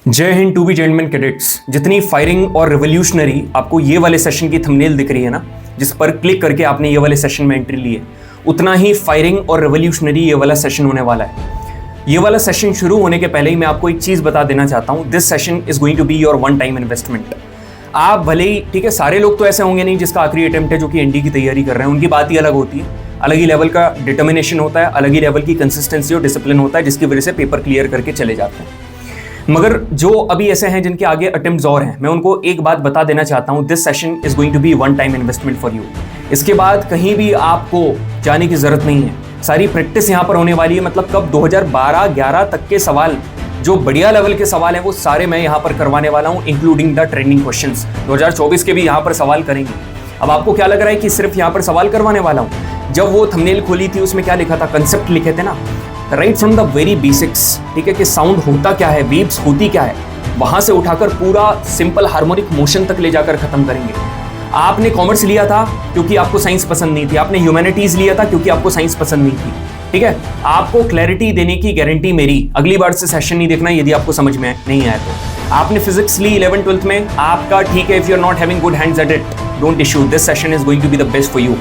जय Hind to be gentleman cadets. जितनी firing और रिवोल्यूशनरी आपको ये वाले सेशन की थंबनेल दिख रही है ना, जिस पर क्लिक करके आपने ये वाले सेशन में एंट्री ली है, उतना ही फायरिंग और रिवोल्यूशनरी ये वाला सेशन होने वाला है। ये वाला सेशन शुरू होने के पहले ही मैं आपको एक चीज़ बता देना चाहता हूँ। This session is going to be your one time investment. आप भले ही, ठीक है, सारे लोग तो ऐसे होंगे नहीं जिसका आखिरी अटेम्प्ट है जो कि एनडी की तैयारी कर रहे हैं, उनकी बात ही अलग होती है। अलग ही लेवल का डिटर्मिनेशन होता है, अलग ही लेवल की कंसिस्टेंसी और डिसिप्लिन होता है, जिसकी वजह से पेपर क्लियर करके चले जाते हैं। मगर जो अभी ऐसे हैं जिनके आगे अटेम्प्ट्स और हैं, मैं उनको एक बात बता देना चाहता हूँ। This session is going to be one time investment for you. इसके बाद कहीं भी आपको जाने की जरूरत नहीं है। सारी प्रैक्टिस यहाँ पर होने वाली है। मतलब कब 2012-11 तक के सवाल, जो बढ़िया लेवल के सवाल हैं, वो सारे मैं यहाँ पर करवाने वाला हूँ, इंक्लूडिंग द ट्रेंडिंग क्वेश्चंस। 2024 के भी यहाँ पर सवाल करेंगे। अब आपको क्या लग रहा है कि सिर्फ यहाँ पर सवाल करवाने वाला हूँ? जब वो थंबनेल खोली थी उसमें क्या लिखा था, कंसेप्ट लिखे थे ना, right from the very basics, ठीक है, कि साउंड होता क्या है, वेव्स होती क्या है, वहां से उठाकर पूरा सिंपल हार्मोनिक मोशन तक ले जाकर खत्म करेंगे। आपने कॉमर्स लिया था क्योंकि आपको साइंस पसंद नहीं थी, आपने ह्यूमैनिटीज लिया था क्योंकि आपको साइंस पसंद नहीं थी, ठीक है। आपको क्लैरिटी देने की गारंटी मेरी। अगली बार से सेशन नहीं देखना यदि आपको समझ में नहीं आया तो। आपने फिजिक्स ली 11th-12th में, आपका ठीक है। If you are not having good hands at it, don't issue, this session is going to be the best for you,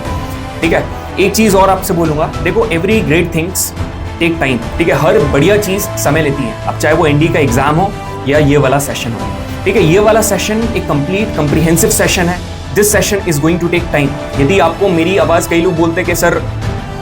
ठीक है। एक चीज और आपसे बोलूंगा, देखो, every great things take time, ठीक है। हर बढ़िया चीज समय लेती है। अब चाहे वो एनडी का एग्जाम हो या ये वाला सेशन हो, ठीक है। ये वाला सेशन एक कंप्लीट कॉम्प्रिहेंसिव सेशन है। This session is going to take time. यदि आपको मेरी आवाज, कई लोग बोलते हैं कि सर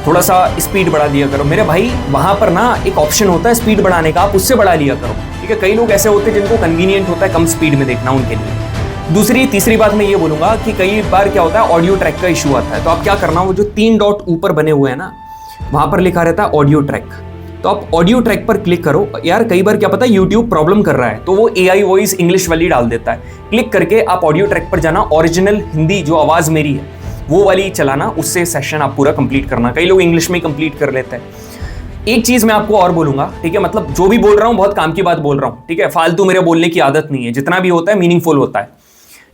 थोड़ा सा स्पीड बढ़ा दिया करो, मेरे भाई वहां पर ना एक ऑप्शन होता है स्पीड बढ़ाने का, आप उससे बढ़ा लिया करो, ठीक है। कई लोग ऐसे होते हैं जिनको कन्वीनियंट होता है कम स्पीड में देखना, उनके लिए। तीसरी बात मैं ये बोलूंगा कि कई बार क्या होता है, ऑडियो ट्रैक का इशू आता है। तो आप क्या करना, वो जो 3 डॉट ऊपर बने हुए हैं ना, वहां पर लिखा रहता है ऑडियो ट्रैक, तो आप ऑडियो ट्रैक पर क्लिक करो। यार कई बार क्या पता है, यूट्यूब प्रॉब्लम कर रहा है तो वो एआई वॉइस इंग्लिश वाली डाल देता है। क्लिक करके आप ऑडियो ट्रैक पर जाना, ओरिजिनल हिंदी जो आवाज मेरी है वो वाली चलाना, उससे सेशन आप पूरा कंप्लीट करना। कई लोग इंग्लिश में कंप्लीट कर लेते हैं। एक चीज मैं आपको और बोलूंगा, ठीक है, मतलब जो भी बोल रहा हूं बहुत काम की बात बोल रहा हूं, ठीक है। फालतू मेरे बोलने की आदत नहीं है, जितना भी होता है मीनिंगफुल होता है।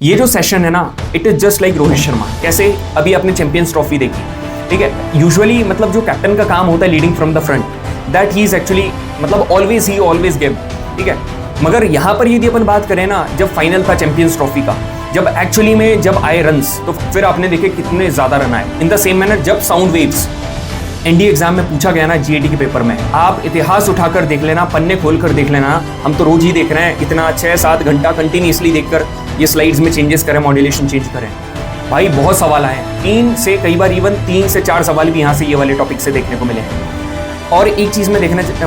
ये जो सेशन है ना, it is just like Rohit Sharma. कैसे, अभी आपने चैंपियंस ट्रॉफी देखी, ठीक है। यूजुअली मतलब जो कैप्टन का काम होता है leading from the front, that he is actually, मतलब ऑलवेज गिव, ठीक है। मगर यहाँ पर यदि अपन बात करें ना, जब फाइनल था चैंपियंस ट्रॉफी का, जब एक्चुअली में जब आए रन्स, तो फिर आपने देखे कितने ज्यादा रन आए। इन द सेम मैनर जब साउंड वेव्स एनडी एग्जाम में पूछा गया ना, जीएडी के पेपर में, आप इतिहास उठाकर देख लेना, पन्ने खोलकर देख लेना। हम तो रोज ही देख रहे हैं, इतना 6-7 घंटा कंटिन्यूसली देखकर ये स्लाइड्स में चेंजेस करें, मॉड्यूलेशन चेंज करें। भाई बहुत सवाल आए, 3 से, कई बार इवन 3 से 4 सवाल भी यहाँ से ये वाले टॉपिक से देखने को मिले हैं। और एक चीज मैं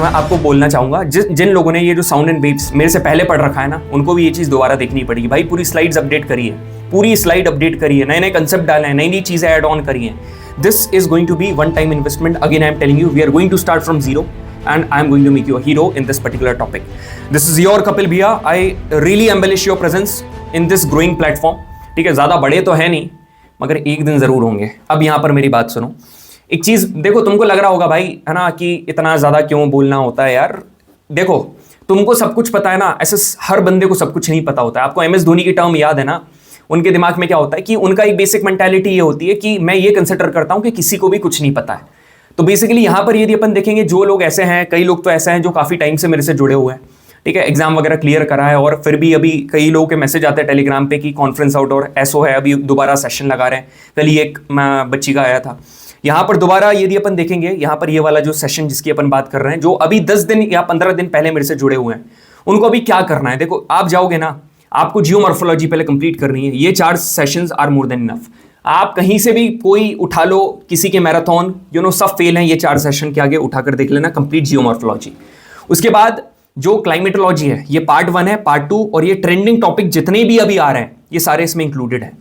आपको बोलना चाहूंगा, जिन लोगों ने ये जो साउंड एंड वेव्स मेरे से पहले पढ़ रखा है ना, उनको भी ये चीज दोबारा देखनी पड़ेगी। भाई पूरी स्लाइड्स अपडेट करिए, पूरी स्लाइड अपडेट करिए, नए नए कंसेप्ट डाले हैं, नई नई चीजें ऐड ऑन करिए। This is going to be one time investment. Again I am telling you, we are going to start from zero and I am going to make you a hero in this particular topic. This is your Kapil Bhaiya. I really embellish your presence in this growing platform. ठीक है, ज्यादा बड़े तो है नहीं, मगर एक दिन जरूर होंगे। अब यहाँ पर मेरी बात सुनो। एक चीज देखो, तुमको लग रहा होगा भाई, है ना, कि इतना ज्यादा क्यों बोलना होता है यार। देखो, तुमको सब कुछ पता है ना, ऐसे हर बंदे को सब कुछ नहीं पता होता है। आपको एमएस धोनी की टर्म याद है ना, उनके दिमाग में क्या होता है कि उनका एक बेसिक मेंटालिटी ये होती है कि मैं ये कंसिडर करता हूं कि किसी को भी कुछ नहीं पता है। तो बेसिकली यहाँ पर यदि अपन देखेंगे, जो लोग ऐसे हैं, कई लोग तो ऐसे हैं जो काफी टाइम से मेरे से जुड़े हुए हैं, ठीक है, एग्जाम वगैरह क्लियर करा है, और फिर भी अभी कई लोगों के मैसेज आते हैं टेलीग्राम पे कि कॉन्फ्रेंस आउट और एसओ है, अभी दोबारा सेशन लगा रहे हैं। कल ही एक बच्ची का आया था। यहाँ पर दोबारा यदि अपन देखेंगे, यहाँ पर ये वाला जो सेशन जिसकी अपन बात कर रहे हैं, जो अभी 10 दिन या 15 दिन पहले मेरे से जुड़े हुए हैं, उनको अभी क्या करना है। देखो, आप जाओगे ना, आपको जियोमॉर्फोलॉजी पहले कंप्लीट करनी है। ये 4 sessions are more than enough. आप कहीं से भी कोई उठा लो, किसी के मैराथन, सब फेल हैं, ये 4 सेशन के आगे उठाकर देख लेना, कंप्लीट जियोमॉर्फोलॉजी। उसके बाद जो क्लाइमेटोलॉजी है, ये पार्ट 1 है, पार्ट 2, और ये ट्रेंडिंग टॉपिक जितने भी अभी आ रहे हैं ये सारे इसमें इंक्लूडेड है,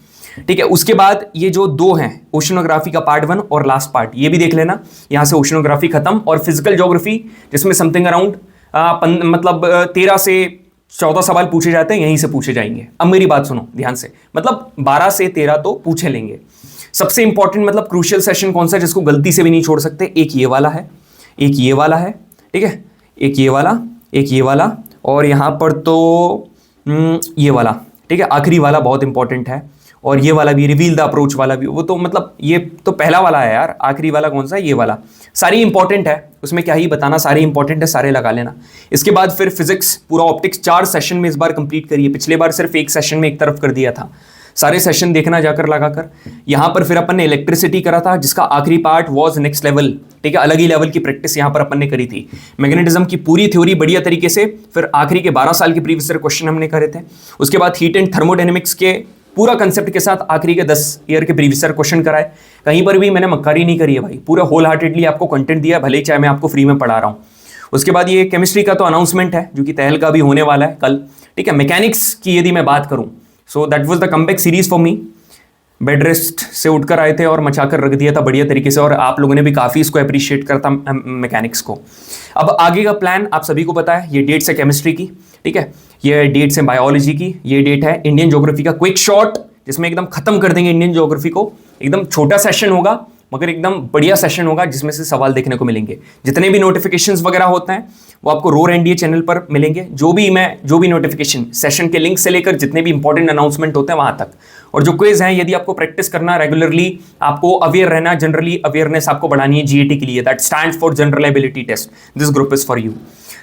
ठीक है। उसके बाद ये जो 2 हैं, ओशनोग्राफी का पार्ट 1 और लास्ट पार्ट, ये भी देख लेना। यहां से ओशनोग्राफी खत्म, और फिजिकल ज्योग्राफी, जिसमें समथिंग अराउंड 13 से 14 सवाल पूछे जाते हैं, यहीं से पूछे जाएंगे। अब मेरी बात सुनो ध्यान से, मतलब 12 से 13 तो पूछे लेंगे। सबसे इंपॉर्टेंट मतलब क्रूशियल सेशन कौन सा, जिसको गलती से भी नहीं छोड़ सकते, एक ये वाला है, एक ये वाला है, ठीक है, एक ये वाला, एक ये वाला, और यहां पर तो ये वाला, ठीक है, आखिरी वाला बहुत इंपॉर्टेंट है। और ये वाला भी रिवील द अप्रोच वाला भी, वो तो मतलब ये तो पहला वाला है यार, आखिरी वाला कौन सा है, ये वाला। सारी इंपॉर्टेंट है, उसमें क्या ही बताना, सारे इंपॉर्टेंट है, सारे लगा लेना। इसके बाद फिर फिजिक्स पूरा ऑप्टिक्स 4 सेशन में इस बार कंप्लीट करिए, पिछले बार सिर्फ एक सेशन में एक तरफ कर दिया था, सारे सेशन देखना जाकर लगाकर। यहां पर फिर अपन ने इलेक्ट्रिसिटी करा था, जिसका आखिरी पार्ट वाज नेक्स्ट लेवल, ठीक है, अलग ही लेवल की प्रैक्टिस यहां पर अपन ने करी थी। मैग्नेटिज्म की पूरी थ्योरी बढ़िया तरीके से, फिर आखिरी के 12 साल के प्रीवियस ईयर क्वेश्चन हमने करे थे। उसके बाद हीट एंड थर्मोडायनेमिक्स के पूरा कंसेप्ट के साथ आखिरी के 10 ईयर के प्रीवियस ईयर क्वेश्चन कराए। कहीं पर भी मैंने मक्कारी नहीं करी है भाई, पूरा होल हार्टेडली आपको कंटेंट दिया, भले ही चाहे मैं आपको फ्री में पढ़ा रहा हूं। उसके बाद ये केमिस्ट्री का तो अनाउंसमेंट है, जो कि तहल का भी होने वाला है कल, ठीक है। मैकेनिक्स की यदि मैं बात करूं, so that was the comeback series for me. Bed rest से उठकर आए थे और मचाकर रख दिया था बढ़िया तरीके से, और आप लोगों ने भी काफ़ी इसको अप्रिशिएट करता मैकेनिक्स को। अब आगे का प्लान आप सभी को पता है, ये डेट्स है केमिस्ट्री की, ठीक है, ये डेट्स है बायोलॉजी की, ये डेट है इंडियन ज्योग्राफी का क्विक शॉट, जिसमें एकदम खत्म कर देंगे इंडियन ज्योग्राफी को। एकदम छोटा सेशन होगा मगर एकदम बढ़िया सेशन होगा, जिसमें से सवाल देखने को मिलेंगे। जितने भी नोटिफिकेशंस वगैरह होते हैं वो आपको रोर एनडीए चैनल पर मिलेंगे, जो भी नोटिफिकेशन सेशन के लिंक से लेकर जितने भी इंपॉर्टेंट अनाउंसमेंट होते हैं वहां तक। और जो क्विज हैं, यदि आपको प्रैक्टिस करना रेगुलरली, आपको अवेयर रहना, जनरली अवेयरनेस आपको बढ़ानी है जीएटी के लिए, that stands for general ability test, this group is for you.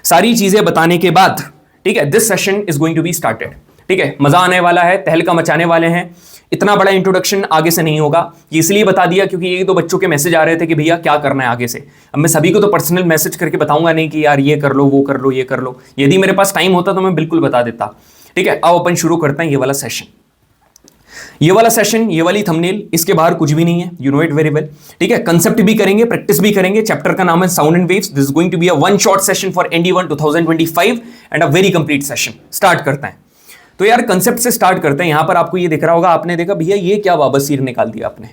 सारी चीजें बताने के बाद, ठीक है, this session is going to be started, ठीक है, मजा आने वाला है, तहलका मचाने वाले हैं। इतना बड़ा इंट्रोडक्शन आगे से नहीं होगा, ये इसलिए बता दिया क्योंकि एक दो बच्चों के मैसेज आ रहे थे कि भैया क्या करना है आगे से। अब मैं सभी को तो पर्सनल मैसेज करके बताऊंगा नहीं कि यार ये कर लो, वो कर लो, ये कर लो। यदि मेरे पास टाइम होता तो मैं बिल्कुल बता देता, ठीक है। अब अपन शुरू करते हैं ये वाला सेशन। ये वाला सेशन, ये वाली थंबनेल, इसके बाहर कुछ भी नहीं है, you know it very well, ठीक है। कंसेप्ट भी करेंगे, प्रैक्टिस भी करेंगे। चैप्टर का नाम है sound and waves. This is going to be a one shot session for ND1 2025 and a very complete session. Start करते हैं। तो यार कंसेप्ट से स्टार्ट करते हैं। यहां पर आपको ये दिख रहा होगा, आपने देखा भैया ये क्या वाबसीर निकाल दिया आपने,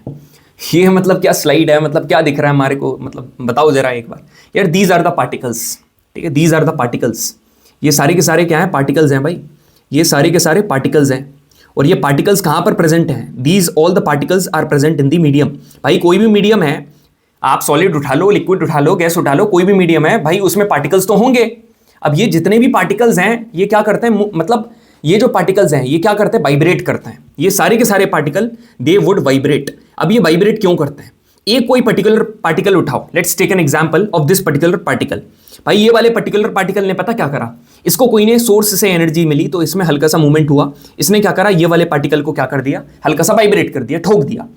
ये मतलब क्या स्लाइड है, मतलब क्या दिख रहा है हमारे को, मतलब बताओ जरा एक बार यार। दीज आर द पार्टिकल्स, ठीक है, दीज आर द पार्टिकल्स। ये सारे के सारे क्या है, पार्टिकल्स हैं भाई, ये सारे के सारे पार्टिकल्स हैं। और ये पार्टिकल्स कहां पर प्रेजेंट हैं, these all the particles are present in the medium. भाई कोई भी मीडियम है, आप सॉलिड उठा लो, लिक्विड उठा लो, गैस उठा लो, कोई भी मीडियम है भाई, उसमें पार्टिकल्स तो होंगे। अब ये जितने भी पार्टिकल्स हैं, ये क्या करते हैं, मतलब ये जो पार्टिकल्स हैं ये क्या करते हैं, वाइब्रेट करते हैं। ये सारे के सारे पार्टिकल दे वुड वाइब्रेट। अब ये वाइब्रेट क्यों करते हैं, एक कोई पर्टिकुलर पार्टिकल उठाओ, let's take an example of this particular particle. भाई ये वाले पर्टिकुलर पार्टिकल ने पता क्या करा, इसको कोई ने सोर्स से एनर्जी मिली तो इसमें हल्का सा मूवमेंट हुआ, इसने क्या करा, ये वाले पार्टिकल को क्या कर दिया, हल्का सा वाइब्रेट कर दिया, ठोक दिया।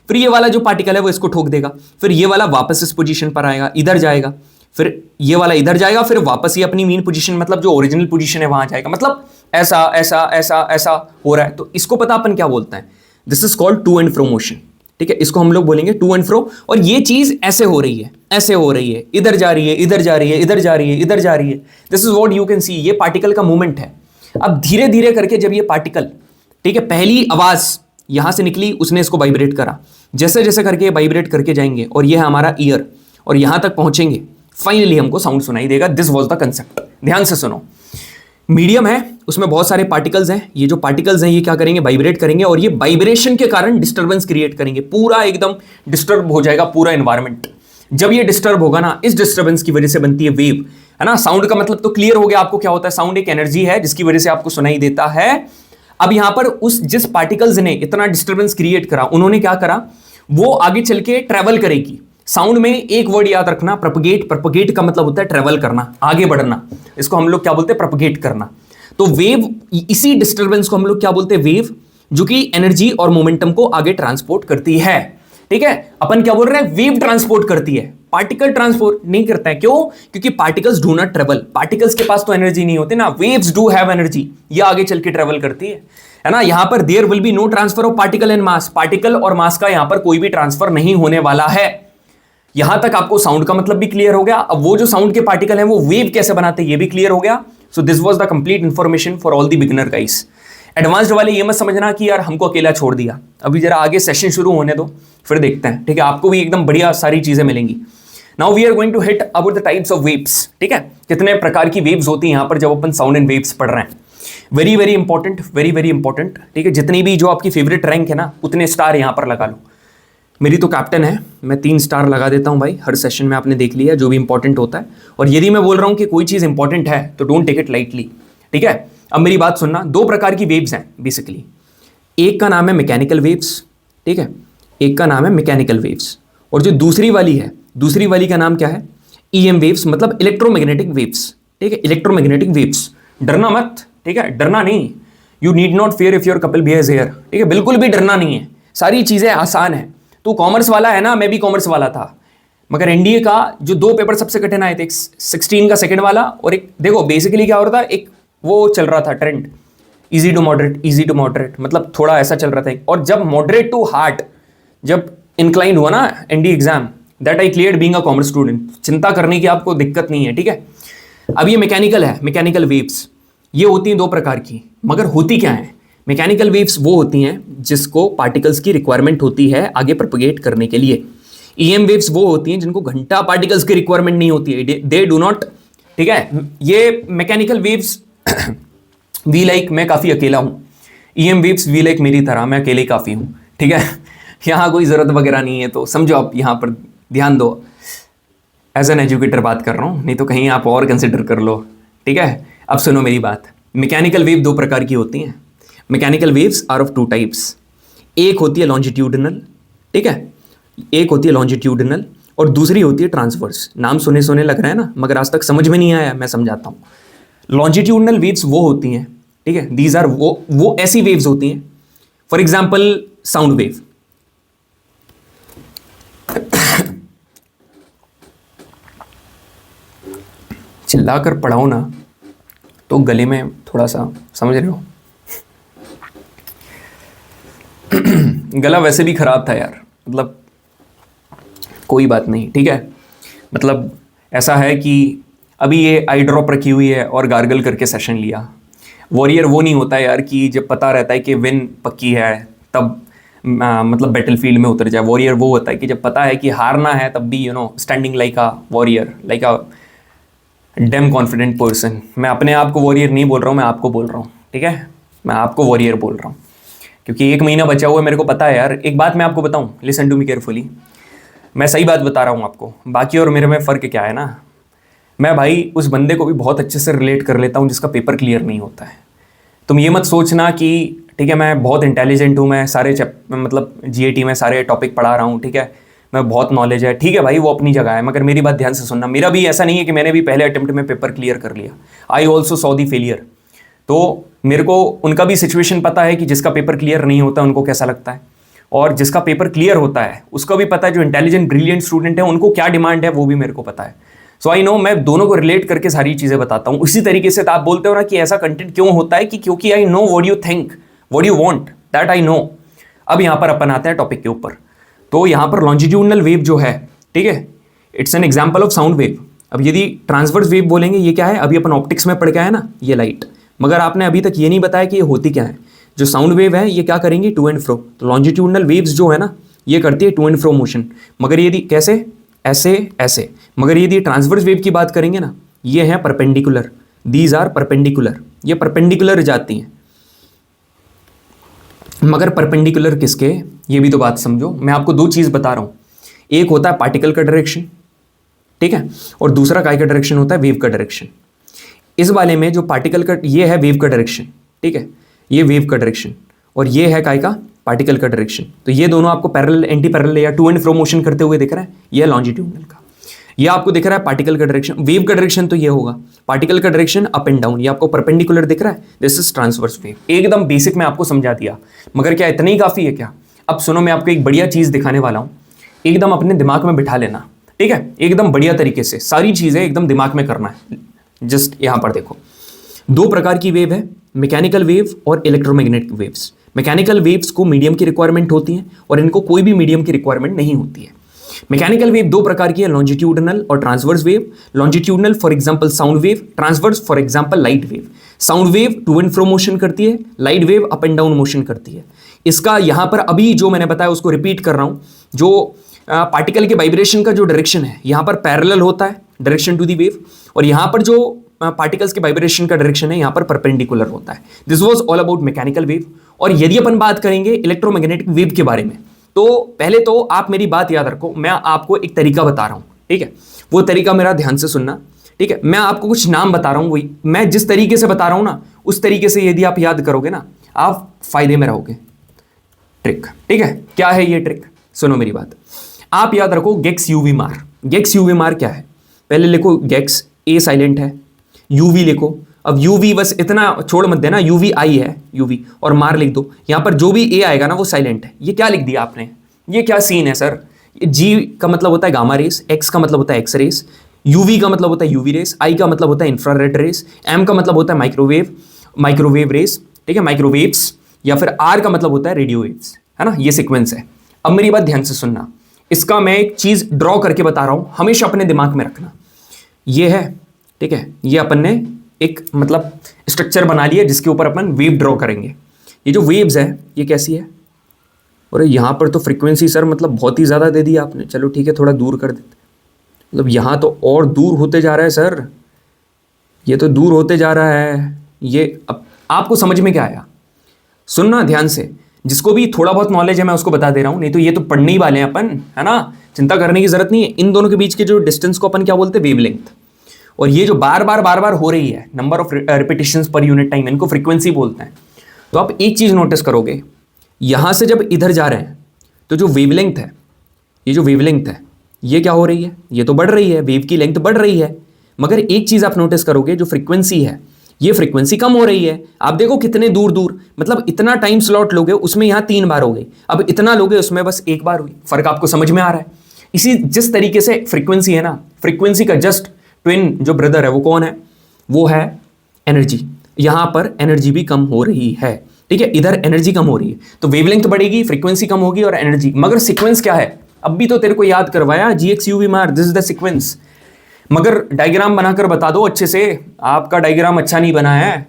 फिर ये वाला जो पार्टिकल है वो इसको ठोक देगा, फिर ये वाला वापस इस पोजीशन पर आएगा, इधर जाएगा, फिर ये वाला इधर जाएगा, फिर वापस ये अपनी मेन पोजीशन, मतलब जो ओरिजिनल पोजीशन है वहां जाएगा। मतलब ऐसा ऐसा ऐसा ऐसा हो रहा है। तो इसको पता अपन क्या बोलते हैं, this is called to and fro motion, ठीक है, इसको हम लोग बोलेंगे टू एंड फ्रो। और ये चीज ऐसे हो रही है, ऐसे हो रही है, इधर जा रही है, इधर जा रही है, इधर जा रही है, इधर जा रही है। This is what you can see, ये पार्टिकल का मूवमेंट है। अब धीरे धीरे करके जब ये पार्टिकल, ठीक है, पहली आवाज यहां से निकली, उसने इसको वाइब्रेट करा, जैसे जैसे करके वाइब्रेट करके जाएंगे और ये है हमारा ईयर, और यहां तक पहुंचेंगे, फाइनली हमको साउंड सुनाई देगा। This was the concept. ध्यान से सुनो, मीडियम है, उसमें बहुत सारे पार्टिकल्स हैं, ये जो पार्टिकल्स हैं ये क्या करेंगे, वाइब्रेट करेंगे, और ये वाइब्रेशन के कारण डिस्टर्बेंस क्रिएट करेंगे, पूरा एकदम डिस्टर्ब हो जाएगा पूरा एनवायरनमेंट। जब ये डिस्टर्ब होगा ना, इस डिस्टर्बेंस की वजह से बनती है वेव, है ना। साउंड का मतलब तो क्लियर हो गया आपको क्या होता है, साउंड एक एनर्जी है जिसकी वजह से आपको सुनाई देता है। अब यहां पर उस जिस पार्टिकल्स ने इतना डिस्टर्बेंस क्रिएट करा, उन्होंने क्या करा, वो आगे चल के ट्रेवल करेगी। साउंड में एक वर्ड याद रखना, प्रोपगेट। प्रोपगेट का मतलब होता है ट्रेवल करना, आगे बढ़ना, इसको हम लोग क्या बोलते हैं, प्रोपगेट करना। तो वेव, इसी डिस्टर्बेंस को हम लोग क्या बोलते हैं, वेव, जो कि एनर्जी और मोमेंटम को आगे ट्रांसपोर्ट करती है, ठीक है। अपन क्या बोल रहे हैं, वेव ट्रांसपोर्ट करती है, पार्टिकल ट्रांसपोर्ट नहीं करता है। क्यों, क्योंकि particles do not travel, particles के पास तो एनर्जी नहीं होती ना, वेव्स डू हैव एनर्जी, ये आगे चल के ट्रेवल करती है ना। यहां पर there will be no transfer of particle and mass, particle और मास का यहां पर कोई भी ट्रांसफर नहीं होने वाला है। यहां तक आपको साउंड का मतलब भी क्लियर हो गया। अब वो जो साउंड के पार्टिकल हैं वो वेव कैसे बनाते हैं ये भी क्लियर हो गया। So this was the complete information for all the beginner guys. Advanced वाले ये मत समझना कि यार हमको अकेला छोड़ दिया, अभी जरा आगे सेशन शुरू होने दो, फिर देखते हैं, ठीक है। आपको भी एकदम बढ़िया सारी चीजें मिलेंगी। Now we are going to hit about the types of waves, ठीक है, कितने प्रकार की वेव्स होती हैं यहां पर जब अपन साउंड एंड वेव्स पढ़ रहे हैं। Very very important, very very important, ठीक है। जितनी भी जो आपकी फेवरेट रैंक है ना, उतने स्टार यहां पर लगा लो। मेरी तो कैप्टन है, मैं 3 स्टार लगा देता हूं भाई हर सेशन में, आपने देख लिया जो भी इंपॉर्टेंट होता है। और यदि मैं बोल रहा हूं कि कोई चीज इंपॉर्टेंट है तो डोंट टेक इट लाइटली, ठीक है। अब मेरी बात सुनना, 2 प्रकार की वेव्स हैं बेसिकली। एक का नाम है मैकेनिकल वेव्स, ठीक है, एक का नाम है मैकेनिकल वेव्स, और जो दूसरी वाली है, दूसरी वाली का नाम क्या है, ईएम वेव्स, मतलब इलेक्ट्रोमैग्नेटिक वेव्स, ठीक है, इलेक्ट्रोमैग्नेटिक वेव्स। डरना मत, ठीक है, डरना नहीं, you need not fear if your Kapil behaves here, ठीक है, बिल्कुल भी डरना नहीं है, सारी चीजें आसान है। तू कॉमर्स वाला है ना, मैं भी कॉमर्स वाला था, मगर एनडीए का जो 2 पेपर सबसे कठिन आए थे, एक 16 का सेकंड वाला, और एक देखो बेसिकली क्या हो रहा था, एक वो चल रहा था trend, easy to moderate, easy to moderate, मतलब थोड़ा ऐसा चल रहा था। और जब मॉडरेट टू हार्ड जब इंक्लाइन हुआ ना NDA exam, that I cleared being a commerce student, चिंता करने की आपको दिक्कत नहीं है, ठीक है। अब ये मैकेनिकल है, मैकेनिकल वेव्स, ये होती हैं 2 प्रकार की, मगर होती क्या है, मैकेनिकल वेव्स वो होती हैं जिसको पार्टिकल्स की रिक्वायरमेंट होती है आगे प्रोपगेट करने के लिए। ईएम वेव्स वो होती हैं जिनको घंटा पार्टिकल्स की रिक्वायरमेंट नहीं होती है, दे डू नॉट, ठीक है। ये मैकेनिकल वेव्स वी लाइक मैं काफ़ी अकेला हूँ, ईएम वेव्स वी लाइक मेरी तरह मैं अकेले काफ़ी हूँ, ठीक है। यहाँ कोई ज़रूरत वगैरह नहीं है, तो समझो आप यहाँ पर ध्यान दो, एज एन एजुकेटर बात कर रहा हूँ, नहीं तो कहीं आप और कंसिडर कर लो, ठीक है। अब सुनो मेरी बात, मैकेनिकल वेव 2 प्रकार की होती हैं। Mechanical waves are of 2 types, एक होती है लॉन्जिट्यूडनल, ठीक है, एक होती है लॉन्जिट्यूडनल और दूसरी होती है ट्रांसवर्स। नाम सुने सुने लग रहा है ना, मगर आज तक समझ में नहीं आया, मैं समझाता हूँ। लॉन्जिट्यूडनल वेव्स वो होती हैं, ठीक है, दीज आर वो ऐसी वेव्स होती हैं, फॉर एग्जाम्पल साउंड वेव, चिल्लाकर पढ़ाओ ना तो गले में थोड़ा सा, समझ रहे हो, गला वैसे भी खराब था यार, मतलब कोई बात नहीं, ठीक है। मतलब ऐसा है कि अभी ये आई ड्रॉप रखी हुई है और गार्गल करके सेशन लिया। वॉरियर वो नहीं होता है यार कि जब पता रहता है कि विन पक्की है तब मतलब बैटलफील्ड में उतर जाए। वॉरियर वो होता है कि जब पता है कि हारना है तब भी standing like a warrior, like a damn confident person. मैं अपने आप को वॉरियर नहीं बोल रहा हूँ, मैं आपको बोल रहा हूँ, ठीक है, मैं आपको वॉरियर बोल रहा हूँ, क्योंकि 1 महीना बचा हुआ है, मेरे को पता है यार। एक बात मैं आपको बताऊँ, लिसन टू मी केयरफुली, मैं सही बात बता रहा हूँ आपको, बाकी और मेरे में फ़र्क क्या है ना, मैं भाई उस बंदे को भी बहुत अच्छे से रिलेट कर लेता हूँ जिसका पेपर क्लियर नहीं होता है। तुम ये मत सोचना कि ठीक है मैं बहुत इंटेलिजेंट हूँ, मैं सारे मतलब जीएटी में सारे टॉपिक पढ़ा रहा हूँ, ठीक है, मैं बहुत नॉलेज है, ठीक है भाई, वो अपनी जगह है, मगर मेरी बात ध्यान से सुनना। मेरा भी ऐसा नहीं है कि मैंने भी पहले अटेम्प्ट में पेपर क्लियर कर लिया, I also saw the failure. तो मेरे को उनका भी सिचुएशन पता है कि जिसका पेपर क्लियर नहीं होता उनको कैसा लगता है, और जिसका पेपर क्लियर होता है उसको भी पता है, जो इंटेलिजेंट ब्रिलियंट स्टूडेंट है उनको क्या डिमांड है वो भी मेरे को पता है। सो आई नो, मैं दोनों को रिलेट करके सारी चीज़ें बताता हूँ। उसी तरीके से आप बोलते हो ना कि ऐसा कंटेंट क्यों होता है, कि क्योंकि I know what you think, what you want, that I know. अब यहाँ पर अपन आते हैं टॉपिक के ऊपर। तो यहाँ पर लॉन्जिट्यूडनल वेव जो है, ठीक है, it's an example of sound wave. अब यदि ट्रांसवर्स वेव बोलेंगे, ये क्या है, अभी अपन ऑप्टिक्स में पढ़ के आए ना, ये लाइट, मगर आपने अभी तक ये नहीं बताया कि ये होती क्या है। जो साउंड वेव है ये क्या करेंगी, टू एंड फ्रो। तो लॉन्जिट्यूडनल वेव्स जो है ना, ये करती है टू एंड फ्रो मोशन, मगर यदि कैसे, ऐसे ऐसे। मगर यदि ट्रांसवर्स वेव की बात करेंगे ना, ये है परपेंडिकुलर, दीज आर परपेंडिकुलर, ये परपेंडिकुलर जाती हैं। मगर परपेंडिकुलर किसके, ये भी तो बात समझो। मैं आपको 2 चीज़ बता रहा हूँ, एक होता है पार्टिकल का डायरेक्शन, ठीक है, और दूसरा काय का डायरेक्शन होता है, वेव का डायरेक्शन। इस वाले में जो पार्टिकल का, ये है वेव का डायरेक्शन, ठीक है, ये वेव का डायरेक्शन, और ये है काय का, पार्टिकल का डायरेक्शन। तो ये दोनों आपको पैरेलल, एंटी पैरेलल या टू एंड फ्रो मोशन करते हुए दिख रहा है, ये लॉन्जिट्यूडनल का। ये आपको दिख रहा है पार्टिकल का डायरेक्शन, वेव का डायरेक्शन तो ये होगा, पार्टिकल का डायरेक्शन अप एंड डाउन, ये आपको परपेंडिकुलर दिख रहा है, दिस इज ट्रांसवर्स वेव। एकदम बेसिक में आपको समझा दिया, मगर क्या इतना ही काफ़ी है क्या? अब सुनो, मैं आपको एक बढ़िया चीज़ दिखाने वाला हूँ, एकदम अपने दिमाग में बिठा लेना, ठीक है, एकदम बढ़िया तरीके से सारी चीज़ें एकदम दिमाग में करना है। जस्ट यहाँ पर देखो, 2 प्रकार की वेव है, मैकेनिकल वेव और इलेक्ट्रोमैग्नेटिक वेव्स। मैकेनिकल वेव्स को मीडियम की रिक्वायरमेंट होती है और इनको कोई भी मीडियम की रिक्वायरमेंट नहीं होती है। मैकेनिकल वेव 2 प्रकार की है, लॉन्जिट्यूडनल और transverse wave. Longitudinal for example sound wave, transverse for example light wave. Sound wave to and fro motion करती है, light wave up and down motion करती है। इसका यहाँ पर अभी जो मैंने बताया उसको रिपीट कर रहा हूँ, जो पार्टिकल के वाइब्रेशन का जो डायरेक्शन है यहाँ पर पैरेलल होता है डायरेक्शन टू दी वेव, और यहाँ पर जो पार्टिकल्स के वाइब्रेशन का डायरेक्शन है यहाँ पर परपेंडिकुलर होता है। This was all about mechanical wave. और यदि अपन बात करेंगे इलेक्ट्रोमैग्नेटिक वेव के बारे में, तो पहले तो आप मेरी बात याद रखो, मैं आपको एक तरीका बता रहा हूँ, ठीक है, वो तरीका मेरा ध्यान से सुनना, ठीक है। मैं आपको कुछ नाम बता रहा हूँ, वही मैं जिस तरीके से बता रहा हूँ ना, उस तरीके से यदि आप याद करोगे ना, आप फायदे में रहोगे, ट्रिक। ठीक है, क्या है ये ट्रिक, सुनो मेरी बात। आप याद रखो गेक्स यूवी मार। गेक्स यूवी मार क्या है, पहले लिखो गेक्स, ए साइलेंट है, यूवी लिखो। अब यूवी बस इतना छोड़ मत देना, यूवी आई है यूवी, और मार लिख दो। यहां पर जो भी ए आएगा ना वो साइलेंट है। ये क्या लिख दिया आपने, ये क्या सीन है सर। जी का मतलब होता है गामा रेस, एक्स का मतलब होता है एक्स रेस, यूवी का मतलब होता है यूवी रेस, आई का मतलब होता है इंफ्रारेड रेस, एम का मतलब होता है माइक्रोवेव, माइक्रोवेव रेस, ठीक है, माइक्रोवेव्स, या फिर आर का मतलब होता है रेडियो वेव्स, है ना। ये सीक्वेंस है। अब मेरी बात ध्यान से सुनना, इसका मैं एक चीज ड्रॉ करके बता रहा हूं, हमेशा अपने दिमाग में रखना। ये है, ठीक है, ये अपन ने एक मतलब स्ट्रक्चर बना लिया जिसके ऊपर अपन वेव ड्रॉ करेंगे। ये जो वेव्स है ये कैसी है, और यहाँ पर तो फ्रीक्वेंसी सर मतलब बहुत ही ज़्यादा दे दी आपने। चलो ठीक है, थोड़ा दूर कर देते, मतलब यहाँ तो और दूर होते जा रहा है सर, ये तो दूर होते जा रहा है। ये अब आपको समझ में क्या आया, सुनना ध्यान से। जिसको भी थोड़ा बहुत नॉलेज है मैं उसको बता दे रहा हूँ, नहीं तो ये तो पढ़ने ही वाले हैं अपन, है ना, चिंता करने की जरूरत नहीं है। इन दोनों के बीच के जो डिस्टेंस को अपन क्या बोलते हैं, वेवलेंथ। और ये जो बार बार हो रही है, number of repetitions per unit time, इनको फ्रीक्वेंसी बोलते हैं। तो आप एक चीज नोटिस करोगे, यहां से जब इधर जा रहे हैं तो जो वेवलेंथ है, ये जो वेवलेंथ है ये क्या हो रही है, ये तो बढ़ रही है, वेव की लेंथ बढ़ रही है। मगर एक चीज आप नोटिस करोगे, जो फ्रीक्वेंसी है ये फ्रीक्वेंसी कम हो रही है। आप देखो कितने दूर दूर, मतलब इतना टाइम स्लॉट लोगे उसमें यहां 3 बार हो गई, अब इतना लोगे उसमें बस 1 बार हुई। फर्क आपको समझ में आ रहा है। इसी जिस तरीके से फ्रीक्वेंसी है ना, फ्रीक्वेंसी का जस्ट ट्विन जो ब्रदर है वो कौन है, वो है एनर्जी। यहां पर एनर्जी भी कम हो रही है, ठीक है, इधर एनर्जी कम हो रही है, तो वेवलेंथ बढ़ेगी, फ्रीक्वेंसी कम होगी और एनर्जी। मगर सीक्वेंस क्या है, अब भी तो तेरे को याद करवाया, जीएक्स यूवी मार, दिस इज द सीक्वेंस। मगर डायग्राम बनाकर बता दो अच्छे से। आपका डायग्राम अच्छा नहीं बना है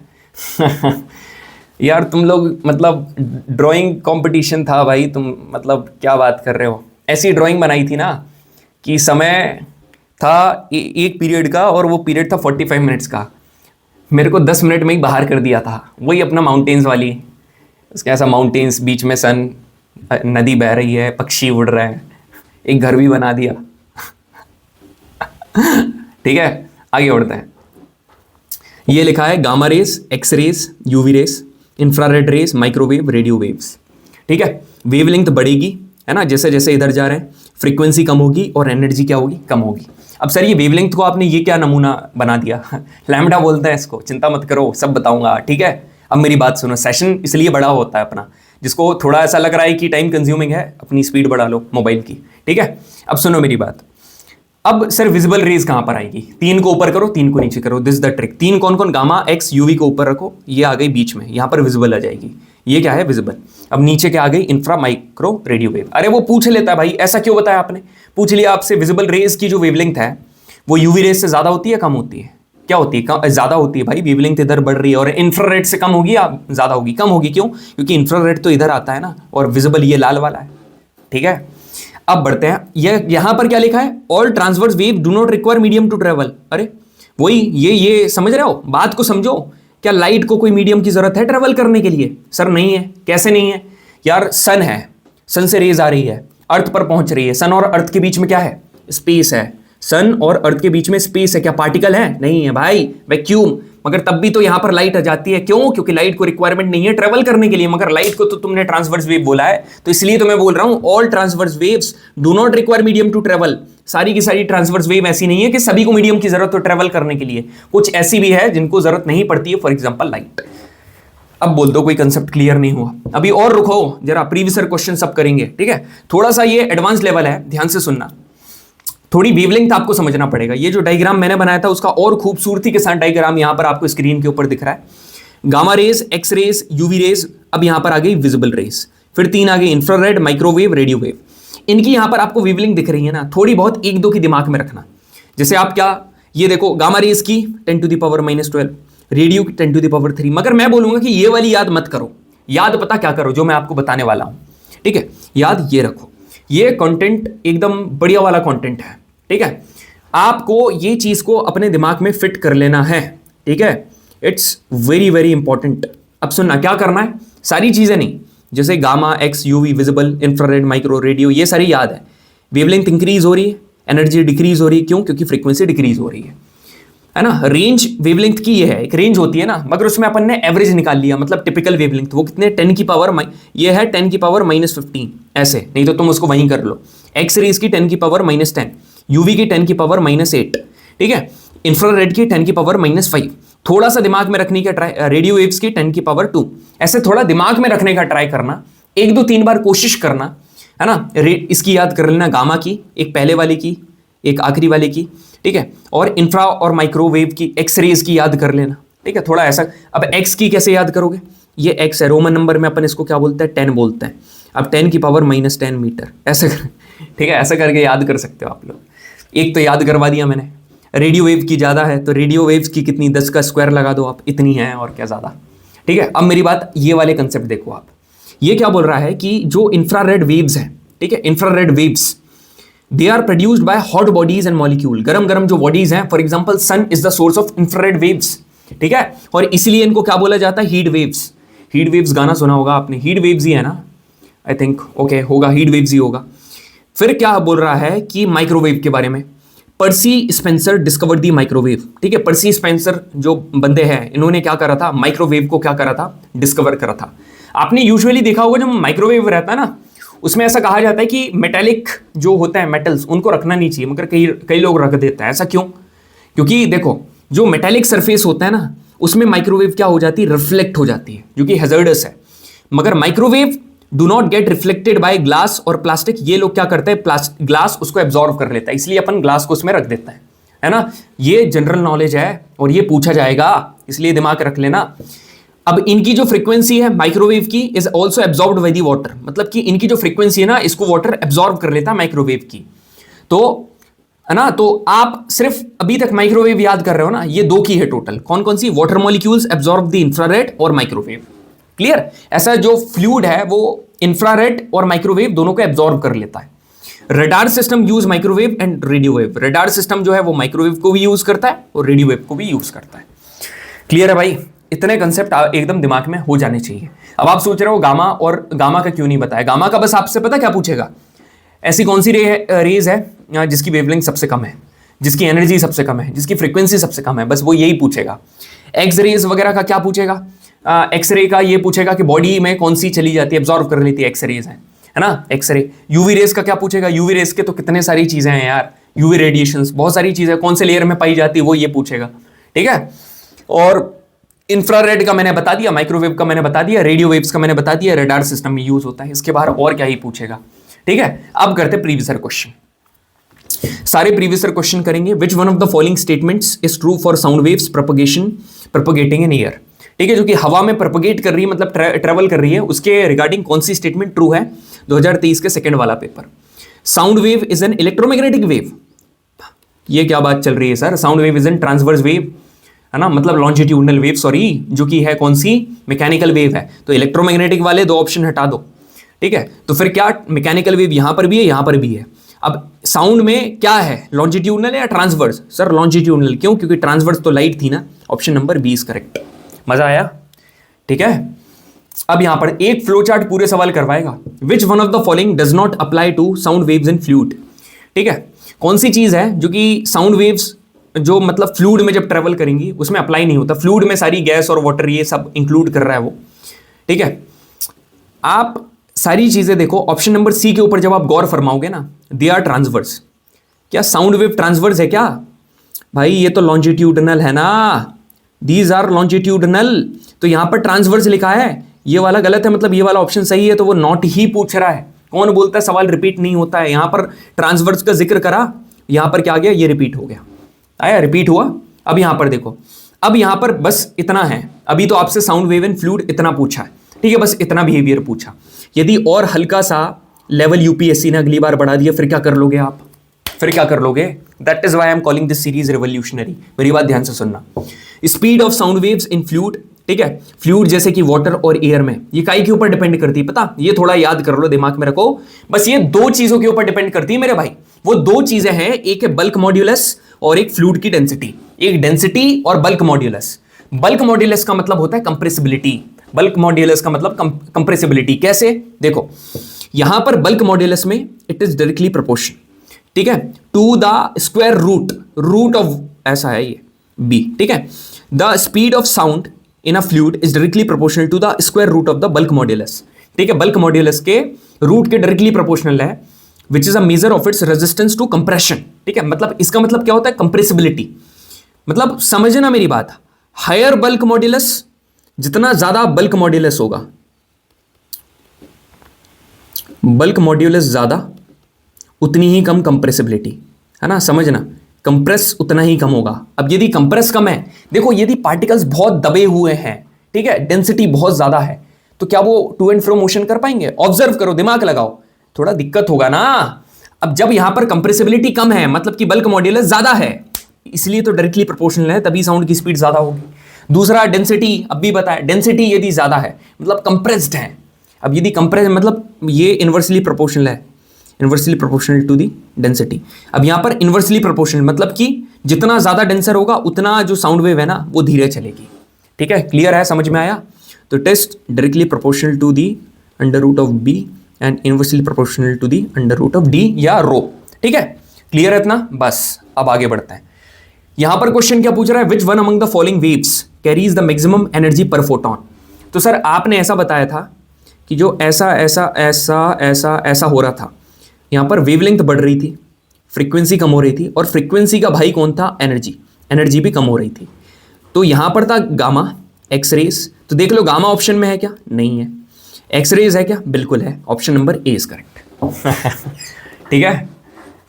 यार तुम लोग, मतलब ड्राइंग कंपटीशन था भाई, तुम मतलब क्या बात कर रहे हो। ऐसी ड्राइंग बनाई थी ना कि समय था एक पीरियड का और वो पीरियड था 45 मिनट्स का, मेरे को 10 मिनट में ही बाहर कर दिया था। वही अपना माउंटेन्स वाली, उसके ऐसा माउंटेन्स, बीच में सन, नदी बह रही है, पक्षी उड़ रहे हैं, एक घर भी बना दिया ठीक है, आगे बढ़ते हैं। ये लिखा है gamma rays, X rays, UV rays, infrared rays, microwave, radio waves. ठीक है, वेवलेंथ बढ़ेगी, है ना, जैसे जैसे इधर जा रहे हैं, फ्रीक्वेंसी कम होगी और एनर्जी क्या होगी, कम होगी। अब सर ये वेवलेंथ को आपने ये क्या नमूना बना दिया लैम्डा बोलते हैं इसको, चिंता मत करो सब बताऊंगा, ठीक है। अब मेरी बात सुनो, सेशन इसलिए बड़ा होता है अपना, जिसको थोड़ा ऐसा लग रहा है कि टाइम कंज्यूमिंग है, अपनी स्पीड बढ़ा लो मोबाइल की, ठीक है। अब सुनो मेरी बात, अब सर विजिबल रेज कहां पर आएगी, 3 को ऊपर करो 3 को नीचे करो, दिस द ट्रिक। 3 कौन कौन, गामा, एक्स, यूवी को ऊपर रखो, ये आ गई बीच में, यहां पर विजिबल आ जाएगी, ये क्या है विजिबल। अब नीचे क्या आ गई, इंफ्रा, माइक्रो, रेडियो वेव। अरे वो पूछ लेता है भाई, ऐसा क्यों बताया आपने, पूछ लिया आपसे विजिबल रेज की जो वेवलेंथ है वो यूवी रेज से ज्यादा होती है कम होती है, क्या होती है, ज्यादा होती है भाई, वेवलेंथ इधर बढ़ रही है, और इंफ्रारेड से कम होगी या ज्यादा होगी, कम होगी। क्यों, क्योंकि इंफ्रारेड तो इधर आता है ना, और विजिबल ये लाल वाला है, ठीक है। अब बढ़ते हैं, ये यहां पर क्या लिखा है, all transverse wave do not require medium to travel. अरे वही ये समझ रहे हो, बात को समझो। क्या लाइट को कोई मीडियम की जरूरत है ट्रेवल करने के लिए, सर नहीं है। कैसे नहीं है यार, सन है, सन से रेज आ रही है, अर्थ पर पहुंच रही है, सन और अर्थ के बीच में क्या है, स्पेस है, सन और अर्थ के बीच में स्पेस है, क्या पार्टिकल है, नहीं है भाई, वैक्यूम। मगर तब भी तो यहां पर लाइट आ जाती है, क्यों, क्योंकि लाइट को रिक्वायरमेंट नहीं है ट्रेवल करने के लिए, मगर लाइट को तो तुमने ट्रांसवर्स वेव बोला है, तो इसलिए तो मैं बोल रहा हूं all transverse waves do not require medium to travel. सारी की सारी ट्रांसवर्स वेव ऐसी नहीं है कि सभी को मीडियम की जरूरत हो ट्रेवल करने के लिए, कुछ ऐसी भी है जिनको जरूरत नहीं पड़ती है, फॉर एग्जाम्पल लाइट। अब बोल दो कोई कंसेप्ट क्लियर नहीं हुआ, अभी और रुको जरा, प्रीवियस क्वेश्चन सब करेंगे, ठीक है। थोड़ा सा ये एडवांस लेवल है, ध्यान से सुनना, थोड़ी वेवलेंथ आपको समझना पड़ेगा। ये जो डायग्राम मैंने बनाया था उसका और खूबसूरती के साथ डायग्राम यहां पर आपको स्क्रीन के ऊपर दिख रहा है। Gamma rays, X rays, UV rays, अब यहां पर आ गई विजिबल रेस, फिर 3 आ गई इंफ्रारेड, माइक्रोवेव, रेडियो वेव। इनकी यहां पर आपको वेवलेंथ दिख रही है ना, थोड़ी बहुत 1-2 की दिमाग में रखना। जैसे आप क्या, ये देखो गामा रेस की 10⁻⁻12, रेडियो की 10⁻3। मगर मैं बोलूंगा कि ये वाली याद मत करो, याद पता क्या करो, जो मैं आपको बताने वाला हूं, ठीक है। याद ये रखो, ये कंटेंट एकदम बढ़िया वाला कंटेंट है, ठीक है। आपको ये चीज को अपने दिमाग में फिट कर लेना है, ठीक है। It's very very important. अब सुनना क्या करना है, सारी चीजें नहीं, जैसे gamma, x, UV, visible, infrared, micro, radio, ये सारी याद है। वेवलेंथ इंक्रीज हो रही है, एनर्जी डिक्रीज हो रही है, क्यों, क्योंकि फ्रीक्वेंसी डिक्रीज हो रही है। है ना। रेंज वेवलेंथ की ये है, एक रेंज होती है ना, मगर उसमें अपन ने एवरेज निकाल लिया, मतलब टिपिकल वेवलेंथ वो कितने 10 की पावर ये है 10 की पावर -15 ऐसे, नहीं तो तुम उसको वहीं कर लो। एक्स रेज की 10 की पावर -10, यूवी की 10 की पावर -8, ठीक है, इंफ्रारेड की 10 की पावर -5। थोड़ा सा दिमाग में रखने का ट्राई, रेडियो वेव्स की 10 की पावर 2, ऐसे थोड़ा दिमाग में रखने का ट्राई करना, 1 2 3 बार कोशिश करना, है ना। इसकी याद कर लेना, गामा की एक पहले वाले की एक आखिरी वाले की, ठीक है, और इंफ्रा और माइक्रोवेव की एक्सरेज की याद कर लेना, ठीक है, थोड़ा ऐसा। अब एक्स की कैसे याद करोगे, ये एक्स है, रोमन नंबर में अपन इसको क्या बोलते हैं 10 बोलते हैं। अब 10 की पावर -10 मीटर ऐसे ठीक है, ऐसा करके याद कर सकते हो आप लोग। एक तो याद करवा दिया मैंने। रेडियो वेव की ज़्यादा है तो रेडियो वेव्स की कितनी 10 का स्क्वायर लगा दो आप, इतनी है और क्या ज़्यादा, ठीक है। अब मेरी बात ये वाले कंसेप्ट देखो आप, ये क्या बोल रहा है कि जो इंफ्रारेड वेव्स हैं, ठीक है, infrared waves they are produced by hot bodies and molecule. गरम गरम जो बॉडीज हैं, for example sun is the source of infrared waves, ठीक है, और इसलिए इनको क्या बोला जाता है हीट वेव्स। हीट वेव्स गाना सुना होगा आपने, हीट वेव्स ही है ना, आई थिंक, ओके होगा, हीट वेव्स ही होगा। फिर क्या बोल रहा है कि माइक्रोवेव के बारे में, पर्सी स्पेंसर डिस्कवर्ड दी माइक्रोवेव, ठीक है। पर्सी स्पेंसर जो बंदे हैं, इन्होंने क्या करा था, माइक्रोवेव को क्या करा था, डिस्कवर करा था। आपने यूजुअली देखा होगा जब माइक्रोवेव रहता है ना, उसमें ऐसा कहा जाता है कि मेटेलिक जो होता है मेटल्स, उनको रखना नहीं चाहिए, मगर कई लोग रख देते हैं। ऐसा क्यों? क्योंकि देखो जो मेटेलिक सरफेस होता है ना, उसमें माइक्रोवेव क्या हो जाती है, रिफ्लेक्ट हो जाती है, जो कि हैजर्डस है। मगर microwave do not get reflected by glass और प्लास्टिक। ये लोग क्या करते हैं, ग्लास उसको एब्जॉर्व कर लेता है, इसलिए अपन ग्लास को उसमें रख देते हैं, है ना। ये जनरल नॉलेज है और ये पूछा जाएगा, इसलिए दिमाग रख लेना। अब इनकी जो फ्रीक्वेंसी है माइक्रोवेव की is also absorbed by the water, मतलब कि इनकी जो फ्रीक्वेंसी है ना, इसको वाटर एब्जॉर्ब कर लेता है माइक्रोवेव की, तो है ना। तो आप सिर्फ अभी तक माइक्रोवेव याद कर रहे हो ना, ये 2 की है टोटल, कौन कौन सी, water molecules absorb the infrared और माइक्रोवेव, क्लियर। ऐसा जो फ्लूइड है वो इंफ्रारेड और माइक्रोवेव दोनों को एब्जॉर्ब कर लेता है। Radar system use microwave and radio wave. Radar system जो है वो माइक्रोवेव को भी यूज करता है और रेडियो वेव को भी यूज करता है। क्लियर है भाई, इतने कंसेप्ट एकदम दिमाग में हो जाने चाहिए। अब आप सोच रहे हो गामा, और गामा का क्यों नहीं बताया। गामा का बस आपसे पता क्या पूछेगा, ऐसी कौन सी रेज है जिसकी वेवलेंथ सबसे कम है, जिसकी एनर्जी सबसे कम है, जिसकी फ्रीक्वेंसी सबसे कम है, बस वो यही पूछेगा। एक्स रेज वगैरह का क्या पूछेगा, एक्सरे का ये पूछेगा कि बॉडी में कौन सी चली जाती है, एब्जॉर्व कर लेती है, एक्सरेज है ना, एक्सरे। यूवी रेज का क्या पूछेगा, यूवी रेज के तो कितने सारी चीजें हैं यार, यूवी रेडिएशंस बहुत सारी चीजें, कौन से लेयर में पाई जाती है वो ये पूछेगा, ठीक है। और इंफ्रारेड का मैंने बता दिया, माइक्रोवेव का मैंने बता दिया, रेडियो वेव्स का मैंने बता दिया, रडार सिस्टम में यूज होता है, इसके बाहर और क्या ही पूछेगा, ठीक है। अब करते प्रीवियस ईयर क्वेश्चन, सारे प्रीवियस ईयर क्वेश्चन करेंगे। विच one of the following statements is true for sound waves propagating in air, ठीक है, जो कि हवा में प्रोपगेट कर रही है, मतलब ट्रेवल कर रही है, उसके रिगार्डिंग कौन सी स्टेटमेंट ट्रू है। 2023 के सेकंड वाला paper. Sound wave is an electromagnetic wave, ये क्या बात चल रही है sir, sound wave is an transverse wave, है ना, मतलब लॉन्जिट्यूडनल वेव, सॉरी, जो कि है कौन सी, मैकेनिकल वेव है। तो इलेक्ट्रोमैग्नेटिक वाले 2 ऑप्शन हटा दो, ठीक है। तो फिर क्या, मैकेनिकल वेव यहां पर भी है, यहां पर भी है। अब साउंड में क्या है, लॉन्जिट्यूडनल या ट्रांसवर्स, सर लॉन्जिट्यूडनल, क्यों, क्योंकि ट्रांसवर्स तो लाइट थी ना, ऑप्शन नंबर 20 करेक्ट। मजा आया, ठीक है। अब यहां पर एक फ्लो चार्ट पूरे सवाल करवाएगा। Which one of the following does not apply to sound waves in fluid, ठीक है, कौन सी चीज है जो कि साउंड वेव्स जो मतलब फ्लूइड में जब ट्रेवल करेंगी उसमें अप्लाई नहीं होता। फ्लूइड में सारी गैस और वाटर ये सब इंक्लूड कर रहा है वो, ठीक है। आप सारी चीजें देखो, ऑप्शन नंबर सी के ऊपर जब आप गौर फरमाओगे ना, दे आर ट्रांसवर्स। क्या साउंड वेव ट्रांसवर्स है क्या भाई, ये तो लॉन्जिट्यूडनल है ना, दीज आर लॉन्जिट्यूडनल, तो यहां पर ट्रांसवर्स लिखा है, ये वाला गलत है, मतलब ये वाला ऑप्शन सही है, तो वो नॉट ही पूछ रहा है। कौन बोलता है सवाल रिपीट नहीं होता है, यहां पर ट्रांसवर्स का जिक्र करा, यहां पर क्या आ गया, ये रिपीट हो गया, आया, रिपीट हुआ। अब यहां पर देखो, अब यहां पर बस इतना है, अभी तो आपसे साउंड वेव एंड फ्लूइड इतना पूछा है, ठीक है, बस इतना बिहेवियर पूछा। यदि और हल्का सा लेवल यूपीएससी ने अगली बार बढ़ा दिया, फिर क्या कर लोगे आप, फिर क्या कर लोगे। That is why I am calling this series revolutionary. मेरी बात ध्यान से सुनना। Speed of sound waves in fluid, ठीक है, फ्लूइड जैसे कि वाटर और एयर में, ये काई के ऊपर डिपेंड करती है पता, ये थोड़ा याद कर लो, दिमाग में रखो, बस ये 2 चीजों के ऊपर डिपेंड करती है मेरे भाई। वो 2 चीजें हैं, एक है बल्क मॉड्यूलस और एक फ्लूइड की डेंसिटी, एक डेंसिटी और बल्क मॉड्यूलस। बल्क मॉड्यूलस का मतलब होता है कंप्रेसिबिलिटी, बल्क मॉड्यूलस का मतलब कंप्रेसिबिलिटी। कैसे, देखो यहां पर बल्क मॉड्यूलस में इट इज डायरेक्टली प्रोपोर्शन, ठीक है, to the square root of, ऐसा है ये, बी, ठीक है। The speed of sound in a fluid is directly proportional to the square root of the bulk modulus, ठीक है। बल्क मॉड्यूलस के रूट के डायरेक्टली प्रोपोर्शनल है, which is a measure of its resistance to compression, ठीक है। मतलब इसका मतलब क्या होता है, कंप्रेसिबिलिटी। मतलब समझना मेरी बात, हायर बल्क मॉड्यूलस, जितना ज्यादा बल्क मॉड्यूलस होगा, बल्क मॉड्यूलस ज्यादा उतनी ही कम कंप्रेसिबिलिटी, है ना, समझना। कंप्रेस उतना ही कम होगा। अब यदि कंप्रेस कम है, देखो यदि पार्टिकल्स बहुत दबे हुए हैं, ठीक है, डेंसिटी बहुत ज्यादा है, तो क्या वो टू एंड फ्रो मोशन कर पाएंगे? ऑब्जर्व करो, दिमाग लगाओ, थोड़ा दिक्कत होगा ना। अब जब यहां पर कंप्रेसिबिलिटी कम है, मतलब कि बल्क मॉड्यूलस ज्यादा है, इसलिए तो डायरेक्टली प्रोपोर्शनल है, तभी साउंड की स्पीड ज्यादा होगी। दूसरा डेंसिटी, अब भी बताया, डेंसिटी यदि ज्यादा है मतलब कंप्रेस्ड है। अब यदि कंप्रेस मतलब ये इनवर्सली प्रोपोर्शनल है, inversely proportional to the density. अब यहां पर इनवर्सली प्रोपोर्शनल मतलब कि जितना ज्यादा डेंसर होगा उतना जो साउंड वेव है ना वो धीरे चलेगी, ठीक है। क्लियर है, समझ में आया? तो test directly proportional to the under root of B and inversely proportional to the under root of D या रो, ठीक है। क्लियर है इतना? बस अब आगे बढ़ते हैं। यहां पर क्वेश्चन क्या पूछ रहा है, which one among the following waves carries the maximum energy पर फोटोन। तो सर आपने ऐसा बताया था कि जो ऐसा ऐसा ऐसा ऐसा ऐसा हो रहा था, यहां पर वेवलेंथ बढ़ रही थी, फ्रीक्वेंसी कम हो रही थी, और फ्रीक्वेंसी का भाई कौन था? एनर्जी, एनर्जी भी कम हो रही थी। तो यहां पर था गामा, एक्सरेज। तो देख लो गामा ऑप्शन में है क्या? नहीं है। एक्सरेज है क्या? बिल्कुल है, option number A is correct. ठीक है,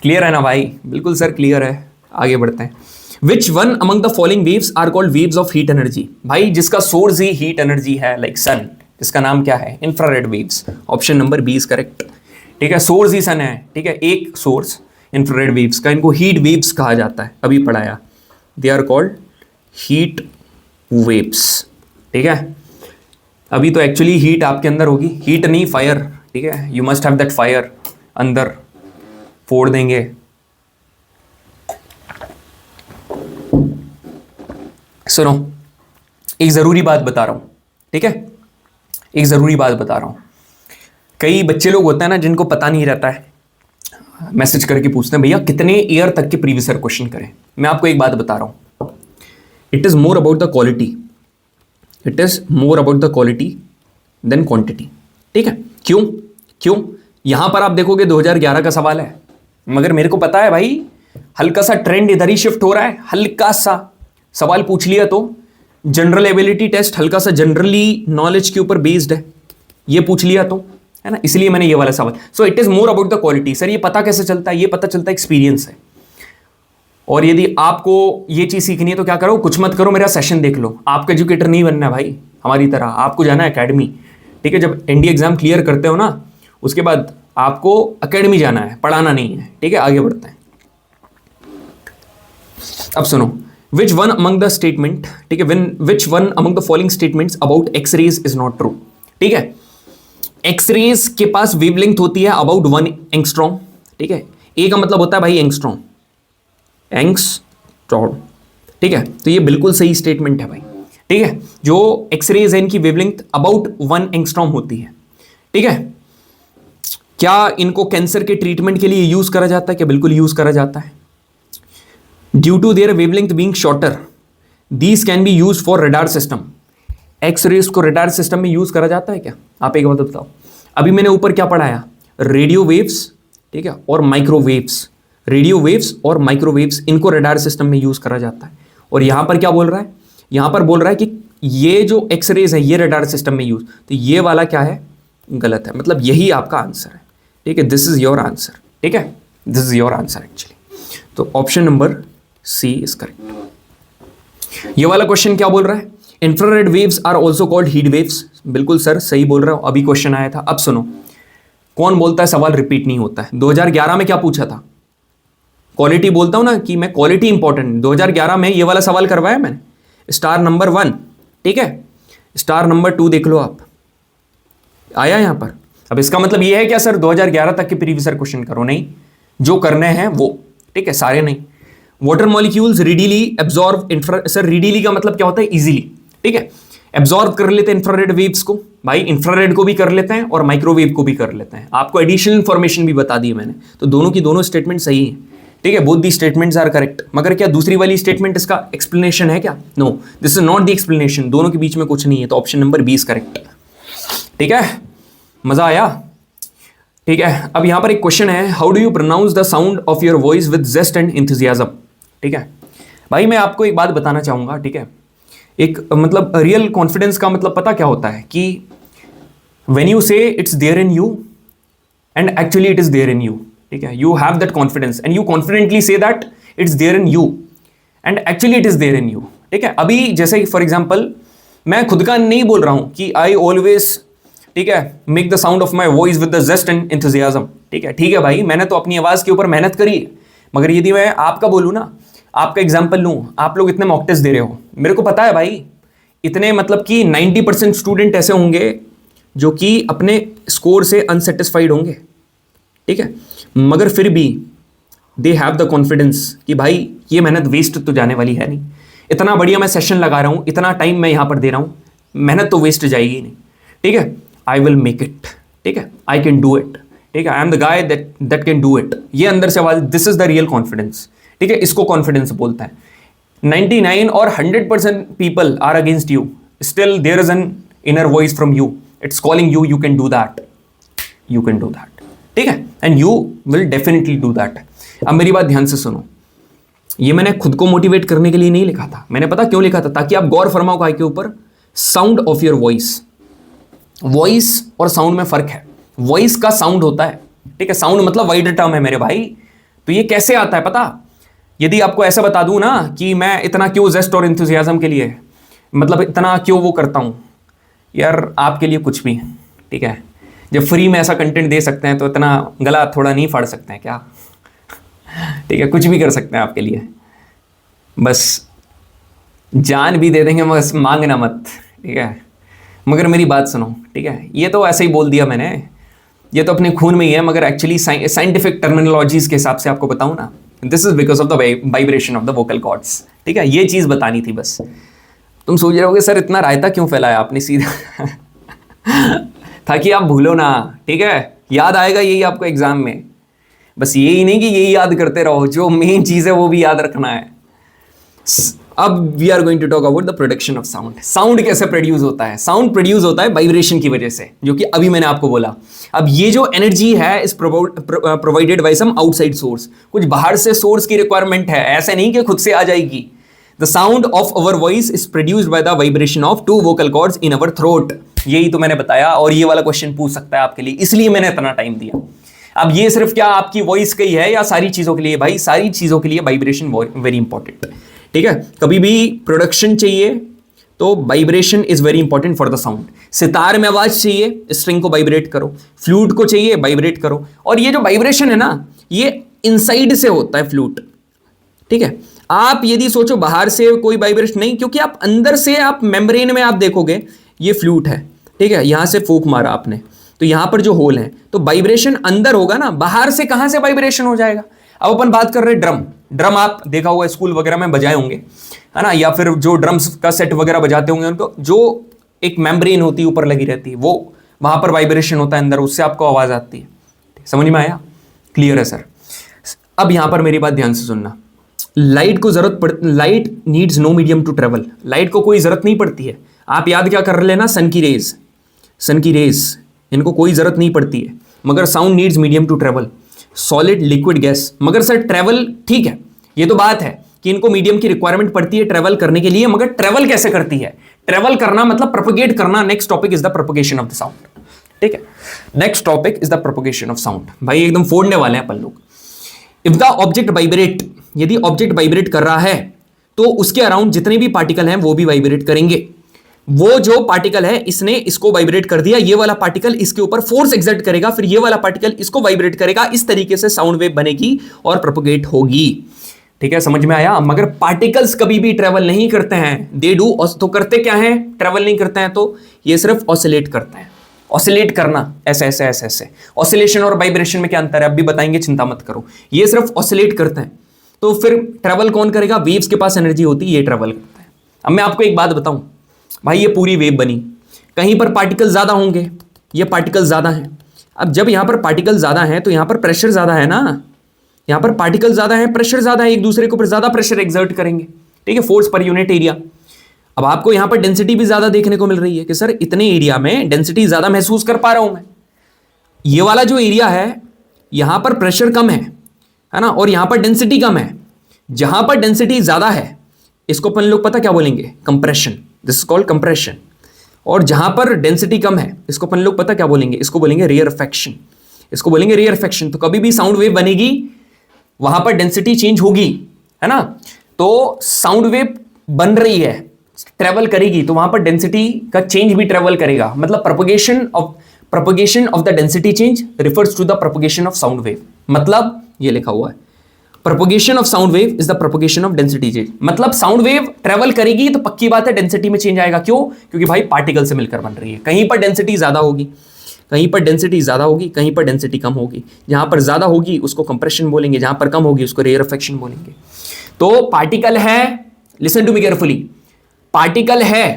क्लियर है ना भाई? बिल्कुल सर क्लियर है। आगे बढ़ते हैं। Which one among the following waves are called waves of heat energy. भाई जिसका सोर्स ही हीट एनर्जी है, लाइक सन, इसका नाम क्या है? Infrared waves. Option number B is correct, ठीक है। सोर्स ही सन है, ठीक है, एक सोर्स इंफ्रारेड वेव्स का, इनको हीट वेव्स कहा जाता है, अभी पढ़ाया। They are called heat waves, ठीक है। अभी तो एक्चुअली हीट आपके अंदर होगी, हीट नहीं फायर, ठीक है। You must have that fire अंदर, फोड़ देंगे। सुनो, एक जरूरी बात बता रहा हूं, ठीक है, एक जरूरी बात बता रहा हूं। कई बच्चे लोग होते हैं ना जिनको पता नहीं रहता है, मैसेज करके पूछते हैं भैया कितने ईयर तक के प्रीवियस ईयर क्वेश्चन करें। मैं आपको एक बात बता रहा हूं, it is more about the quality, it is more about the quality than quantity, ठीक है। क्यों? क्यों? यहां पर आप देखोगे 2011 का सवाल है, मगर मेरे को पता है भाई हल्का सा ट्रेंड इधर ही शिफ्ट हो रहा है, हल्का सा सवाल पूछ लिया तो जनरल एबिलिटी टेस्ट हल्का सा जनरली नॉलेज के ऊपर बेस्ड है, ये पूछ लिया तो, है ना, इसलिए मैंने ये वाला सवाल। So it is more about the quality. Sir ये पता कैसे चलता है? ये पता चलता है एक्सपीरियंस है। और यदि आपको ये चीज सीखनी है तो क्या करो, कुछ मत करो, मेरा सेशन देख लो। आपका एजुकेटर नहीं बनना है भाई हमारी तरह, आपको जाना है एकेडमी, ठीक है। जब एनडीए एग्जाम क्लियर करते हो ना, उसके बाद आपको एकेडमी जाना है, पढ़ाना नहीं है, ठीक है। आगे बढ़ते हैं। अब सुनो, which one among the statement, ठीक है, which one among the following statements about X rays is not true, ठीक है। एक्सरेज के पास वेवलेंथ होती है अबाउट 1 एंगस्ट्रॉम, ठीक है। ए का मतलब होता है भाई एंगस्ट्रॉम, एंगस्ट्रॉम, ठीक है। तो ये बिल्कुल सही स्टेटमेंट है भाई, ठीक है। जो एक्सरेज है इनकी वेवलेंथ अबाउट 1 एंगस्ट्रॉम होती है, ठीक है। क्या इनको कैंसर के ट्रीटमेंट के लिए यूज करा जाता है? क्या बिल्कुल यूज करा जाता है। Due to their wavelength being shorter, these can be use for radar system. X rays को रडार सिस्टम में यूज करा जाता है क्या? आप एक बात बताओ। अभी मैंने ऊपर क्या पढ़ाया? रेडियो वेव्स, ठीक है, और माइक्रोवेव्स। रेडियो वेव्स और माइक्रोवेव्स, इनको रडार सिस्टम में यूज करा जाता है। और यहां पर क्या बोल रहा है? यहां पर बोल रहा है कि ये जो एक्सरेज है ये रडार सिस्टम में यूज, तो ये वाला क्या है? गलत है। मतलब यही आपका आंसर है, ठीक है। दिस इज योर आंसर, ठीक है, this is your answer actually. तो option number C is correct. ये वाला क्वेश्चन क्या बोल रहा है? Infrared waves are also called heat waves. बिल्कुल सर सही बोल रहा हूं, अभी क्वेश्चन आया था। अब सुनो, कौन बोलता है सवाल रिपीट नहीं होता है? 2011 में क्या पूछा था? क्वालिटी बोलता हूं ना कि मैं क्वालिटी इंपॉर्टेंट। 2011 में ये वाला सवाल करवाया मैंने, स्टार नंबर 1, ठीक है। स्टार नंबर 2 देख लो आप, आया यहां पर। अब इसका मतलब ये है क्या सर 2011 तक के प्रीवियस ईयर क्वेश्चन करो? नहीं, जो करने हैं वो, ठीक है, सारे नहीं। Water molecules readily absorb infra, sir readily का मतलब क्या होता है? इजीली, ठीक है, एब्जॉर्ब कर लेते हैं इंफ्रारेड वेव्स को। भाई इंफ्रारेड को भी कर लेते हैं और माइक्रोवेव को भी कर लेते हैं। आपको एडिशनल इंफॉर्मेशन भी बता दी मैंने, तो दोनों की दोनों स्टेटमेंट सही है, ठीक है, both the statements are correct. मगर क्या दूसरी वाली स्टेटमेंट इसका एक्सप्लेनेशन है क्या? No, this is not the explanation, दोनों के बीच में कुछ नहीं है, तो option number B is correct. ठीक है, मजा आया? ठीक है, अब यहां पर एक क्वेश्चन है, how do you pronounce the sound of your voice with zest and enthusiasm. ठीक है भाई, मैं आपको एक बात बताना चाहूंगा। ठीक है, एक मतलब रियल कॉन्फिडेंस का मतलब पता क्या होता है कि when you say it's there in you and actually it is there in you. ठीक है, you have that confidence and you confidently say that it's there in you and actually it is there in you. ठीक है, अभी जैसे for example मैं खुद का नहीं बोल रहा हूं कि आई ऑलवेज, ठीक है, make the sound of my voice with the zest and enthusiasm. ठीक है भाई, मैंने तो अपनी आवाज के ऊपर मेहनत करी है, मगर यदि मैं आपका बोलूँ ना, आपका एग्जाम्पल लूँ, आप लोग इतने मॉक टेस्ट दे रहे हो, मेरे को पता है भाई, इतने मतलब कि 90% स्टूडेंट ऐसे होंगे जो कि अपने स्कोर से अनसेटिस्फाइड होंगे। ठीक है, मगर फिर भी दे हैव द कॉन्फिडेंस कि भाई ये मेहनत वेस्ट तो जाने वाली है नहीं, इतना बढ़िया मैं सेशन लगा रहा हूँ, इतना टाइम मैं यहाँ पर दे रहा हूँ, मेहनत तो वेस्ट जाएगी नहीं। ठीक है, आई विल मेक इट। ठीक है, आई कैन डू इट। ठीक है, I am the guy that can do it. ये अंदर से आवाज, this is the real confidence. ठीक है, इसको कॉन्फिडेंस बोलता है। 99 और 100% people are against you, still there is an inner voice from you, it's calling you, you can do that, you can do that. ठीक है, and you will definitely do that. अब मेरी बात ध्यान से सुनो, ये मैंने खुद को मोटिवेट करने के लिए नहीं लिखा था, मैंने पता क्यों लिखा था, ताकि आप गौर फरमाओ काय के ऊपर, sound of your voice. Voice और साउंड में फर्क है। वॉइस का साउंड होता है, ठीक है, साउंड मतलब वाइडर टर्म है मेरे भाई। तो ये कैसे आता है पता, यदि आपको ऐसा बता दूं ना कि मैं इतना क्यों जेस्ट और इंथुजियाज्म के लिए, मतलब इतना क्यों वो करता हूं यार, आपके लिए कुछ भी। ठीक है, जब फ्री में ऐसा कंटेंट दे सकते हैं तो इतना गला थोड़ा नहीं फाड़ सकते हैं क्या? ठीक है, कुछ भी कर सकते हैं आपके लिए, बस जान भी दे देंगे, बस मांगना मत। ठीक है, मगर मेरी बात सुनो। ठीक है, ये तो ऐसे ही बोल दिया मैंने, ये तो अपने खून में ही है, मगर एक्चुअली साइंटिफिक टर्मिनोलॉजीज के हिसाब से आपको बताऊं ना, this is because of the vibration of the vocal cords. ठीक है, ये चीज बतानी थी बस। तुम सोच रहे होगे सर इतना रायता क्यों फैलाया आपने सीधा ताकि आप भूलो ना। ठीक है, याद आएगा यही आपको एग्जाम में, बस यही नहीं कि यही याद करते रहो, जो मेन चीज है वो भी याद रखना है। अब we are going to talk about the production of sound. Sound कैसे प्रोड्यूस होता है? साउंड प्रोड्यूस होता है वाइब्रेशन की वजह से, जो कि अभी मैंने आपको बोला। अब ये जो एनर्जी है is provided by some outside source, कुछ बाहर से सोर्स की रिक्वायरमेंट है, ऐसे नहीं कि खुद से आ जाएगी। The sound of our voice is produced by the vibration of 2 vocal cords in our throat. यही तो मैंने बताया, और ये वाला क्वेश्चन पूछ सकता है आपके लिए, इसलिए मैंने इतना टाइम दिया। अब ये सिर्फ क्या आपकी वॉइस का ही है या सारी चीजों के लिए? भाई सारी चीजों के लिए वाइब्रेशन वेरी इंपॉर्टेंट है। ठीक है, कभी भी प्रोडक्शन चाहिए तो vibration is very important for the sound. Sitar में आवाज चाहिए, स्ट्रिंग को वाइब्रेट करो, फ्लूट को चाहिए वाइब्रेट करो। और ये जो वाइब्रेशन है ना, ये इनसाइड से होता है फ्लूट। ठीक है, आप यदि सोचो बाहर से कोई वाइब्रेशन नहीं, क्योंकि आप अंदर से, आप मेम्ब्रेन में आप देखोगे ये फ्लूट है। ठीक है, यहां से फूंक मारा आपने तो यहां पर जो होल है, तो वाइब्रेशन अंदर होगा ना, बाहर से कहां से वाइब्रेशन हो जाएगा? अब अपन बात कर रहे हैं ड्रम। ड्रम आप देखा होगा स्कूल वगैरह में बजाए होंगे, है ना, या फिर जो ड्रम्स का सेट वगैरह बजाते होंगे उनको, जो एक मेम्ब्रेन होती है ऊपर लगी रहती है, वो वहां पर वाइब्रेशन होता है अंदर, उससे आपको आवाज आती है। समझ में आया? क्लियर है सर? अब यहां पर मेरी बात ध्यान से सुनना। Light needs no medium to travel. Light को कोई जरूरत नहीं पड़ती है। आप याद क्या कर लेना, सन की रेज, इनको कोई जरूरत नहीं पड़ती है। मगर sound needs medium to travel. Solid, liquid, gas, मगर सर ट्रेवल, ठीक है, ये तो बात है कि इनको मीडियम की रिक्वायरमेंट पड़ती है ट्रेवल करने के लिए, मगर ट्रेवल कैसे करती है? ट्रेवल करना मतलब प्रोपगेट करना। Next topic is the propagation of the sound. ठीक है, next topic is the propagation of sound. भाई एकदम फोड़ने वाले हैं अपन लोग। इफ द ऑब्जेक्ट वाइब्रेट, यदि ऑब्जेक्ट वाइब्रेट कर रहा है तो उसके अराउंड जितने भी पार्टिकल हैं वो भी वाइब्रेट करेंगे। वो जो पार्टिकल है, इसने इसको वाइब्रेट कर दिया, ये वाला पार्टिकल इसके ऊपर फोर्स एक्सर्ट करेगा, फिर ये वाला पार्टिकल इसको वाइब्रेट करेगा। इस तरीके से साउंड वेव बनेगी और प्रोपगेट होगी। ठीक है, समझ में आया? मगर पार्टिकल्स कभी भी ट्रेवल नहीं करते हैं। दे डू, तो करते क्या हैं? ट्रेवल नहीं करते हैं, तो ये सिर्फ ऑसिलेट करते हैं। ऑसिलेट करना, ऐसे ऐसे ऐसे ऐसे। ऑसिलेशन और वाइब्रेशन में क्या अंतर है अब भी बताएंगे, चिंता मत करो। ये सिर्फ ऑसिलेट करते हैं, तो फिर ट्रेवल कौन करेगा? वेव्स के पास एनर्जी होती है, ये ट्रेवल करते हैं। अब मैं आपको एक बात बताऊं भाई, ये पूरी वेव बनी, कहीं पर पार्टिकल ज्यादा होंगे, ये पार्टिकल ज्यादा हैं। अब जब यहां पर पार्टिकल ज्यादा हैं तो यहां पर प्रेशर ज्यादा है ना, यहां पर पार्टिकल ज्यादा है, प्रेशर ज्यादा है, एक दूसरे के ऊपर ज्यादा प्रेशर एक्सर्ट करेंगे, ठीक है, फोर्स पर यूनिट एरिया। अब आपको यहां पर डेंसिटी भी ज्यादा देखने को मिल रही है कि सर इतने एरिया में डेंसिटी ज्यादा महसूस कर पा रहा हूं मैं। ये वाला जो एरिया है यहां पर प्रेशर कम है ना, और यहां पर डेंसिटी कम है। जहां पर डेंसिटी ज्यादा है इसको अपन लोग पता क्या बोलेंगे, compression, this is called compression. और जहां पर डेंसिटी कम है इसको अपन लोग पता क्या बोलेंगे, इसको बोलेंगे रेयरफेक्शन, इसको बोलेंगे रेयरफेक्शन। तो कभी भी साउंड वेव बनेगी वहां पर डेंसिटी चेंज होगी, है ना। तो साउंड वेव बन रही है, ट्रेवल करेगी, तो वहां पर डेंसिटी का चेंज भी ट्रेवल करेगा। मतलब propagation of the density change refers to the propagation of sound wave। मतलब ये लिखा हुआ है, propagation of sound wave is the propagation of density change। मतलब साउंड वेव ट्रेवल करेगी तो पक्की बात है डेंसिटी में चेंज आएगा। क्यों? क्योंकि भाई पार्टिकल से मिलकर बन रही है। कहीं पर डेंसिटी ज्यादा होगी, कहीं पर डेंसिटी ज्यादा होगी, कहीं पर डेंसिटी कम होगी। जहां पर ज्यादा होगी उसको कंप्रेशन बोलेंगे, जहां पर कम होगी उसको रेयरफेक्शन बोलेंगे। तो पार्टिकल है, listen to me carefully, particle है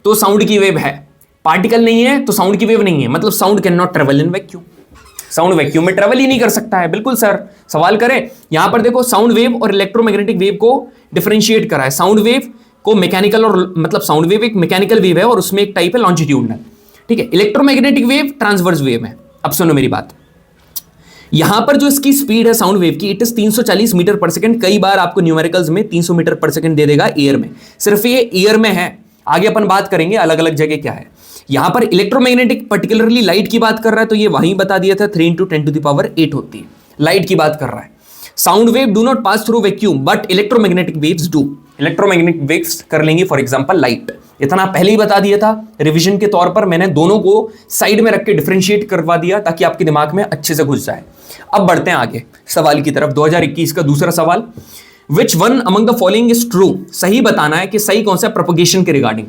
तो साउंड की वेव है, पार्टिकल नहीं है तो साउंड की वेव नहीं है। मतलब sound can not travel in vacuum, sound vacuum में ट्रेवल ही नहीं कर सकता है। बिल्कुल सर, सवाल करें यहां पर देखो, साउंड वेव और इलेक्ट्रोमैग्नेटिक वेव को डिफरेंशिएट करा है। साउंड वेव को मैकेनिकल, और मतलब साउंड वेव एक मैकेनिकल वेव है और उसमें एक टाइप है लॉन्जिट्यूडनल, ठीक है। इलेक्ट्रोमैग्नेटिक वेव ट्रांसवर्स वेव है। अब सुनो मेरी बात, यहां पर जो इसकी स्पीड है साउंड वेव की, इट इज 340 मीटर पर सेकंड। कई बार आपको न्यूमेरिकल्स में 300 मीटर पर सेकंड दे देगा एयर में, सिर्फ ये एयर में है। आगे अपन बात करेंगे अलग अलग जगह क्या है। यहां पर इलेक्ट्रोमैग्नेटिक पर्टिकुलरली लाइट की बात कर रहा है, तो ये वहीं बता दिया था 3 × 10⁸ होती है, लाइट की बात कर रहा है। Sound wave do not pass through vacuum but electromagnetic waves do. Electromagnetic waves कर लेंगी फॉर एग्जांपल लाइट। इतना पहले ही बता दिया था, रिवीजन के तौर पर मैंने दोनों को साइड में रख के डिफरेंशिएट करवा दिया ताकि आपके दिमाग में अच्छे से घुस जाए। अब बढ़ते हैं आगे सवाल की तरफ। 2021 का दूसरा सवाल, विच one among the following is true. सही बताना है कि सही कौन सा प्रोपगेशन के regarding.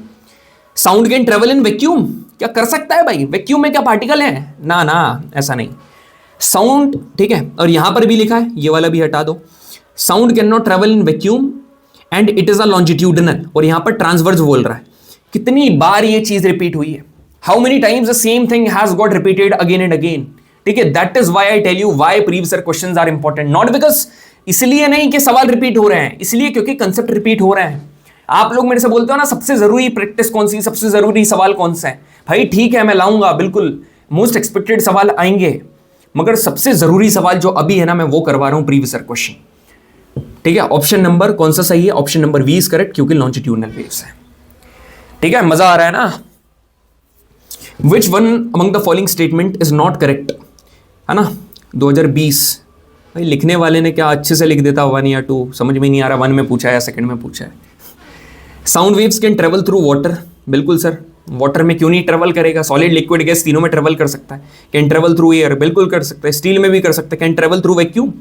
Sound can travel in vacuum, क्या कर सकता है भाई? वैक्यूम में क्या पार्टिकल है? ना ना, ऐसा नहीं। साउंड, ठीक है, और यहां पर भी लिखा है, ये वाला भी हटा दो, sound can not travel in vacuum and it is a longitudinal, और यहां पर ट्रांसवर्स बोल रहा है। कितनी बार ये चीज रिपीट हुई है? How many times the same thing has got repeated again and again, ठीक है। That is why I tell you why previous year questions are important, not because इसलिए नहीं कि सवाल रिपीट हो रहे हैं, इसलिए क्योंकि कंसेप्ट रिपीट हो रहे हैं। आप लोग मेरे से बोलते हो ना सबसे जरूरी प्रैक्टिस कौन सी, सबसे जरूरी सवाल कौन सा है? भाई ठीक है, मैं लाऊंगा, बिल्कुल मोस्ट एक्सपेक्टेड सवाल आएंगे, मगर सबसे जरूरी सवाल जो अभी है ना, मैं वो करवा रहा हूं प्रीवियस ईयर क्वेश्चन, ठीक है। ऑप्शन नंबर कौन सा सही है? Option number B is correct, क्योंकि लॉन्जिट्यूडनल वेव्स है, ठीक है। मजा आ रहा है ना? Which one among the following statement is not correct, है ना। 2020 भाई लिखने वाले ने क्या अच्छे से लिख देता 1 या 2, समझ में नहीं आ रहा 1 में पूछा है या सेकंड में पूछा है। Sound waves can travel through water, बिल्कुल सर, वाटर में क्यों नहीं ट्रेवल करेगा? सॉलिड, लिक्विड, गैस तीनों में ट्रेवल कर सकता है। कैन ट्रेवल थ्रू एयर, बिल्कुल कर सकता है। स्टील में भी कर सकता है। Can travel through vacuum,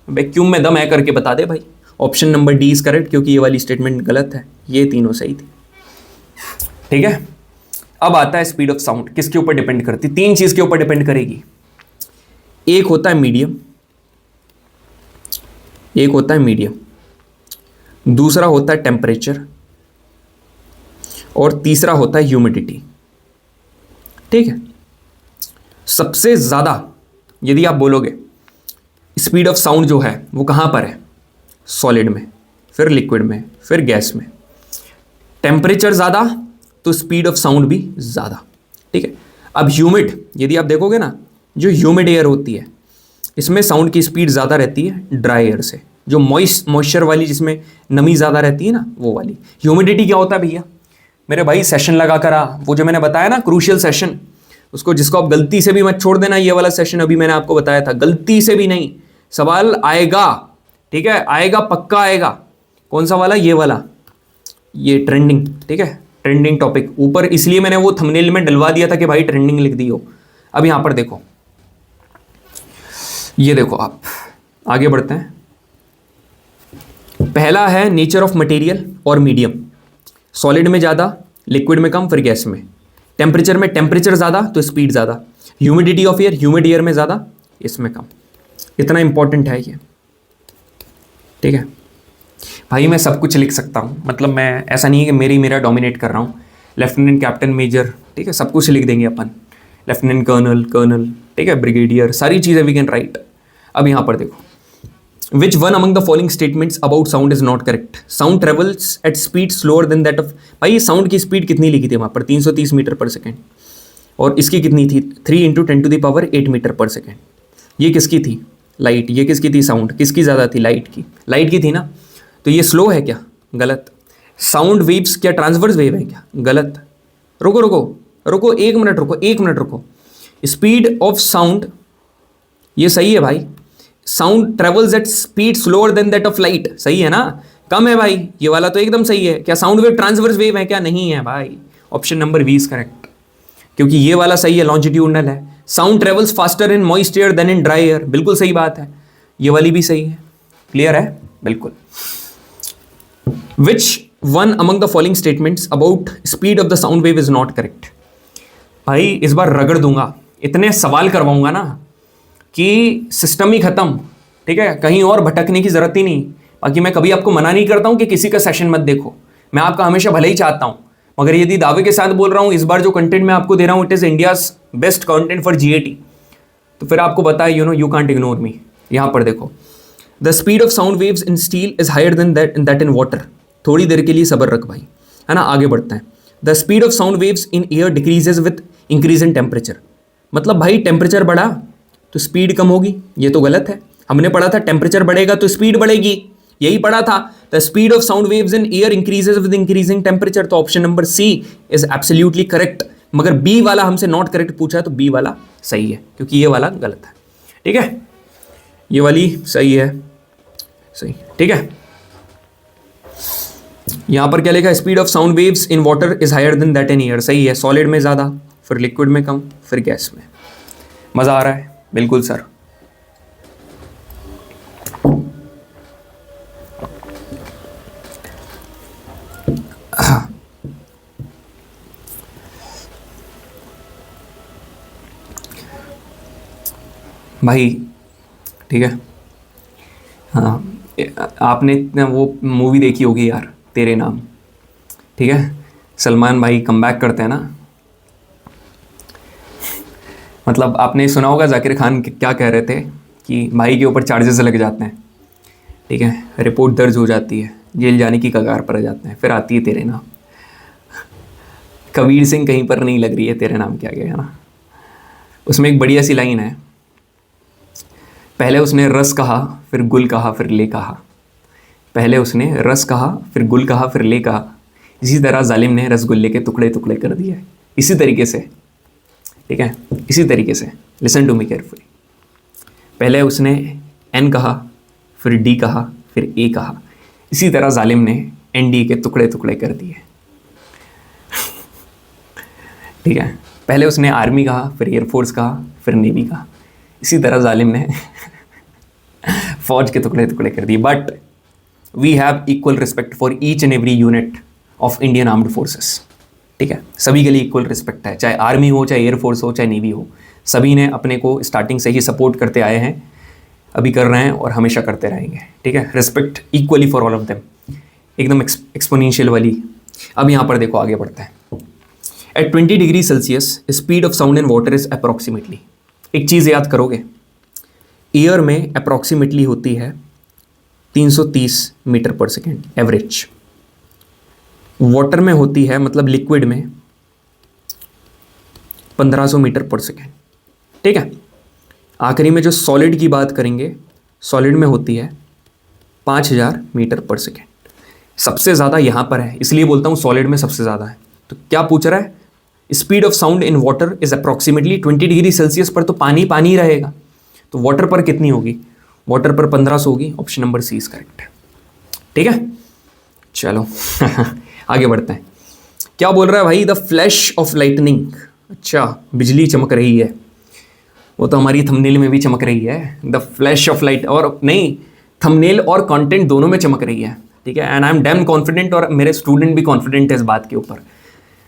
vacuum में दम है करके बता दे भाई। Option number D is correct, क्योंकि ये वाली स्टेटमेंट गलत है, ये तीनों सही थी, ठीक है। अब आता है स्पीड ऑफ साउंड, किसके ऊपर डिपेंड करती? 3 चीज के ऊपर डिपेंड करेगी। एक होता है मीडियम, एक होता है मीडियम, दूसरा होता है टेम्परेचर, और तीसरा होता है ह्यूमिडिटी, ठीक है। सबसे ज्यादा यदि आप बोलोगे स्पीड ऑफ साउंड जो है वो कहां पर है? सॉलिड में, फिर लिक्विड में, फिर गैस में। टेम्परेचर ज्यादा तो स्पीड ऑफ साउंड भी ज्यादा, ठीक है। अब ह्यूमिड, यदि आप देखोगे ना, जो ह्यूमिड एयर होती है इसमें साउंड की स्पीड ज्यादा रहती है ड्राई एयर से। जो मॉइस्चर वाली, जिसमें नमी ज्यादा रहती है ना, वो वाली। ह्यूमिडिटी क्या होता है भैया? मेरे भाई सेशन लगा करा, वो जो मैंने बताया ना क्रूशियल सेशन, उसको, जिसको आप गलती से भी मत छोड़ देना। ये वाला सेशन अभी मैंने आपको बताया था, गलती से भी नहीं, सवाल आएगा, ठीक है, आएगा, पक्का आएगा। कौन सा वाला? ये वाला, ये ट्रेंडिंग, ठीक है, ट्रेंडिंग टॉपिक ऊपर, इसलिए मैंने वो थंबनेल में डलवा दिया था कि भाई ट्रेंडिंग लिख दी हो। अब यहां पर देखो, ये देखो, आप आगे बढ़ते हैं। पहला है नेचर ऑफ मटेरियल और मीडियम, सॉलिड में ज़्यादा, लिक्विड में कम, फिर गैस में। टेम्परेचर में टेम्परेचर ज़्यादा तो स्पीड ज़्यादा। Humidity of air, humid air में ज़्यादा, इसमें कम। इतना इंपॉर्टेंट है ये, ठीक है भाई। मैं सब कुछ लिख सकता हूँ, मतलब मैं, ऐसा नहीं है कि मेरा डोमिनेट कर रहा हूँ। लेफ्टिनेंट, कैप्टन, मेजर, ठीक है, सब कुछ लिख देंगे अपन। लेफ्टिनेंट, कर्नल, ठीक है, ब्रिगेडियर, सारी चीज़ें वी कैन राइट। अब यहाँ पर देखो, विच one among the following statements about sound is not correct? Sound travels at speed slower then that of, भाई साउंड की स्पीड कितनी लिखी थी वहाँ पर? 330 मीटर पर सेकेंड, और इसकी कितनी थी? 3 × 10⁸ मीटर पर सेकेंड। ये किसकी थी? लाइट। ये किसकी थी? साउंड। किसकी ज़्यादा थी? लाइट की। लाइट की थी ना, तो ये स्लो है क्या? गलत। साउंड वेव्स क्या ट्रांसवर्स वेव है क्या? गलत। रुको रुको रुको, 1 मिनट रुको, 1 मिनट रुको। स्पीड ऑफ साउंड, ये सही है भाई। Sound travels at speed slower then that of light, सही है ना? कम है भाई, ये वाला तो एकदम सही है। क्या साउंड वेव ट्रांसवर्स वेव है क्या? नहीं है भाई। Option number B is correct, क्योंकि ये वाला सही है, लॉन्जिट्यूडनल है। Sound travels faster in moist air than in dry air, बिल्कुल सही बात है। ये वाली भी सही है। क्लियर है? बिल्कुल। विच one among the following statements about speed of the sound wave is not correct? भाई इस बार रगड़ दूंगा, इतने सवाल करवाऊंगा ना कि सिस्टम ही खत्म। ठीक है, कहीं और भटकने की जरूरत ही नहीं। बाकी मैं कभी आपको मना नहीं करता हूं कि किसी का सेशन मत देखो, मैं आपका हमेशा भले ही चाहता हूं, मगर यदि दावे के साथ बोल रहा हूं इस बार जो कंटेंट मैं आपको दे रहा हूं it is India's best content for GAT, तो फिर आपको पता है यू कांट इग्नोर मी। यहां पर देखो, the speed of sound waves in steel is higher than that in water. थोड़ी देर के लिए सब्र रख भाई, है ना? आगे बढ़ते हैं। The speed of sound waves in air decreases with increase in temperature. मतलब भाई टेम्परेचर बढ़ा तो स्पीड कम होगी, ये तो गलत है। हमने पढ़ा था टेम्परेचर बढ़ेगा तो स्पीड बढ़ेगी, यही पढ़ा था। The speed of sound waves in air increases with increasing temperature, तो option number C is absolutely correct. मगर बी वाला हमसे नॉट करेक्ट पूछा है, तो बी वाला सही है, क्योंकि ये वाला गलत है। ठीक है, ये वाली सही है, सही। ठीक है, यहां पर क्या लिखा है? Speed of sound waves in water is higher than that in air, सही है। सॉलिड में ज्यादा, फिर लिक्विड में कम, फिर गैस में। मजा आ रहा है? बिल्कुल सर। भाई ठीक है, हाँ आपने वो मूवी देखी होगी यार, तेरे नाम। ठीक है, सलमान भाई कमबैक करते हैं ना। मतलब आपने सुना होगा जाकिर खान क्या कह रहे थे कि भाई के ऊपर चार्जेस लग जाते हैं। ठीक है, रिपोर्ट दर्ज हो जाती है, जेल जाने की कगार पर आ जाते हैं, फिर आती है तेरे नाम। कबीर सिंह कहीं पर नहीं लग रही है तेरे नाम के आगे, है ना? उसमें एक बढ़िया सी लाइन है, पहले उसने रस कहा फिर गुल कहा फिर ले कहा। पहले उसने रस कहा फिर गुल कहा फिर ले कहा, इसी तरह जालिम ने रसगुल्ले के टुकड़े टुकड़े कर दिए। इसी तरीके से, ठीक है, इसी तरीके से लिसन टू मी केयरफुली। पहले उसने एन कहा, फिर डी कहा, फिर ए कहा, इसी तरह जालिम ने एन डी के टुकड़े टुकड़े कर दिए। ठीक है, पहले उसने आर्मी कहा, फिर एयरफोर्स कहा, फिर नेवी कहा, इसी तरह जालिम ने फौज के टुकड़े टुकड़े कर दिए। But we have equal respect for each and every unit of Indian armed forces. ठीक है, सभी के लिए इक्वल रिस्पेक्ट है, चाहे आर्मी हो, चाहे एयरफोर्स हो, चाहे नेवी हो। सभी ने अपने को स्टार्टिंग से ही सपोर्ट करते आए हैं, अभी कर रहे हैं और हमेशा करते रहेंगे। ठीक है, respect equally for all of them, एकदम एक्सपोनेंशियल वाली। अब यहाँ पर देखो, आगे बढ़ते हैं। At 20 degree Celsius speed of sound in water is approximately, एक चीज़ याद करोगे, एयर में अप्रॉक्सीमेटली होती है 330 metre per second average, water में होती है, मतलब लिक्विड में 1500 मीटर पर सेकेंड। ठीक है, आखिरी में जो सॉलिड की बात करेंगे, सॉलिड में होती है 5000 मीटर पर सेकेंड। सबसे ज़्यादा यहाँ पर है, इसलिए बोलता हूँ सॉलिड में सबसे ज़्यादा है। तो क्या पूछ रहा है? Speed of sound in water is approximately 20 degree Celsius पर, तो पानी पानी ही रहेगा, तो वाटर पर कितनी होगी? वाटर पर 1500 होगी। Option number C is correct. ठीक है, चलो आगे बढ़ते हैं। क्या बोल रहा है भाई? The flash of lightning. अच्छा, बिजली चमक रही है, वो तो हमारी थंबनेल में भी चमक रही है। द फ्लैश ऑफ लाइट, और नहीं, थंबनेल और कंटेंट दोनों में चमक रही है। ठीक है, and I am damn confident, और मेरे स्टूडेंट भी कॉन्फिडेंट है इस बात के ऊपर।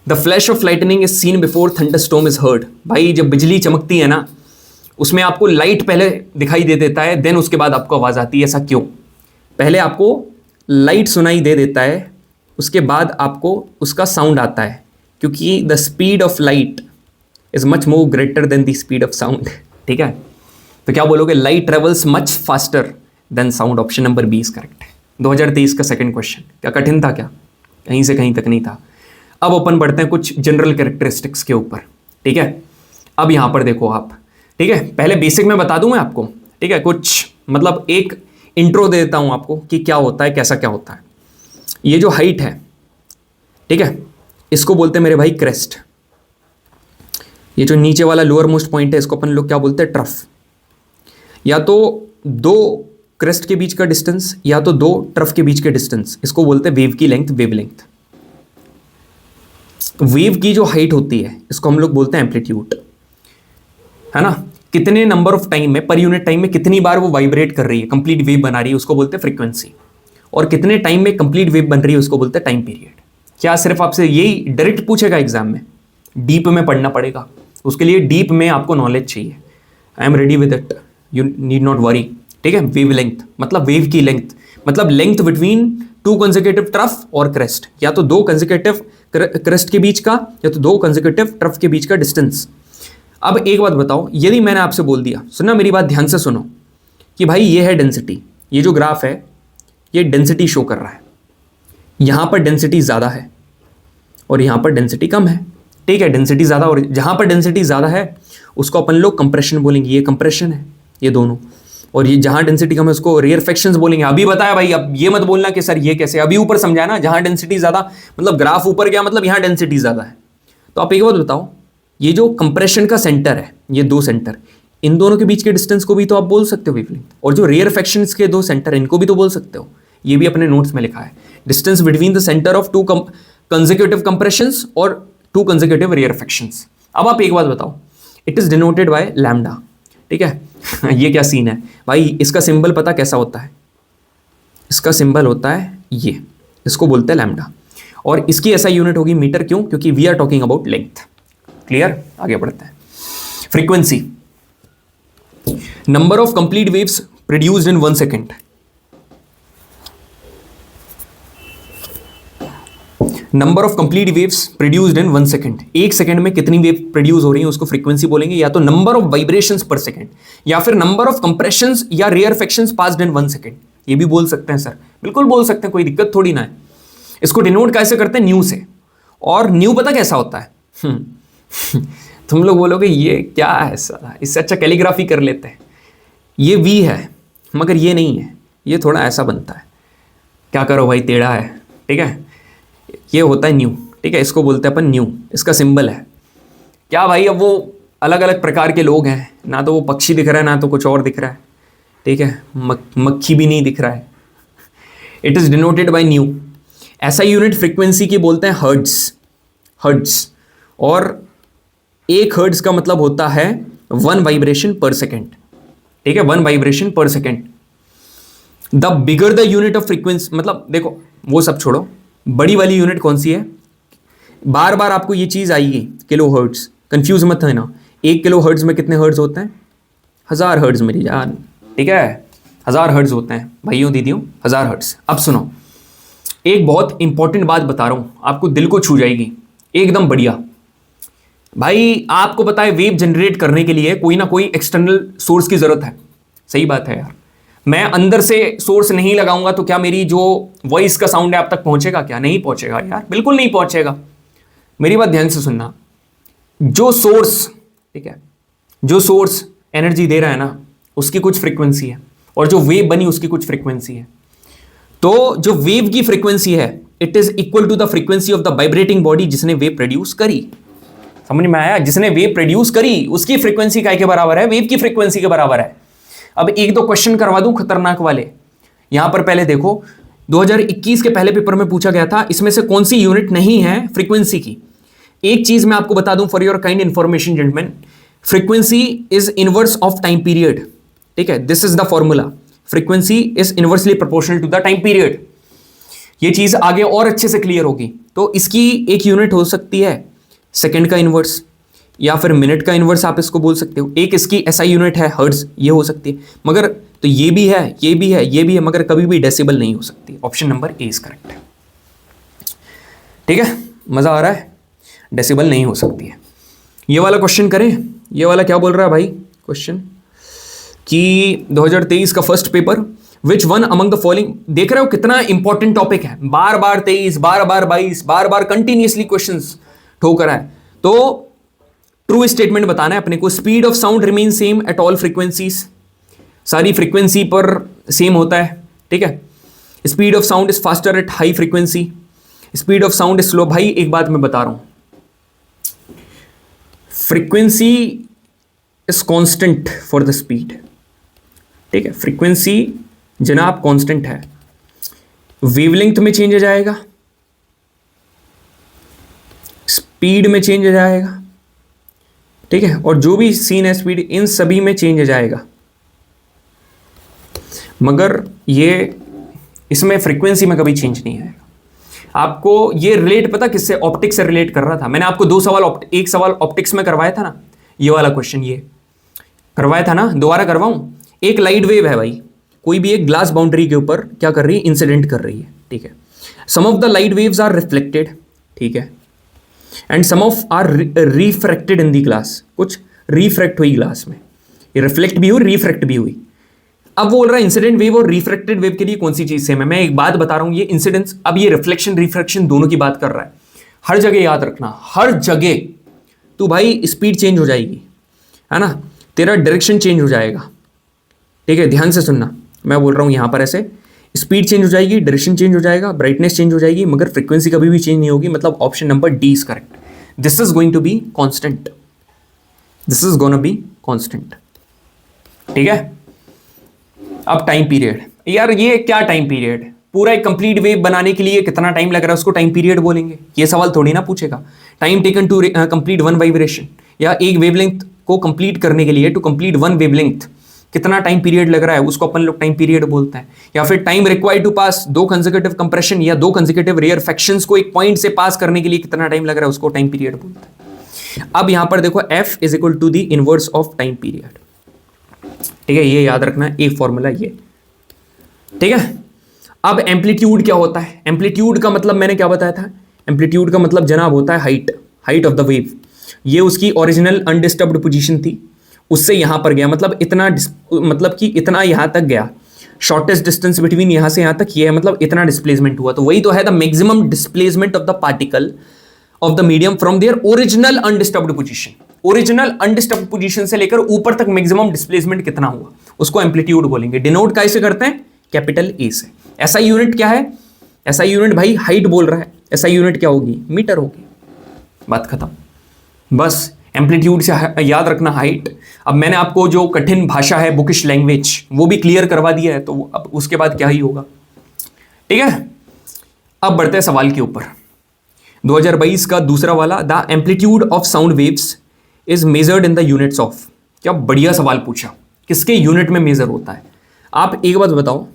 The flash of lightning is seen before thunderstorm is heard. भाई जब बिजली चमकती है ना, उसमें आपको लाइट पहले दिखाई दे देता है, देन उसके बाद आपको आवाज़ आती है। ऐसा क्यों? पहले आपको लाइट सुनाई दे देता है, उसके बाद आपको उसका साउंड आता है, क्योंकि the speed of light is much more greater than the speed of sound. ठीक है, तो क्या बोलोगे? Light travels much faster than sound option number B is correct. 2023 का सेकंड क्वेश्चन क्या कठिन था क्या? कहीं से कहीं तक नहीं था। अब अपन बढ़ते हैं कुछ जनरल कैरेक्टरिस्टिक्स के ऊपर, ठीक है। अब यहां पर देखो आप, ठीक है, पहले बेसिक में बता दूं मैं आपको, ठीक है, कुछ मतलब एक इंट्रो दे देता हूं आपको कि क्या होता है, कैसा क्या होता है। ये जो हाइट है, ठीक है, इसको बोलते हैं मेरे भाई क्रेस्ट। ये जो नीचे वाला लोअर मोस्ट पॉइंट है, इसको अपन लोग क्या बोलते हैं? ट्रफ। या तो दो क्रेस्ट के बीच का डिस्टेंस या तो दो ट्रफ के बीच के डिस्टेंस, इसको बोलते हैं वेव की लेंथ, वेव लेंथ। वेव की जो हाइट होती है इसको हम लोग बोलते हैं एम्पलीट्यूड, है ना। कितने नंबर ऑफ टाइम में, पर यूनिट टाइम में कितनी बार वो वाइब्रेट कर रही है, कंप्लीट वेव बना रही है, उसको बोलते हैं फ्रीक्वेंसी। और कितने टाइम में कंप्लीट वेव बन रही है उसको बोलते हैं टाइम पीरियड। क्या सिर्फ आपसे यही डायरेक्ट पूछेगा एग्जाम में? डीप में पढ़ना पड़ेगा, उसके लिए डीप में आपको नॉलेज चाहिए। I am ready with it, you need not worry, ठीक है। वेव लेंथ मतलब वेव की लेंथ, मतलब length between two consecutive trough और क्रेस्ट, या तो दो कंसेक्यूटिव क्रेस्ट के बीच का या तो दो कंसेक्यूटिव ट्रफ के बीच का डिस्टेंस। अब एक बात बताओ, यदि मैंने आपसे बोल दिया, सुनना मेरी बात ध्यान से सुनो, कि भाई ये है डेंसिटी, ये जो ग्राफ है ये डेंसिटी शो कर रहा है, यहां पर डेंसिटी ज्यादा है और यहां पर डेंसिटी कम है, ठीक है। डेंसिटी ज्यादा, और जहां पर डेंसिटी ज्यादा है उसको अपन लोग कंप्रेशन बोलेंगे, ये कंप्रेशन है ये दोनों। और ये जहां डेंसिटी कम है उसको रेयरफेक्शंस बोलेंगे। अभी बताया भाई, अब ये मत बोलना कि सर ये कैसे, अभी ऊपर समझाया ना, जहां डेंसिटी ज्यादा मतलब ग्राफ ऊपर गया मतलब यहां डेंसिटी ज्यादा है। तो आप एक बात बताओ, ये जो कंप्रेशन का सेंटर है, ये दो सेंटर, इन दोनों के बीच के डिस्टेंस को भी तो आप बोल सकते हो वेवलेंथ, और जो रेयरफेक्शंस के दो सेंटर इनको भी तो बोल सकते हो। ये भी अपने नोट्स में लिखा है, distance between the centre of to consecutive compressions और टू कंसेक्यूटिव रेयरफेक्शंस। अब आप एक बात बताओ, it is denoted by lambda, ठीक है। ये क्या सीन है भाई, इसका सिंबल पता कैसा होता है? इसका सिंबल होता है ये, इसको बोलते हैं लैम्डा, और इसकी ऐसा यूनिट होगी मीटर। क्यों? क्योंकि we are talking about length. Clear? आगे बढ़ते हैं। Frequency, number of complete waves produced in 1 second. Number of complete waves produced in 1 second, एक सेकेंड में कितनी वेव प्रोड्यूस हो रही है उसको फ्रीक्वेंसी बोलेंगे। या तो नंबर ऑफ वाइब्रेशंस पर सेकेंड, या फिर नंबर ऑफ कंप्रेशंस या रेयरफेक्शंस पास्ड इन 1 सेकेंड। ये भी बोल सकते हैं सर, बिल्कुल बोल सकते हैं, कोई दिक्कत थोड़ी ना है। इसको डिनोट कैसे करते हैं? न्यू से। और न्यू पता कैसा होता है? तुम लोग बोलोगे ये क्या है सर, इससे अच्छा कैलीग्राफी कर लेते हैं। ये वी है मगर ये नहीं है, ये थोड़ा ऐसा बनता है, क्या करो भाई, टेढ़ा है, ठीक है। ये होता है न्यू, ठीक है, इसको बोलते हैं अपन न्यू, इसका सिंबल है क्या भाई। अब वो अलग अलग प्रकार के लोग हैं, ना तो वो पक्षी दिख रहा है ना तो कुछ और दिख रहा है, ठीक है, मक्खी भी नहीं दिख रहा है। It is denoted by new. ऐसा यूनिट फ्रीक्वेंसी की बोलते हैं हर्ट्ज, हर्ट्ज। और एक हर्ट्ज का मतलब होता है 1 वाइब्रेशन पर सेकेंड, ठीक है, 1 वाइब्रेशन पर second. The bigger the unit of frequency, मतलब देखो वो सब छोड़ो, बड़ी वाली यूनिट कौन सी है? बार बार आपको ये चीज आएगी, किलो हर्ट्ज, कंफ्यूज मत है ना। 1 किलो हर्ट्ज में कितने हर्ट्ज होते हैं? 1000 हर्ट्ज मेरी जान, ठीक है, 1000 हर्ट्ज होते हैं भाइयों दीदियों, 1000 हर्ट्ज। अब सुनो, एक बहुत इंपॉर्टेंट बात बता रहा हूं, आपको दिल को छू जाएगी, एकदम बढ़िया। भाई आपको पता है वेव जनरेट करने के लिए कोई ना कोई एक्सटर्नल सोर्स की जरूरत है, सही बात है यार। मैं अंदर से सोर्स नहीं लगाऊंगा तो क्या मेरी जो वॉइस का साउंड है आप तक पहुंचेगा? क्या नहीं पहुंचेगा यार, बिल्कुल नहीं पहुंचेगा। मेरी बात ध्यान से सुनना, जो सोर्स, ठीक है, जो सोर्स एनर्जी दे रहा है ना उसकी कुछ फ्रीक्वेंसी है, और जो वेव बनी उसकी कुछ फ्रीक्वेंसी है। तो जो वेव की फ्रीक्वेंसी है it is equal to the frequency of the vibrating body जिसने वेव प्रोड्यूस करी। समझ में आया? जिसने वेव प्रोड्यूस करी उसकी फ्रीक्वेंसी काय के बराबर है? वेव की फ्रीक्वेंसी के बराबर है। अब एक दो क्वेश्चन करवा दूं खतरनाक वाले। यहां पर पहले देखो, 2021 के पहले पेपर में पूछा गया था, इसमें से कौन सी यूनिट नहीं है फ्रीक्वेंसी की। एक चीज मैं आपको बता दूं for your kind information gentleman, frequency is inverse of time period, ठीक है, this is the formula, frequency is inversely proportional to the time period. ये चीज आगे और अच्छे से क्लियर होगी। तो इसकी एक यूनिट हो सकती है सेकंड का इनवर्स, या फिर मिनट का इनवर्स आप इसको बोल सकते हो। एक इसकी एसआई यूनिट है हर्ट्ज, ये हो सकती है, मगर तो ये भी है, ये भी है, ये भी है, मगर कभी भी डेसिबल नहीं हो सकती। Option number A is correct, ठीक है, मजा आ रहा है, डेसिबल नहीं हो सकती है। ये वाला क्वेश्चन करें, ये वाला क्या बोल रहा है भाई क्वेश्चन, कि 2023 का first paper, which one among the following, देख रहे हो कितना इंपॉर्टेंट टॉपिक है, बार बार 23, बार बार 22, बार बार कंटिन्यूसली क्वेश्चंस ठोक रहा है। तो ट्रू स्टेटमेंट बताना है अपने को। Speed of sound remain same at all frequencies, सारी फ्रीक्वेंसी पर सेम होता है, ठीक है। Speed of sound is faster at high frequency, speed of sound is slow. भाई एक बात मैं बता रहा हूं, frequency is constant for the speed, ठीक है। फ्रीक्वेंसी जनाब कांस्टेंट है, वेवलेंथ में चेंज हो जाएगा, स्पीड में चेंज हो जाएगा, ठीक है, और जो भी सीन है स्पीड, इन सभी में चेंज हो जाएगा, मगर ये इसमें फ्रीक्वेंसी में कभी चेंज नहीं आएगा। आपको ये रिलेट पता किससे, ऑप्टिक्स से रिलेट कर रहा था। मैंने आपको दो सवाल, एक सवाल ऑप्टिक्स में करवाया था ना, ये वाला क्वेश्चन ये करवाया था ना, दोबारा करवाऊं। एक लाइट वेव है भाई, कोई भी एक ग्लास बाउंड्री के ऊपर क्या कर रही है, इंसिडेंट कर रही है, ठीक है। Some of the light waves are reflected, ठीक है, and some of are refracted in the glass, कुछ रिफ्रैक्ट हुई ग्लास में, ये रिफ्लेक्ट भी हुई, रिफ्रैक्ट भी हुई। अब वो बोल रहा है इंसिडेंट वेव और रिफ्रैक्टेड वेव के लिए कौन सी चीज सेम है। मैं एक बात बता रहा हूं, ये इंसिडेंस, अब ये रिफ्लेक्शन रिफ्रैक्शन दोनों की बात कर रहा है। हर जगह याद रखना, हर जगह तू भाई स्पीड चेंज हो जाएगी, है ना, तेरा डायरेक्शन चेंज हो जाएगा, ठीक है, ध्यान से सुनना। मैं बोल रहा हूं यहां पर ऐसे, स्पीड चेंज हो जाएगी, डायरेक्शन चेंज हो जाएगा, ब्राइटनेस चेंज हो जाएगी, मगर फ्रीक्वेंसी कभी भी चेंज नहीं होगी। मतलब option number D is correct. This is going to be constant, this is gonna be constant, ठीक है। अब टाइम पीरियड, यार ये क्या टाइम पीरियड, पूरा एक कंप्लीट वेव बनाने के लिए कितना टाइम लग रहा है उसको टाइम पीरियड बोलेंगे। ये सवाल थोड़ी ना पूछेगा। Time taken to complete one vibration, या एक वेवलेंथ को कंप्लीट करने के लिए, टू कंप्लीट वन वेवलेंथ कितना टाइम पीरियड लग रहा है, उसको अपन लोग टाइम पीरियड बोलते हैं। या फिर टाइम रिक्वायर्ड टू पास दो कंसेक्यूटिव कंप्रेशन या दो कंसेक्यूटिव रेयर फ्रैक्शंस को एक पॉइंट से पास करने के लिए कितना टाइम लग रहा है, उसको टाइम पीरियड बोलते हैं। अब यहां पर देखो F is equal to the inverse of time period, ठीक है, ये याद रखना है, एक फॉर्मूला ये, ठीक है। अब एम्पलीट्यूड क्या होता है, एम्पलीट्यूड का मतलब मैंने क्या बताया था, एम्पलीट्यूड का मतलब जनाब होता है height, height of the wave. ये उसकी ओरिजिनल अनडिस्टर्ब्ड पोजीशन थी, उससे यहां पर गया, मतलब इतना, मतलब कि इतना यहां तक गया, शॉर्टेस्ट डिस्टेंस बिटवीन यहां से यहां तक ये है, मतलब इतना डिस्प्लेसमेंट हुआ। तो वही तो है the maximum displacement of the particle of the medium from their original undisturbed position. Original undisturbed position से लेकर ऊपर तक मैक्सिमम डिस्प्लेसमेंट कितना हुआ, उसको एम्पलीट्यूड बोलेंगे। डिनोट कैसे करते हैं, कैपिटल ए से। ऐसा यूनिट क्या है, ऐसा यूनिट भाई हाइट बोल रहा है, ऐसा यूनिट क्या होगी, मीटर होगी, बात खत्म। बस एम्पलीट्यूड से याद रखना हाइट। अब मैंने आपको जो कठिन भाषा है, बुकिश लैंग्वेज, वो भी क्लियर करवा दिया है, तो अब उसके बाद क्या ही होगा, ठीक है। अब बढ़ते हैं सवाल के ऊपर। 2022 का दूसरा वाला, the amplitude of sound waves is measured in the units of. क्या बढ़िया सवाल पूछा, किसके यूनिट में मेजर होता है। आप एक बात बताओ,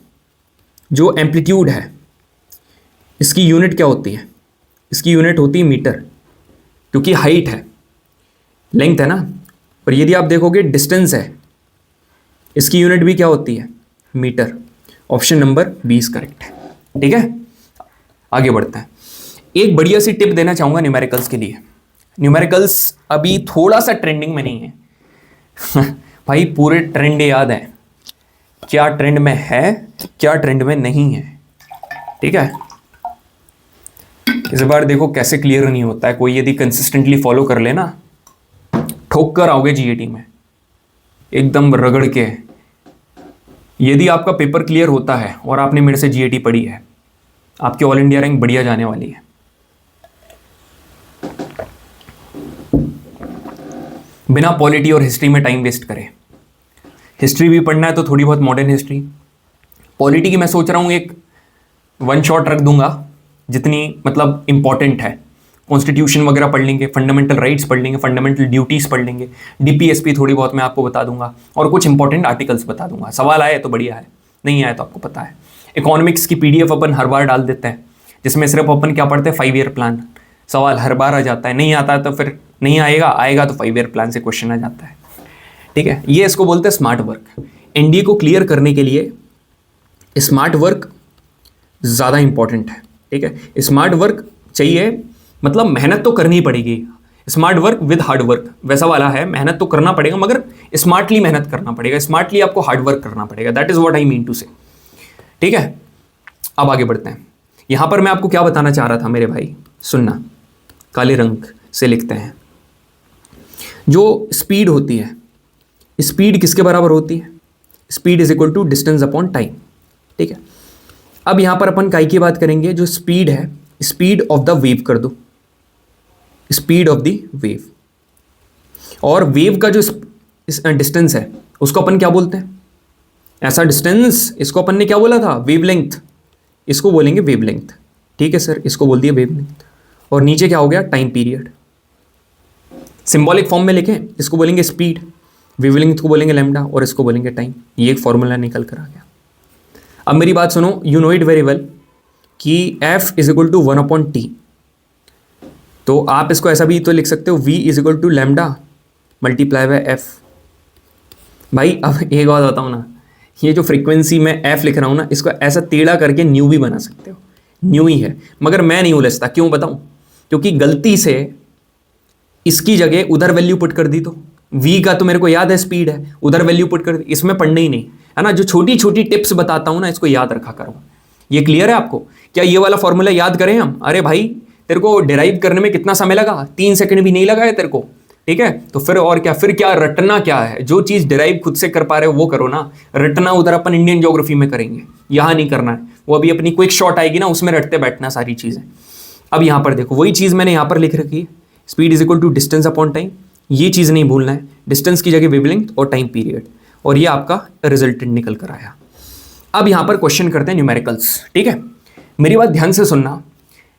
जो एम्पलीट्यूड है इसकी यूनिट क्या होती है, इसकी यूनिट होती है मीटर, क्योंकि हाइट है, लेंथ है ना। और यदि आप देखोगे डिस्टेंस है, इसकी यूनिट भी क्या होती है, मीटर। ऑप्शन नंबर 20 करेक्ट है, ठीक है। आगे बढ़ते हैं। एक बढ़िया सी टिप देना चाहूंगा न्यूमेरिकल्स के लिए। न्यूमेरिकल्स अभी थोड़ा सा ट्रेंडिंग में नहीं है भाई, पूरे ट्रेंड याद है, क्या ट्रेंड में है, क्या ट्रेंड में नहीं है, ठीक है। इस बार देखो कैसे क्लियर नहीं होता है, कोई यदि कंसिस्टेंटली फॉलो कर लेना, ठोक कर आओगे जीएटी में एकदम रगड़ के। यदि आपका पेपर क्लियर होता है और आपने मेरे से जीएटी पढ़ी है, आपकी ऑल इंडिया रैंक बढ़िया जाने वाली है। बिना पॉलिटी और हिस्ट्री में टाइम वेस्ट करे। हिस्ट्री भी पढ़ना है तो थोड़ी बहुत मॉडर्न हिस्ट्री। पॉलिटी की मैं सोच रहा हूँ एक वन शॉट रख दूंगा, जितनी मतलब इंपॉर्टेंट है। कॉन्स्टिट्यूशन वगैरह पढ़ लेंगे, फंडामेंटल राइट्स पढ़ लेंगे, फंडामेंटल ड्यूटीज पढ़ लेंगे, डीपीएसपी थोड़ी बहुत मैं आपको बता दूंगा, और कुछ इंपॉर्टेंट आर्टिकल्स बता दूंगा। सवाल आए तो बढ़िया है, नहीं आए तो आपको पता है। इकोनॉमिक्स की पीडीएफ अपन हर बार डाल देते हैं, जिसमें सिर्फ अपन क्या पढ़ते हैं, 5 ईयर प्लान। सवाल हर बार आ जाता है, नहीं आता है तो फिर नहीं आएगा, आएगा तो 5 ईयर प्लान से क्वेश्चन आ जाता है, ठीक है। ये इसको बोलते हैं स्मार्ट वर्क। एनडीए को क्लियर करने के लिए स्मार्ट वर्क ज़्यादा इंपॉर्टेंट है, ठीक है। स्मार्ट वर्क चाहिए, मतलब मेहनत तो करनी पड़ेगी। Smart work with hard work वैसा वाला है, मेहनत तो करना पड़ेगा, मगर स्मार्टली मेहनत करना पड़ेगा, स्मार्टली आपको हार्ड वर्क करना पड़ेगा। That is what I mean to say. ठीक है, अब आगे बढ़ते हैं। यहां पर मैं आपको क्या बताना चाह रहा था मेरे भाई, सुनना, काले रंग से लिखते हैं। जो स्पीड होती है, स्पीड किसके बराबर होती है? Speed is equal to distance upon time. ठीक है, अब यहां पर अपन काय की बात करेंगे, जो स्पीड है, स्पीड ऑफ द वेव कर दो, स्पीड ऑफ द वेव, और वेव का जो डिस्टेंस है उसको अपन क्या बोलते हैं? ऐसा डिस्टेंस, इसको अपन ने क्या बोला था? वेवलेंथ, इसको बोलेंगे वेवलेंथ। ठीक है सर, इसको बोल दिया वेवलेंथ। और नीचे क्या हो गया? Time period. सिंबॉलिक फॉर्म में लिखें, इसको बोलेंगे स्पीड, वेवलेंथ को बोलेंगे लैम्डा, और इसको बोलेंगे टाइम। ये एक फॉर्मूला निकल कर आ गया। अब मेरी बात सुनो, you know it very well कि F is equal to 1/T। तो आप इसको ऐसा भी तो लिख सकते हो, V is equal to lambda multiply by F। भाई अब एक बात बताऊँ ना, ये जो फ्रीक्वेंसी में F लिख रहा हूँ ना, इसको ऐसा टेढ़ा करके न्यू भी बना सकते हो, न्यू ही है, मगर मैं नहीं उलझता। क्यों बताऊँ? क्योंकि गलती से इसकी जगह उधर वैल्यू पुट कर दी, तो V का तो मेरे को याद है स्पीड है, उधर वैल्यू पुट कर दी, इसमें पढ़ने ही नहीं है ना। जो छोटी छोटी टिप्स बताता हूँ ना, इसको याद रखा करो। ये क्लियर है आपको? क्या ये वाला फॉर्मूला याद करें हम? अरे भाई तेरे को डिराइव करने में कितना समय लगा? 3 सेकंड भी नहीं लगा है तेरे को। ठीक है, तो फिर और क्या, फिर क्या रटना क्या है? जो चीज डिराइव खुद से कर पा रहे हो वो करो ना। रटना उधर अपन इंडियन ज्योग्राफी में करेंगे, यहाँ नहीं करना है। वो अभी अपनी क्विक शॉट आएगी ना, उसमें रटते बैठना सारी चीजें। अब यहाँ पर देखो, वही चीज मैंने यहाँ पर लिख रखी है, speed is equal to distance upon time. ये चीज नहीं भूलना है, डिस्टेंस की जगह वेवलेंथ और टाइम पीरियड, और ये आपका रिजल्टेंट निकल कर आया। अब यहाँ पर क्वेश्चन करते हैं न्यूमेरिकल्स। ठीक है, मेरी बात ध्यान से सुनना।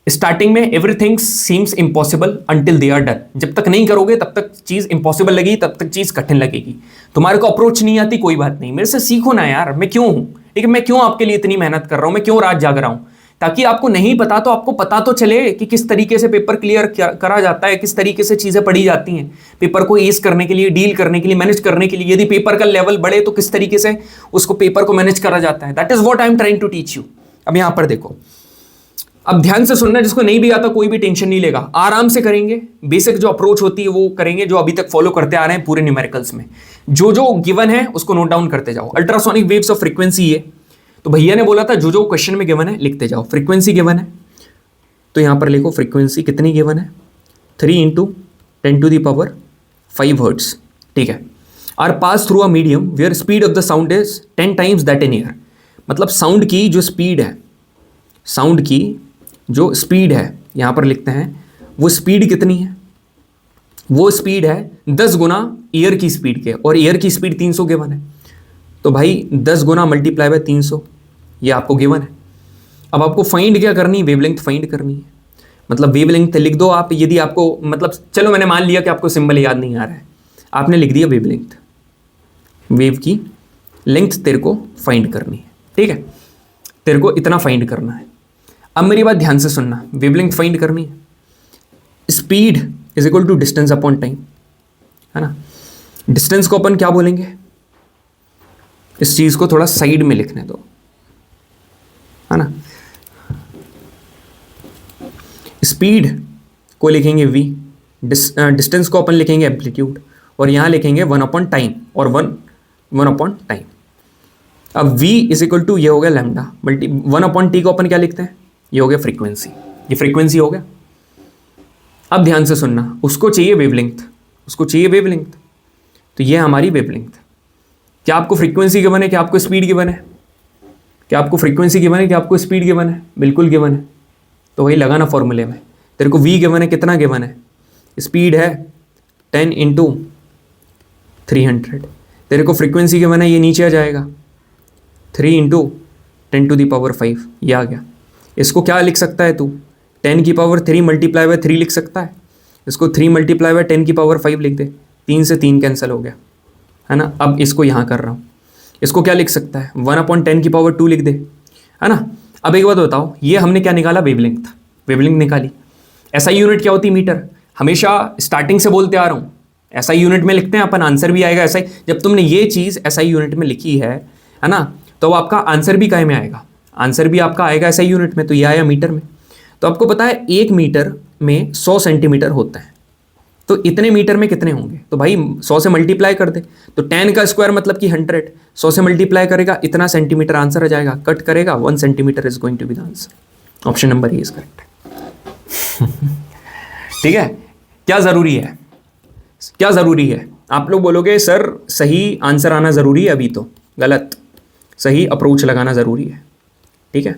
स्टार्टिंग में everything seems impossible until they are done. जब तक नहीं करोगे तब तक चीज इम्पॉसिबल लगेगी, तब तक चीज कठिन लगेगी। तुम्हारे को अप्रोच नहीं आती, कोई बात नहीं, मेरे से सीखो ना यार। मैं क्यों हूं? ठीक है, मैं क्यों आपके लिए इतनी मेहनत कर रहा हूं, मैं क्यों रात जाग रहा हूं? ताकि आपको नहीं पता तो आपको पता तो चले कि किस तरीके से पेपर क्लियर करा जाता है, किस तरीके से चीजें पढ़ी जाती हैं पेपर को एस करने के लिए, डील करने के लिए, मैनेज करने के लिए। यदि पेपर का लेवल बढ़े तो किस तरीके से उसको पेपर को मैनेज करा जाता है। That is what I am trying to teach you. अब यहां पर देखो, अब ध्यान से सुनना, जिसको नहीं भी आता कोई भी टेंशन नहीं लेगा, आराम से करेंगे। बेसिक जो अप्रोच होती है वो करेंगे, जो अभी तक फॉलो करते आ रहे हैं पूरे न्यूमेरिकल्स में। जो जो गिवन है उसको नोट डाउन करते जाओ। अल्ट्रासोनिक वेव्स ऑफ फ्रीक्वेंसी है, तो भैया ने बोला था जो जो क्वेश्चन में गिवन है लिखते जाओ। फ्रीक्वेंसी गिवन है तो यहां पर लिखो फ्रीक्वेंसी कितनी गिवन है, 3 × 10⁵ हर्ट्ज। ठीक है, are pass through a medium where speed of the sound is 10 times that in air. मतलब साउंड की जो स्पीड है, साउंड की जो स्पीड है यहां पर लिखते हैं, वो स्पीड कितनी है? वो स्पीड है 10 गुना एयर की स्पीड के, और एयर की स्पीड 300 गिवन है। तो भाई 10 गुना मल्टीप्लाई बाय 300, ये आपको गिवन है। अब आपको फाइंड क्या करनी है? वेवलेंथ फाइंड करनी है। मतलब वेवलेंथ लिख दो आप। यदि आपको, मतलब चलो मैंने मान लिया कि आपको सिंबल याद नहीं आ रहा है, आपने लिख दिया वेवलेंथ। वेव की लेंथ तेरे को फाइंड करनी है। ठीक है, तेरे को इतना फाइंड करना है। अब मेरी बात ध्यान से सुनना, वेवलेंथ फाइंड करनी है, speed is equal to distance upon time, है ना। डिस्टेंस को अपन क्या बोलेंगे? इस चीज को थोड़ा साइड में लिखने दो, है ना। स्पीड को लिखेंगे v, डिस्टेंस को अपन लिखेंगे एम्पलीट्यूड, और यहां लिखेंगे 1/टाइम और 1/टाइम। अब v इज इक्वल टू ये हो गया लैम्डा मल्टी 1/t को अपन क्या लिखते हैं? ये हो गया फ्रीक्वेंसी। ये फ्रीक्वेंसी हो गया। अब ध्यान से सुनना, उसको चाहिए वेवलेंथ, उसको चाहिए वेवलेंथ, तो ये हमारी वेवलेंथ। क्या आपको फ्रीक्वेंसी गिवन है? क्या आपको स्पीड गिवन है? क्या आपको फ्रीक्वेंसी गिवन है? क्या आपको स्पीड गिवन है? बिल्कुल गिवन है। तो वही लगाना फॉर्मूले में। तेरे को v गिवन है, कितना गिवन है? स्पीड है 10 × 300। तेरे को फ्रीक्वेंसी गिवन है, ये नीचे आ जाएगा 3 × 10⁵ ये आ गया। इसको क्या लिख सकता है तू? 10⁻³ मल्टीप्लाई बाय 3 लिख सकता है। इसको 3 मल्टीप्लाई बाय 10⁵ लिख दे, 3 से 3 कैंसिल हो गया, है ना। अब इसको यहाँ कर रहा हूँ, इसको क्या लिख सकता है? 1/10⁻² लिख दे, है ना। अब एक बात बताओ, ये हमने क्या निकाला? वेवलेंथ। वेवलेंथ निकाली। SI यूनिट क्या होती है? मीटर। हमेशा स्टार्टिंग से बोलते आ रहा हूँ, SI यूनिट में लिखते हैं अपन, आंसर भी आएगा SI। जब तुमने ये चीज़ SI यूनिट में लिखी है ना, तो आपका आंसर भी काय में आएगा? आंसर भी आपका आएगा SI यूनिट में। तो ये आया मीटर में। तो आपको पता है 1 मीटर में 100 सेंटीमीटर होता है। तो तो इतने मीटर में कितने होंगे, तो भाई 100 से मल्टीप्लाई कर दे, तो 10 का स्क्वायर मतलब कि 100, 100 से मल्टीप्लाई करेगा इतना सेंटीमीटर, आंसर आ जाएगा, कट करेगा 1 centimetre is going to be the answer. Option number A is correct. ठीक है, क्या ज़रूरी है, क्या ज़रूरी है? आप लोग बोलोगे सर सही आंसर आना ज़रूरी है, अभी तो गलत, सही अप्रोच लगाना ज़रूरी है। ठीक है,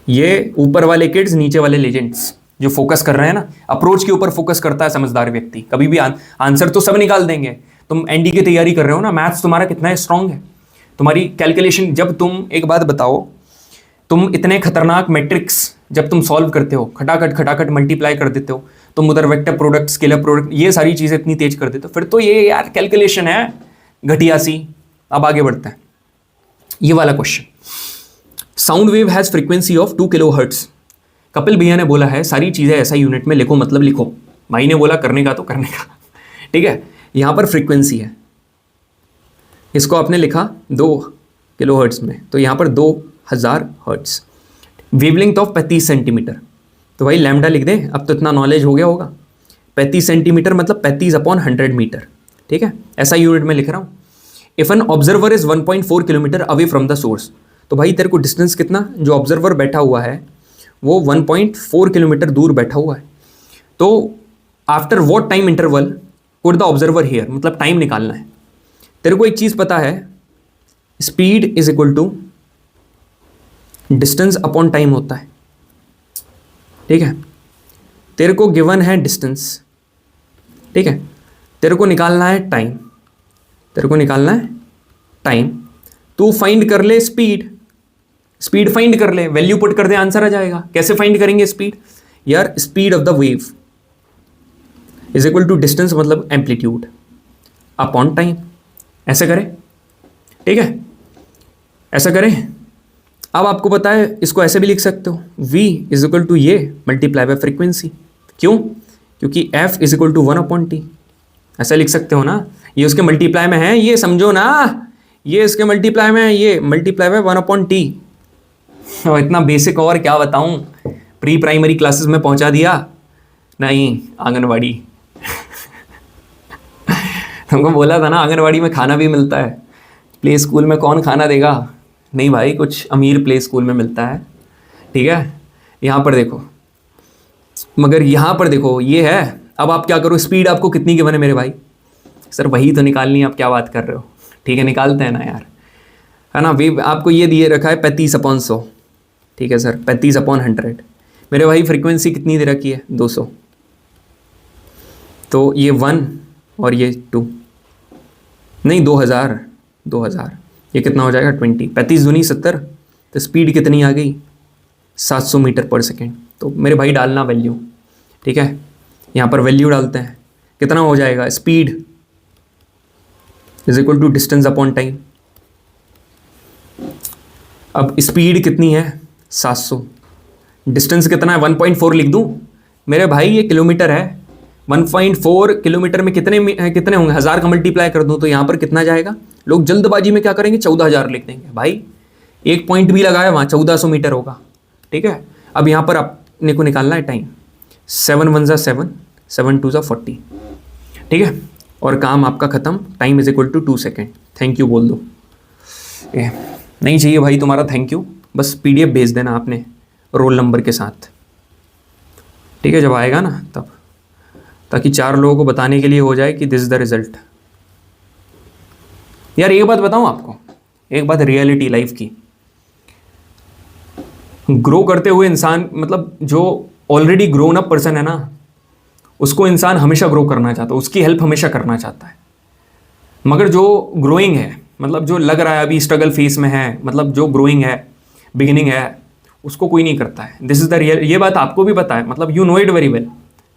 ये ऊपर वाले किड्स, नीचे वाले लेजेंड्स जो फोकस कर रहे हैं ना, अप्रोच के ऊपर फोकस करता है समझदार व्यक्ति। कभी भी आंसर तो सब निकाल देंगे। तुम एनडी की तैयारी कर रहे हो ना, मैथ्स तुम्हारा कितना स्ट्रांग है, तुम्हारी कैलकुलेशन, जब तुम एक बात बताओ, तुम इतने खतरनाक मैट्रिक्स जब तुम सॉल्व करते हो, खटाखट खटाखट मल्टीप्लाई कर देते हो, तुम उधर वेक्टर प्रोडक्ट, स्केलर प्रोडक्ट, ये सारी चीज़ें इतनी तेज कर देते हो, फिर तो ये यार कैलकुलेशन है घटिया सी। अब आगे बढ़ते हैं, ये वाला question, sound wave has frequency of 2 kilohertz. Kapil भैया ने बोला है सारी चीज़ें ऐसा यूनिट में लिखो, मतलब लिखो। भाई ने बोला करने का तो करने का। ठीक है, यहाँ पर फ्रीक्वेंसी है, इसको आपने लिखा 2 किलोहर्ट्ज में, तो यहाँ पर 2000 हर्ट्ज। वेवलेंथ ऑफ 35 सेंटीमीटर, तो भाई लैम्डा लिख दें, अब तो इतना नॉलेज हो गया होगा। 35 सेंटीमीटर मतलब 35/100 मीटर। ठीक है, ऐसा यूनिट में लिख रहा हूँ। If an observer is 1.4 kilometre away from the source, तो भाई तेरे को डिस्टेंस कितना, जो ऑब्जर्वर बैठा हुआ है वो 1.4 किलोमीटर दूर बैठा हुआ है, तो after what time interval could the observer hear, मतलब टाइम निकालना है। तेरे को एक चीज़ पता है, speed is equal to distance upon time होता है। ठीक है, तेरे को गिवन है डिस्टेंस, ठीक है, तेरे को निकालना है टाइम, तेरे को निकालना है टाइम, तू फाइंड कर ले स्पीड, स्पीड फाइंड कर ले, वैल्यू पुट कर दे, आंसर आ जाएगा। कैसे फाइंड करेंगे स्पीड यार, speed of the wave is equal to distance मतलब एम्पलीट्यूड अपॉन टाइम, ऐसे करें। ठीक है, ऐसा करें। अब आपको पता है इसको ऐसे भी लिख सकते हो, v इज इक्वल टू ये मल्टीप्लाई बाय फ्रीक्वेंसी। क्यों? क्योंकि f is equal to 1/t, ऐसा लिख सकते हो ना, ये उसके मल्टीप्लाई में है, ये समझो ना, ये इसके मल्टीप्लाई में है, ये मल्टीप्लाई बाय 1/t। और इतना बेसिक और क्या बताऊं, प्री प्राइमरी क्लासेस में पहुंचा दिया, नहीं आंगनवाड़ी। तुमको बोला था ना आंगनवाड़ी में खाना भी मिलता है, प्ले स्कूल में कौन खाना देगा? नहीं भाई, कुछ अमीर प्ले स्कूल में मिलता है। ठीक है, यहाँ पर देखो, मगर यहाँ पर देखो ये है। अब आप क्या करो, स्पीड आपको कितनी गिवन है मेरे भाई? सर वही तो निकालनी है, आप क्या बात कर रहे हो? ठीक है, निकालते हैं ना यार, है ना। वेव आपको ये दिए रखा है 35/100, ठीक है सर, 35/100। मेरे भाई फ्रीक्वेंसी कितनी दे रखी है? 200, तो ये 1 और ये 2, नहीं 2000, ये कितना हो जाएगा 20, 35 दूनी 70, तो स्पीड कितनी आ गई? 700 मीटर पर सेकेंड। तो मेरे भाई डालना वैल्यू, ठीक है, यहाँ पर वैल्यू डालते हैं, कितना हो जाएगा? Speed is equal to distance upon time. अब स्पीड कितनी है? 700, डिस्टेंस कितना है? 1.4 लिख दूँ मेरे भाई, ये किलोमीटर है, 1.4 किलोमीटर में कितने होंगे? 1000 का मल्टीप्लाई कर दूँ तो यहाँ पर कितना जाएगा? लोग जल्दबाजी में क्या करेंगे, 14000 लिख देंगे। भाई एक पॉइंट भी लगाया वहाँ, 1400 मीटर होगा। ठीक है, अब यहाँ पर अपने को निकालना है टाइम, 7 1 7, 7 2 40। ठीक है, और काम आपका ख़त्म। Time is equal to 2 second. Thank you बोल दो। नहीं चाहिए भाई तुम्हारा थैंक यू, बस PDF भेज देना आपने रोल नंबर के साथ। ठीक है, जब आएगा ना तब, ताकि 4 लोगों को बताने के लिए हो जाए कि दिस इज द रिजल्ट। यार एक बात बताऊं आपको, एक बात रियलिटी लाइफ की, ग्रो करते हुए इंसान, मतलब जो ऑलरेडी ग्रोन अप पर्सन है ना, उसको इंसान हमेशा ग्रो करना चाहता है, उसकी हेल्प हमेशा करना चाहता है। मगर जो ग्रोइंग है, मतलब जो लग रहा है अभी स्ट्रगल फेस में है, मतलब जो ग्रोइंग है, बिगिनिंग है, उसको कोई नहीं करता है। दिस इज द रियल, ये बात आपको भी पता है, मतलब you know it very well.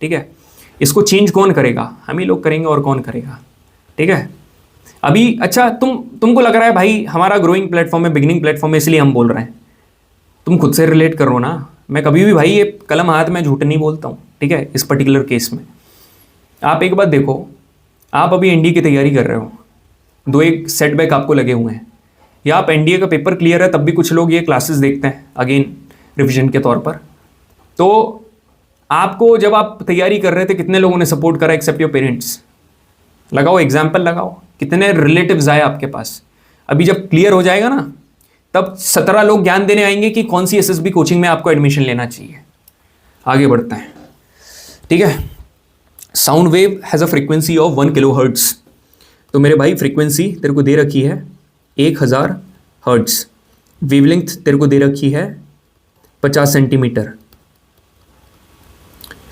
ठीक है, इसको चेंज कौन करेगा? हम ही लोग करेंगे, और कौन करेगा? ठीक है, अभी अच्छा तुमको लग रहा है भाई हमारा ग्रोइंग प्लेटफॉर्म है, बिगिनिंग प्लेटफॉर्म है, इसलिए हम बोल रहे हैं। तुम खुद से रिलेट करो ना। मैं कभी भी भाई ये कलम हाथ में झूठ नहीं बोलता हूँ। ठीक है, इस पर्टिकुलर केस में आप एक बात देखो, आप अभी NDA की तैयारी कर रहे हो, 2-1 सेटबैक आपको लगे हुए हैं, या आप NDA का पेपर क्लियर है तब भी कुछ लोग ये क्लासेस देखते हैं अगेन रिविजन के तौर पर, तो आपको जब आप तैयारी कर रहे थे कितने लोगों ने सपोर्ट करा एक्सेप्ट योर पेरेंट्स? लगाओ एग्जाम्पल लगाओ, कितने रिलेटिव्स आए आपके पास? अभी जब क्लियर हो जाएगा ना, तब 17 लोग ज्ञान देने आएंगे कि कौन सी एसएसबी कोचिंग में आपको एडमिशन लेना चाहिए। आगे बढ़ते हैं, ठीक है। Sound wave has a frequency of 1 kilohertz. तो मेरे भाई फ्रीक्वेंसी तेरे को दे रखी है 1000 हर्ट्ज, वेवलेंथ तेरे को दे रखी है 50 centimetre.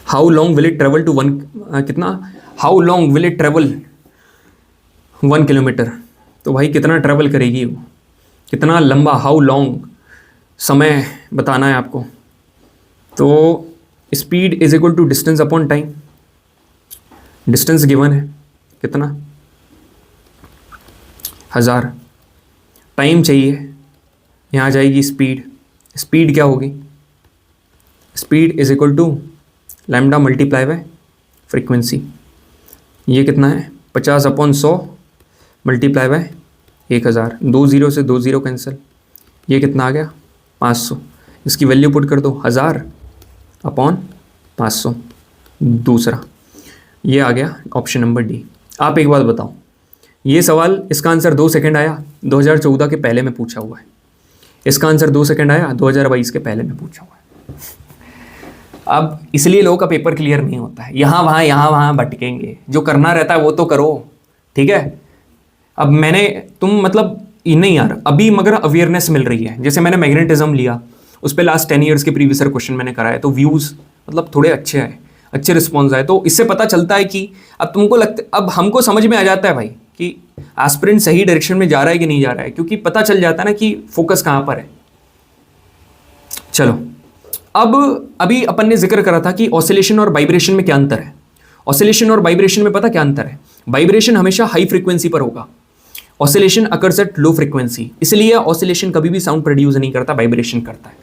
How long will it travel to how long will it travel 1 kilometre? तो भाई कितना ट्रेवल करेगी वो, कितना लंबा, हाउ लॉन्ग, समय बताना है आपको। तो speed is equal to distance upon time. Distance given है कितना, 1000। टाइम चाहिए, यहाँ जाएगी स्पीड। स्पीड क्या होगी? Speed is equal to lambda multiply by frequency. ये कितना है, 50/100 मल्टीप्लाई बाय 1000। 2 0 से 2 0 कैंसिल। ये कितना आ गया, 500। इसकी वैल्यू पुट कर दो, 1000/500। दूसरा ये आ गया ऑप्शन नंबर डी। आप एक बात बताओ, ये सवाल, इसका आंसर 2 सेकंड आया 2014 के पहले में पूछा हुआ है। इसका आंसर 2 सेकंड आया 2022 के पहले में पूछा हुआ है। अब इसलिए लोगों का पेपर क्लियर नहीं होता है, यहाँ वहाँ भटकेंगे। जो करना रहता है वो तो करो, ठीक है। अब तुम मतलब नहीं यार, अभी मगर अवेयरनेस मिल रही है। जैसे मैंने मैग्नेटिज्म लिया, उस पर लास्ट 10 ईयर्स के प्रीवियस क्वेश्चन मैंने कराया, तो व्यूज़ मतलब थोड़े अच्छे आए, अच्छे रिस्पॉन्स आए। तो इससे पता चलता है कि अब हमको समझ में आ जाता है भाई कि एस्पिरेंट सही डायरेक्शन में जा रहा है कि नहीं जा रहा है, क्योंकि पता चल जाता है ना कि फोकस कहाँ पर है। चलो, अब अभी अपन ने जिक्र करा था कि ऑसिलेशन और वाइब्रेशन में क्या अंतर है। ऑसिलेशन और वाइब्रेशन में पता क्या अंतर है? वाइब्रेशन हमेशा हाई फ्रीक्वेंसी पर होगा, oscillation occurs at low frequency. इसलिए ऑसिलेशन कभी भी साउंड प्रोड्यूस नहीं करता, वाइब्रेशन करता है।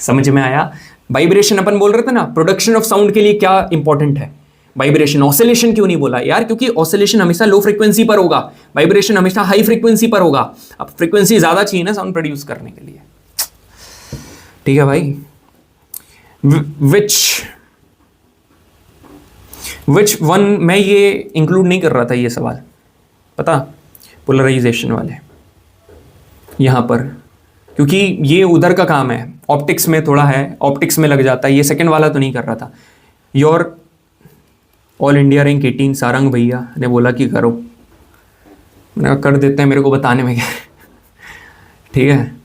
समझ में आया? वाइब्रेशन अपन बोल रहे थे ना, प्रोडक्शन ऑफ साउंड के लिए क्या इंपॉर्टेंट है, वाइब्रेशन। ऑसिलेशन क्यों नहीं बोला यार? क्योंकि ऑसिलेशन हमेशा लो फ्रीक्वेंसी पर होगा, वाइब्रेशन हमेशा हाई फ्रीक्वेंसी पर होगा। अब फ्रीक्वेंसी ज्यादा चाहिए ना साउंड प्रोड्यूस करने के लिए, ठीक है भाई। विच वन, मैं ये इंक्लूड नहीं कर रहा था ये सवाल, पता, पोलराइजेशन वाले यहां पर, क्योंकि ये उधर का काम है, ऑप्टिक्स में थोड़ा है, ऑप्टिक्स में लग जाता है। ये सेकंड वाला तो नहीं कर रहा था। Your all India rank 18 Sarang भैया ने बोला कि करो, मैंने कहा कर देते हैं, मेरे को बताने में क्या ठीक है।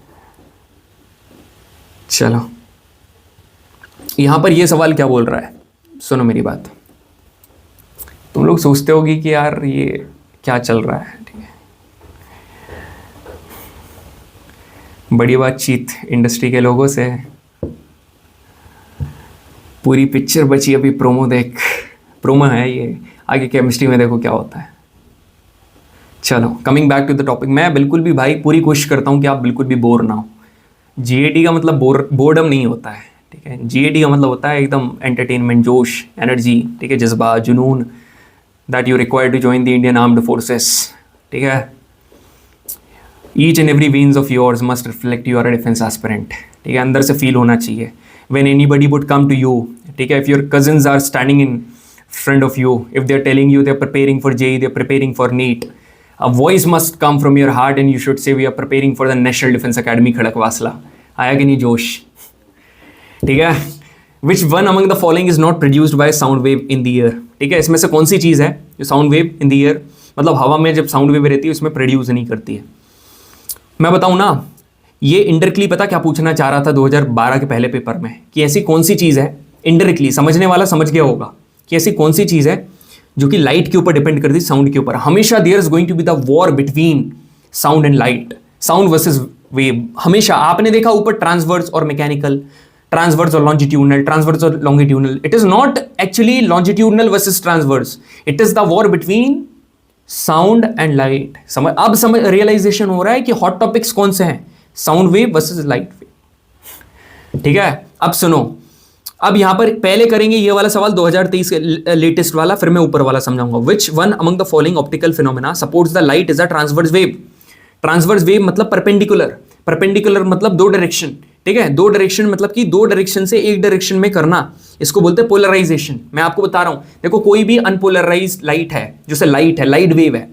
चलो, यहां पर ये सवाल क्या बोल रहा है, सुनो मेरी बात। तुम लोग सोचते होगी कि यार ये क्या चल रहा है, ठीक है। बड़ी बातचीत इंडस्ट्री के लोगों से, पूरी पिक्चर बची अभी, प्रोमो देख, प्रोमो है ये, आगे केमिस्ट्री में देखो क्या होता है। चलो, coming back to the topic, मैं बिल्कुल भी भाई पूरी कोशिश करता हूँ कि आप बिल्कुल भी बोर ना हो। जीएटी का मतलब बोर्डम नहीं होता है, ठीक है। जीएटी का मतलब होता है एकदम एंटरटेनमेंट, जोश, एनर्जी, ठीक है, जज्बा, जुनून, that you require to join the Indian armed forces, ठीक है। Each and every veins of yours must reflect you are a defence aspirant, ठीक है। अंदर से फील होना चाहिए। When anybody would come to you, ठीक है, if your cousins are standing in front of you, if they're telling you they're preparing for JEE, they're preparing for NEET, a voice must come from your heart and you should say we are preparing for the National Defense Academy Khadakwasla. आया कि नहीं जोश, ठीक है। Which one among the following is not produced by sound wave in the air, ठीक है। इसमें से कौन सी चीज़ है जो sound wave in the air, मतलब हवा में जब साउंड वेव रहती है उसमें प्रोड्यूस नहीं करती है। मैं बताऊँ ना, ये इंडायरेक्टली पता क्या पूछना चाह रहा था 2012 के पहले पेपर में, कि ऐसी कौन सी चीज़ है, इंडायरेक्टली समझने वाला समझ गया होगा कि ऐसी कौन सी चीज़ है जो कि लाइट के ऊपर डिपेंड करती है, साउंड के ऊपर। हमेशा there is going to be the war between sound and light, sound versus wave. हमेशा आपने देखा ऊपर ट्रांसवर्स और मैकेनिकल, ट्रांसवर्स और लॉन्जिट्यूडनल, ट्रांसवर्स और longitudinal. It is not actually longitudinal versus transverse, it is the war between sound and light. अब समझ realisation हो रहा है कि हॉट टॉपिक्स कौन से हैं, sound wave versus light wave, ठीक है। अब सुनो, अब यहां पर पहले करेंगे ये वाला सवाल 2023 के लेटेस्ट वाला, फिर मैं ऊपर वाला समझाऊंगा। विच one among the following optical phenomena supports the light is a transverse wave. Transverse wave मतलब परपेंडिकुलर, परपेंडिकुलर मतलब दो डायरेक्शन, ठीक है, दो डायरेक्शन मतलब कि दो डायरेक्शन से एक डायरेक्शन में करना, इसको बोलते हैं पोलराइजेशन। मैं आपको बता रहा हूं, देखो कोई भी अनपोलराइज लाइट है, जैसे लाइट है, लाइट वेव है,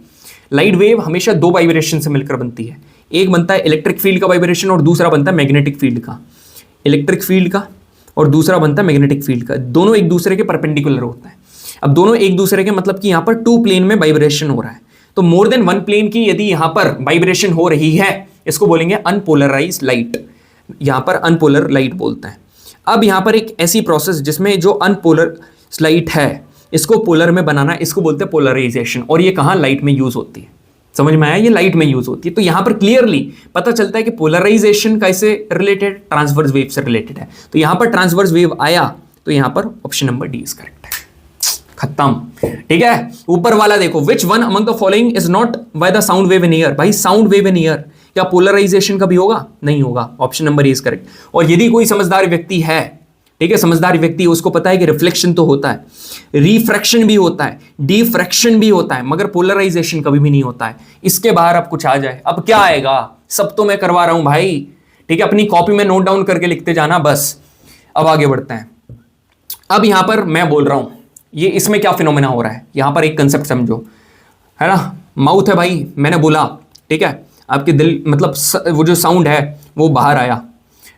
लाइट वेव हमेशा दो वाइब्रेशन से मिलकर बनती है। एक बनता है इलेक्ट्रिक फील्ड का वाइब्रेशन और दूसरा बनता है मैग्नेटिक फील्ड का, इलेक्ट्रिक फील्ड का और दूसरा बनता है मैग्नेटिक फील्ड का। दोनों एक दूसरे के परपेंडिकुलर होता है। अब दोनों एक दूसरे के मतलब कि यहां पर टू प्लेन में वाइब्रेशन हो रहा है, तो मोर देन वन प्लेन की यदि यहां पर वाइब्रेशन हो रही है, इसको बोलेंगे अनपोलराइज लाइट, यहां पर अनपोलर लाइट बोलते हैं। अब यहां पर एक ऐसी प्रोसेस जिसमें जो अनपोलर लाइट है इसको पोलर में बनाना, इसको बोलते हैं पोलराइजेशन। और ये कहां, लाइट में यूज होती है, समझ में आया, ये लाइट में यूज होती है। तो यहां पर क्लियरली पता चलता है कि पोलराइजेशन कैसे रिलेटेड, ट्रांसवर्स वेव से रिलेटेड है। तो यहां पर ट्रांसवर्स वेव आया, तो यहां पर option number D is correct है, खत्म। ठीक है, ऊपर वाला देखो, विच one among the following is not by the sound wave in year. भाई साउंड वेव इन ईयर क्या पोलराइजेशन का भी होगा? नहीं होगा, option number A is correct. और यदि कोई समझदार व्यक्ति है, ठीक है, समझदार व्यक्ति, उसको पता है कि रिफ्लेक्शन तो होता है, रिफ्रैक्शन भी होता है, डिफ्रैक्शन भी होता है, मगर पोलराइजेशन कभी भी नहीं होता है। इसके बाहर अब कुछ आ जाए, अब क्या आएगा? सब तो मैं करवा रहा हूं भाई, ठीक है, अपनी कॉपी में नोट डाउन करके लिखते जाना बस। अब आगे बढ़ते हैं। अब यहां पर मैं बोल रहा हूं, ये इसमें क्या फिनोमेना हो रहा है, यहां पर एक कंसेप्ट समझो, है ना। माउथ है भाई, मैंने बोला, ठीक है, आपके दिल मतलब वो जो साउंड है वो बाहर आया,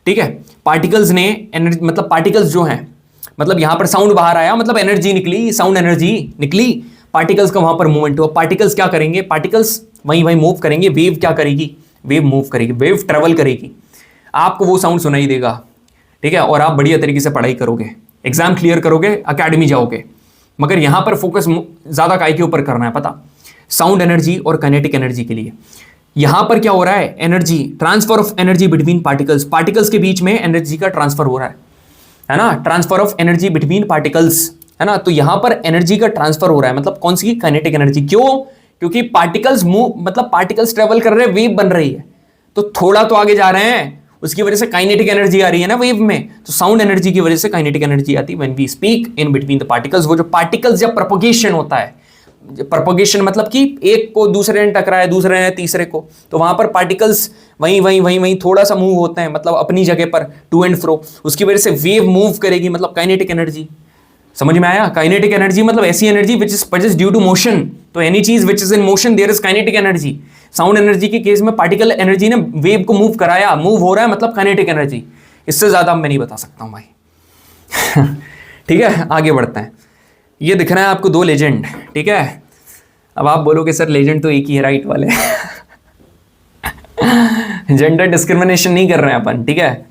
ठीक है। पार्टिकल्स ने एनर्जी, मतलब पार्टिकल्स जो हैं, मतलब यहां पर साउंड बाहर आया, मतलब एनर्जी निकली, साउंड एनर्जी निकली, पार्टिकल्स का वहां पर मूवमेंट हुआ। पार्टिकल्स क्या करेंगे, पार्टिकल्स वहीं वहीं मूव करेंगे। वेव क्या करेगी, वेव मूव करेगी, वेव ट्रेवल करेगी, आपको वो साउंड सुनाई देगा, ठीक है। और आप बढ़िया तरीके से पढ़ाई करोगे, एग्जाम क्लियर करोगे, अकेडमी जाओगे। मगर यहां पर फोकस ज्यादा काय के ऊपर करना है, पता, साउंड एनर्जी और काइनेटिक एनर्जी के लिए। यहां पर क्या हो रहा है, energy, transfer of energy between particles, particles के बीच में एनर्जी का ट्रांसफर हो रहा है ना, transfer of energy between particles, है ना। तो यहां पर एनर्जी का ट्रांसफर हो रहा है, मतलब कौन सी, काइनेटिक एनर्जी। क्यों? क्योंकि पार्टिकल्स मूव, मतलब पार्टिकल्स ट्रेवल कर रहे हैं, वेव बन रही है, तो थोड़ा तो आगे जा रहे हैं, उसकी वजह से काइनेटिक एनर्जी आ रही है ना वेव में। तो साउंड एनर्जी की वजह से काइनेटिक एनर्जी आती है when we speak in between the particles. वो जो पार्टिकल्स जब प्रोपोगेशन होता है, प्रोपोगेशन मतलब कि एक को दूसरे ने टकराया, दूसरे ने तीसरे को, तो वहां पर पार्टिकल्स वहीं थोड़ा सा मूव होते हैं, मतलब अपनी जगह पर टू एंड फ्रो, उसकी वजह से वेव मूव करेगी, मतलब काइनेटिक एनर्जी। समझ में आया? काइनेटिक एनर्जी मतलब ऐसी energy which is due to motion. तो एनी चीज which is in motion there is kinetic energy. Sound energy के केस में पार्टिकल एनर्जी ने वेव को मूव कराया, मूव हो रहा है, मतलब काइनेटिक एनर्जी। इससे ज्यादा मैं नहीं बता सकता हूं भाई। ठीक है, आगे बढ़ते हैं। ये दिख रहा है आपको दो लेजेंड, ठीक है। अब आप बोलोगे सर लेजेंड तो एक ही है, राइट वाले। जेंडर डिस्क्रिमिनेशन नहीं कर रहे हैं अपन, ठीक है।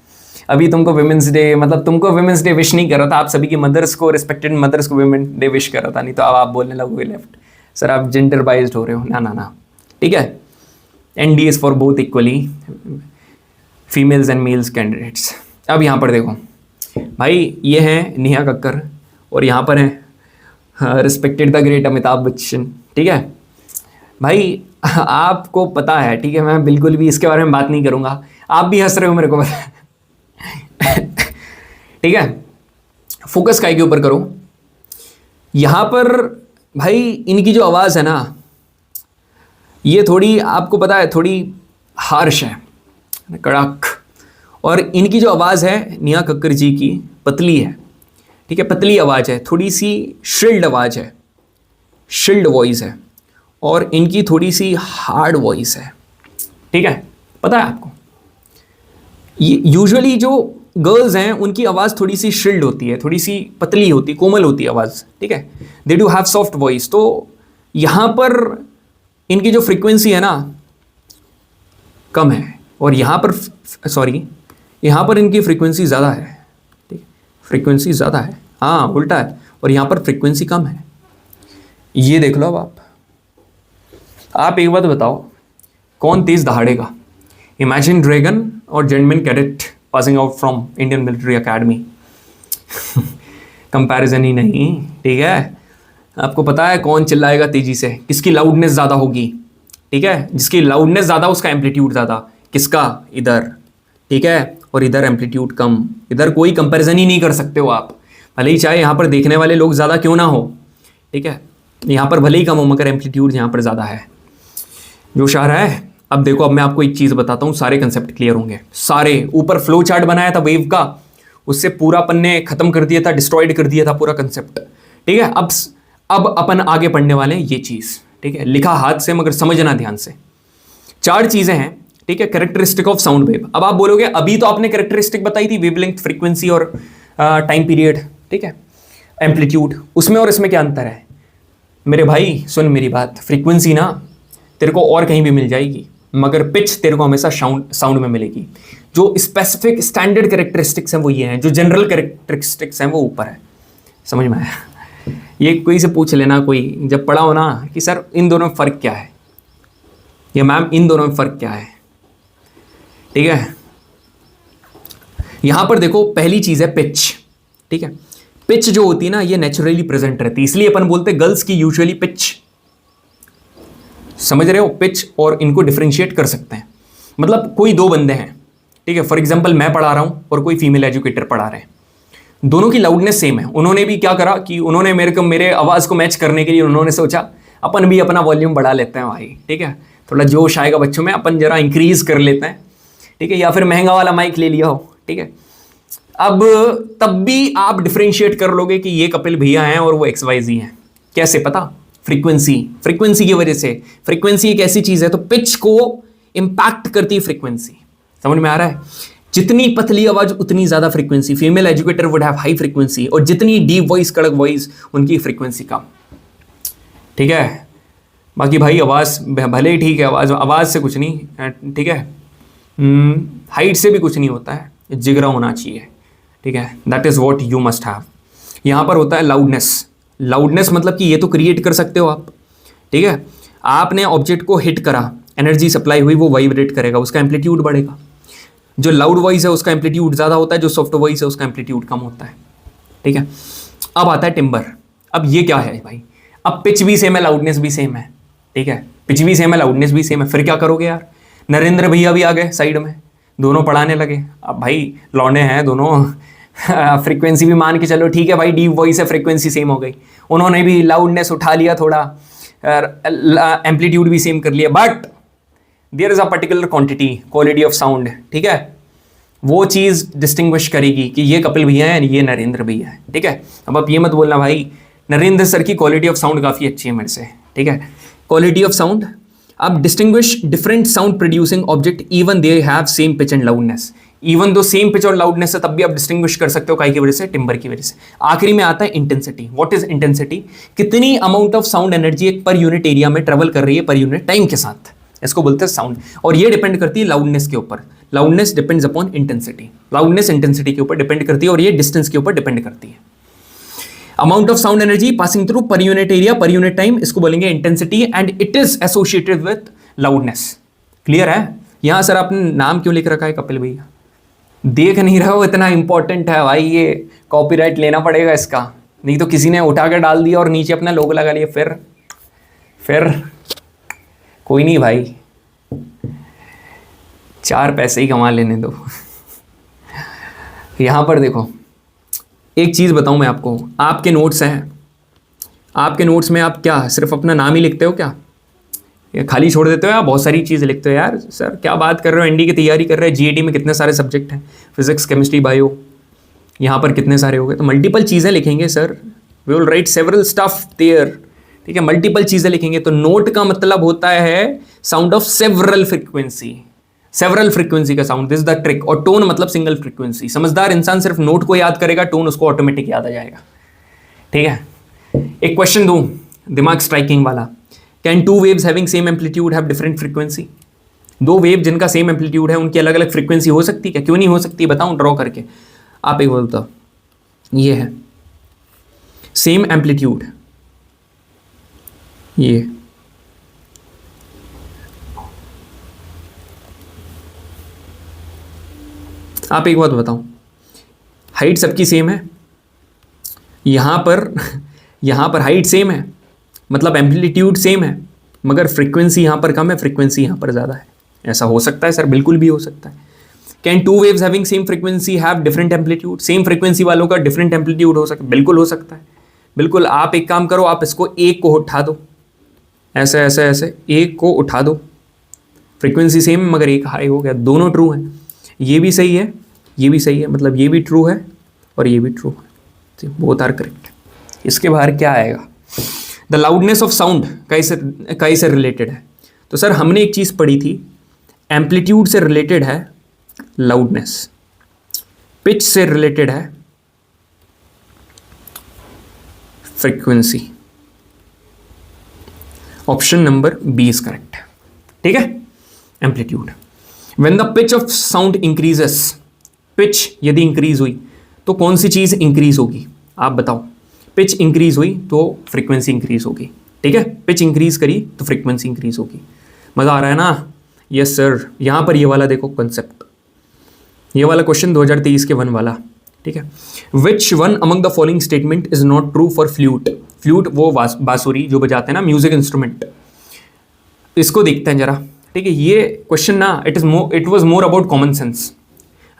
अभी तुमको विमेंस डे, मतलब तुमको विमेंस डे विश नहीं कर रहा था, आप सभी की मदर्स को, रिस्पेक्टेड मदर्स को विमेन डे विश कर रहा था। नहीं तो अब आप बोलने लगोगे लेफ्ट, सर आप जेंडर बाइज्ड हो रहे हो। ना ना ना, ठीक है। ND is for both equally, females and males candidates. अब यहाँ पर देखो भाई, ये हैं नेहा कक्कर और यहाँ पर हैं respected the great Amitabh Bachchan, ठीक है। भाई आपको पता है, ठीक है, मैं बिल्कुल भी इसके बारे में बात नहीं करूँगा, आप भी हंस रहे हो, मेरे को पता है। ठीक है, फोकस काय के ऊपर करो। यहां पर भाई इनकी जो आवाज है ना, ये थोड़ी, आपको पता है, थोड़ी हार्श है, कड़क। और इनकी जो आवाज है नेहा कक्कर जी की, पतली है, ठीक है, पतली आवाज है, थोड़ी सी श्रिल्ड आवाज है, श्रिल्ड वॉइस है। और इनकी थोड़ी सी हार्ड वॉइस है, ठीक है, पता है आपको। यूजुअली जो गर्ल्स हैं उनकी आवाज़ थोड़ी सी श्रिल्ड होती है, थोड़ी सी पतली होती है, कोमल होती है आवाज़, ठीक है, they do have soft voice. तो यहाँ पर इनकी जो फ्रीक्वेंसी है ना कम है, और यहाँ पर यहाँ पर इनकी फ्रीक्वेंसी ज़्यादा है, ठीक है, फ्रीक्वेंसी ज़्यादा है, हाँ उल्टा है, और यहाँ पर फ्रीक्वेंसी कम है। ये देख लो। अब आप एक बात बताओ, कौन तेज दहाड़ेगा, इमेजिन ड्रैगन और gentleman cadet passing out from Indian Military Academy? Comparison ही नहीं, ठीक है। आपको पता है कौन चिल्लाएगा तेजी से, किसकी लाउडनेस ज़्यादा होगी, ठीक है, जिसकी लाउडनेस ज़्यादा उसका एम्पलीट्यूड ज़्यादा, किसका, इधर, ठीक है, और इधर एम्पलीट्यूड कम। इधर कोई कंपैरिजन ही नहीं कर सकते हो आप, भले ही चाहे यहाँ पर देखने वाले लोग ज़्यादा क्यों ना हो, ठीक है, यहाँ पर भले ही कम हो, मगर एम्पलीट्यूड यहाँ पर ज़्यादा है। जोश आ रहा है? अब देखो, अब मैं आपको एक चीज बताता हूं, सारे कंसेप्ट क्लियर होंगे सारे। ऊपर फ्लो चार्ट बनाया था वेव का, उससे पूरा अपन ने खत्म कर दिया था, डिस्ट्रॉयड कर दिया था पूरा कंसेप्ट, ठीक है। अब अपन आगे पढ़ने वाले हैं ये चीज, ठीक है, लिखा हाथ से मगर समझना ध्यान से। 4 चीजें हैं, ठीक है, कैरेक्टरिस्टिक ऑफ साउंड वेव। अब आप बोलोगे अभी तो आपने कैरेक्टरिस्टिक बताई थी, वेवलेंथ, फ्रीक्वेंसी और टाइम पीरियड, ठीक है, एम्पलीट्यूड, उसमें और इसमें क्या अंतर है? मेरे भाई सुन मेरी बात, फ्रीक्वेंसी ना तेरे को और कहीं भी मिल जाएगी, मगर पिच तेरे को हमेशा साउंड में मिलेगी। जो स्पेसिफिक स्टैंडर्ड कैरेक्टरिस्टिक्स हैं वो ये हैं, जो जनरल कैरेक्टरिस्टिक्स हैं वो ऊपर है। समझ में आया? ये कोई से पूछ लेना, कोई जब पढ़ा हो ना कि सर इन दोनों में फ़र्क क्या है, या मैम इन दोनों में फ़र्क क्या है, ठीक है। यहां पर देखो, पहली चीज़ है पिच, ठीक है। पिच जो होती है ना, ये नेचुरली प्रेजेंट रहती है, इसलिए अपन बोलते हैं गर्ल्स की यूजुअली पिच। समझ रहे हो? पिच और इनको डिफरेंशिएट कर सकते हैं। मतलब कोई 2 बंदे हैं, ठीक है, फॉर एग्जांपल मैं पढ़ा रहा हूं और कोई फीमेल एजुकेटर पढ़ा रहे हैं, दोनों की लाउडनेस सेम है। उन्होंने भी क्या करा कि उन्होंने मेरे आवाज़ को मैच करने के लिए उन्होंने सोचा अपन भी अपना वॉल्यूम बढ़ा लेते हैं भाई, ठीक है, थोड़ा जोश आएगा बच्चों में, अपन जरा इंक्रीज कर लेते हैं, ठीक है, या फिर महंगा वाला माइक ले लिया हो, ठीक है। अब तब भी आप डिफरेंशिएट कर लोगे कि ये कपिल भैया हैं और वो XYZ हैं। कैसे पता? फ्रीक्वेंसी की वजह से। फ्रीक्वेंसी एक ऐसी चीज है, तो पिच को इंपैक्ट करती है फ्रीक्वेंसी। समझ में आ रहा है? जितनी पतली आवाज उतनी ज्यादा frequency, female educator would have high frequency, और जितनी डीप वॉइस, कड़क वॉइस, उनकी फ्रीक्वेंसी कम, ठीक है। बाकी भाई आवाज भले ही ठीक है, आवाज से कुछ नहीं, ठीक है, हाइट से भी कुछ नहीं होता है, जिगरा होना चाहिए, ठीक है, that is what you must have. यहां पर होता है लाउडनेस मतलब कि ये तो क्रिएट कर सकते हो आप, ठीक है। आपने ऑब्जेक्ट को हिट करा, एनर्जी सप्लाई हुई, वो वाइब्रेट करेगा, उसका एम्पलीट्यूड बढ़ेगा। जो लाउड वॉइस है उसका एम्पलीट्यूड ज़्यादा होता है, जो सॉफ्ट वॉइस है उसका एम्पलीट्यूड कम होता है, ठीक है। अब आता है टिम्बर। अब ये क्या है भाई? अब पिच भी सेम है, लाउडनेस भी सेम है, ठीक है, पिच भी सेम है, लाउडनेस भी सेम है, फिर क्या करोगे यार? नरेंद्र भैया भी आ गए साइड में, दोनों पढ़ाने लगे। अब भाई लौंडे हैं दोनों, फ्रीक्वेंसी भी मान के चलो, ठीक है भाई, डीप वॉइस है, फ्रीक्वेंसी सेम हो गई, उन्होंने भी लाउडनेस उठा लिया थोड़ा, एम्पलीट्यूड भी सेम कर लिया, but there is a particular quality of sound, ठीक है, वो चीज़ डिस्टिंग्विश करेगी कि ये कपिल भैया है, ये नरेंद्र भैया है, ठीक है। अब आप ये मत बोलना भाई नरेंद्र सर की क्वालिटी ऑफ साउंड काफ़ी अच्छी है मेरे से, ठीक है। क्वालिटी ऑफ साउंड, अब distinguish different sound producing object even they have same pitch and loudness. Even though same pitch और लाउडनेस है, तब भी आप डिस्टिंग्विश कर सकते हो, काहे की वजह से? टिम्बर की वजह से। आखिरी में आता है इंटेंसिटी। What is intensity? कितनी अमाउंट ऑफ साउंड एनर्जी एक पर यूनिट एरिया में ट्रेवल कर रही है पर यूनिट टाइम के साथ, इसको बोलते हैं साउंड। और ये डिपेंड करती है लाउडनेस के ऊपर। Loudness depends upon intensity, loudness intensity के ऊपर डिपेंड करती है, और ये डिस्टेंस के ऊपर डिपेंड करती है। Amount of sound energy passing through per unit area per unit time, इसको बोलेंगे intensity, and it is associated with loudness. Clear है? यहां सर आपने नाम क्यों लिख रखा है कपिल भैया? देख नहीं रहे हो? इतना इंपॉर्टेंट है भाई, ये कॉपीराइट लेना पड़ेगा इसका, नहीं तो किसी ने उठा कर डाल दिया और नीचे अपना लोगो लगा लिया, फिर कोई नहीं भाई, 4 पैसे ही कमा लेने दो। यहां पर देखो, एक चीज बताऊं मैं आपको, आपके नोट्स हैं, आपके नोट्स में आप क्या सिर्फ अपना नाम ही लिखते हो क्या? या खाली छोड़ देते हो या बहुत सारी चीज़ें लिखते हो? यार सर क्या बात कर रहे हो, एनडी की तैयारी कर रहे हैं, जीएडी में कितने सारे सब्जेक्ट हैं, फिजिक्स, केमिस्ट्री, बायो, यहाँ पर कितने सारे हो गए, तो मल्टीपल चीज़ें लिखेंगे sir, we will write several stuff there, ठीक है, मल्टीपल चीज़ें लिखेंगे। तो नोट का मतलब होता है साउंड ऑफ सेवरल फ्रीक्वेंसी का साउंड, दिस द ट्रिक। और टोन मतलब सिंगल फ्रीक्वेंसी। समझदार इंसान सिर्फ नोट को याद करेगा, टोन उसको ऑटोमेटिक याद आ जाएगा, ठीक है। एक क्वेश्चन दूं दिमाग स्ट्राइकिंग वाला, can 2 waves having same amplitude have different frequency? 2 wave जिनका सेम एम्पलीट्यूड है उनकी अलग अलग फ्रीक्वेंसी हो सकती है क्या? क्यों नहीं हो सकती, बताऊं ड्रॉ करके। आप एक बोलता, ये है सेम एम्पलीट्यूड, ये आप एक बात बताओ, हाइट सबकी सेम है, यहां पर हाइट सेम है, मतलब एम्पलीट्यूड सेम है, मगर फ्रीक्वेंसी यहाँ पर कम है, फ्रीक्वेंसी यहाँ पर ज़्यादा है। ऐसा हो सकता है सर? बिल्कुल भी हो सकता है। Can 2 waves having same frequency have different amplitude? Same frequency वालों का डिफरेंट एम्पलीट्यूड हो सकता है, बिल्कुल हो सकता है, बिल्कुल। आप एक काम करो, आप इसको एक को उठा दो, ऐसे ऐसे ऐसे एक को उठा दो, फ्रीक्वेंसी सेम मगर एक हाई हो गया, दोनों ट्रू है। ये भी सही है, ये भी सही है, मतलब ये भी ट्रू है और ये भी ट्रू है, बोथ आर करेक्ट। इसके बाहर क्या आएगा? द लाउडनेस ऑफ साउंड कैसे रिलेटेड है? तो सर हमने एक चीज़ पढ़ी थी, एम्पलीट्यूड से रिलेटेड है लाउडनेस, पिच से रिलेटेड है frequency. Option number B is correct, ठीक है। Amplitude, when the pitch of sound increases, pitch यदि इंक्रीज हुई तो कौन सी चीज इंक्रीज होगी? आप बताओ। पिच इंक्रीज हुई तो फ्रीक्वेंसी इंक्रीज होगी, ठीक है। पिच इंक्रीज करी तो फ्रीक्वेंसी इंक्रीज होगी। मजा आ रहा है ना? Yes sir. यहां पर ये वाला देखो कंसेप्ट, ये वाला क्वेश्चन 2023 के 1 वाला, ठीक है। Which one among the following statement is not true for flute? Flute वो बांसुरी जो बजाते हैं ना, म्यूजिक इंस्ट्रूमेंट। इसको देखते हैं जरा, ठीक है। ये क्वेश्चन ना it was more about common sense,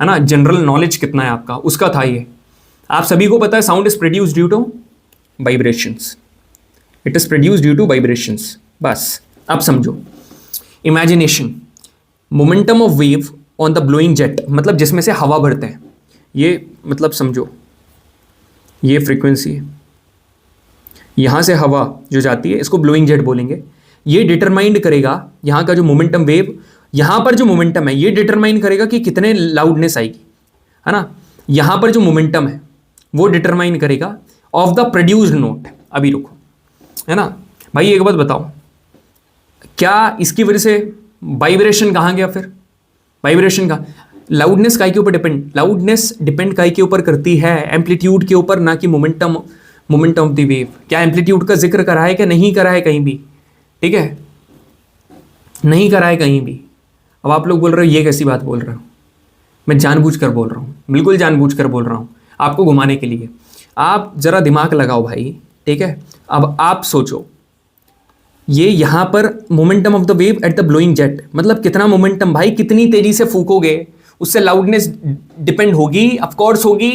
है ना, जनरल नॉलेज कितना है आपका उसका था ये। आप सभी को पता है sound is produce due to vibrations, it is produce due to vibrations. बस अब समझो, imagination, momentum of wave on the blowing jet, मतलब जिसमें से हवा भरते हैं, ये मतलब समझो ये फ्रीक्वेंसी है, यहां से हवा जो जाती है इसको ब्लोइंग जेट बोलेंगे। ये डिटरमाइंड करेगा यहां का जो मोमेंटम वेव, यहां पर जो मोमेंटम है ये डिटरमाइन करेगा कि कितने लाउडनेस आएगी, है ना। यहां पर जो मोमेंटम है वो डिटरमाइन करेगा ऑफ द प्रोड्यूस्ड नोट। अभी रुको, है ना भाई, एक बात बताओ, क्या इसकी वजह से वाइब्रेशन कहाँ गया? फिर वाइब्रेशन का लाउडनेस काय के ऊपर डिपेंड, लाउडनेस डिपेंड काय के ऊपर करती है? एम्पलीट्यूड के ऊपर, ना कि मोमेंटम ऑफ द वेव। क्या एम्पलीट्यूड का जिक्र करा है कि नहीं करा है कहीं भी? ठीक है, नहीं करा है कहीं भी। अब आप लोग बोल रहे हो ये कैसी बात बोल रहे हो? मैं जानबूझकर बोल रहा हूँ, बिल्कुल जानबूझकर बोल रहा हूँ आपको घुमाने के लिए। आप जरा दिमाग लगाओ भाई, ठीक है। अब आप सोचो, ये यहां पर momentum of the wave at the blowing jet, मतलब कितना मोमेंटम भाई, कितनी तेजी से फूकोगे उससे लाउडनेस डिपेंड होगी, ऑफ कोर्स होगी,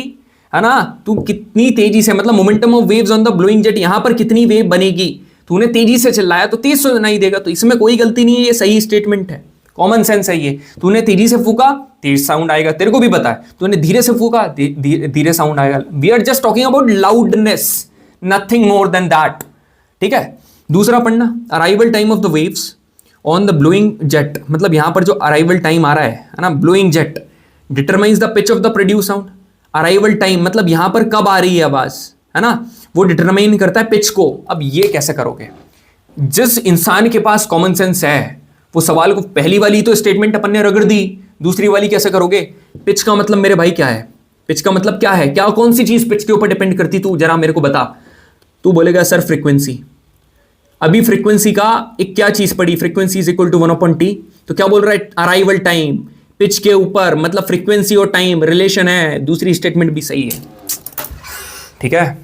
है ना। तू कितनी तेजी से, मतलब momentum of waves on the blowing jet, यहां पर कितनी वेव बनेगी, तूने तेजी से चिल्लाया तो तेज सुनाई देगा, तो इसमें कोई गलती नहीं है, ये सही स्टेटमेंट है, कॉमन सेंस है ये। तूने तेजी से फूका, तेज साउंड आएगा, तेरे को भी पता है। तूने धीरे से फूका, धीरे साउंड आएगा। We are just talking about loudness, nothing more than that, ठीक है। दूसरा पढ़ना, arrival time of the waves on the blowing jet, मतलब यहां पर जो अराइवल टाइम आ रहा है ना, blowing jet determines the pitch of the produce sound. Arrival time मतलब यहां पर कब आ रही है आवाज, है ना, वो डिटरमाइन करता है पिच को। अब ये कैसे करोगे? जिस इंसान के पास कॉमन सेंस है वो सवाल को, पहली वाली तो स्टेटमेंट अपन ने रगड़ दी, दूसरी वाली कैसे करोगे? पिच का मतलब मेरे भाई क्या है? पिच का मतलब क्या है? क्या कौन सी चीज पिच के ऊपर डिपेंड करती, तू जरा मेरे को बता। तू बोलेगा सर फ्रीक्वेंसी। अभी फ्रीक्वेंसी का एक क्या चीज पड़ी, frequency is equal to 1/t, तो क्या बोल रहा है? अराइवल टाइम पिच के ऊपर, मतलब फ्रीक्वेंसी और टाइम रिलेशन है। दूसरी स्टेटमेंट भी सही है, ठीक है।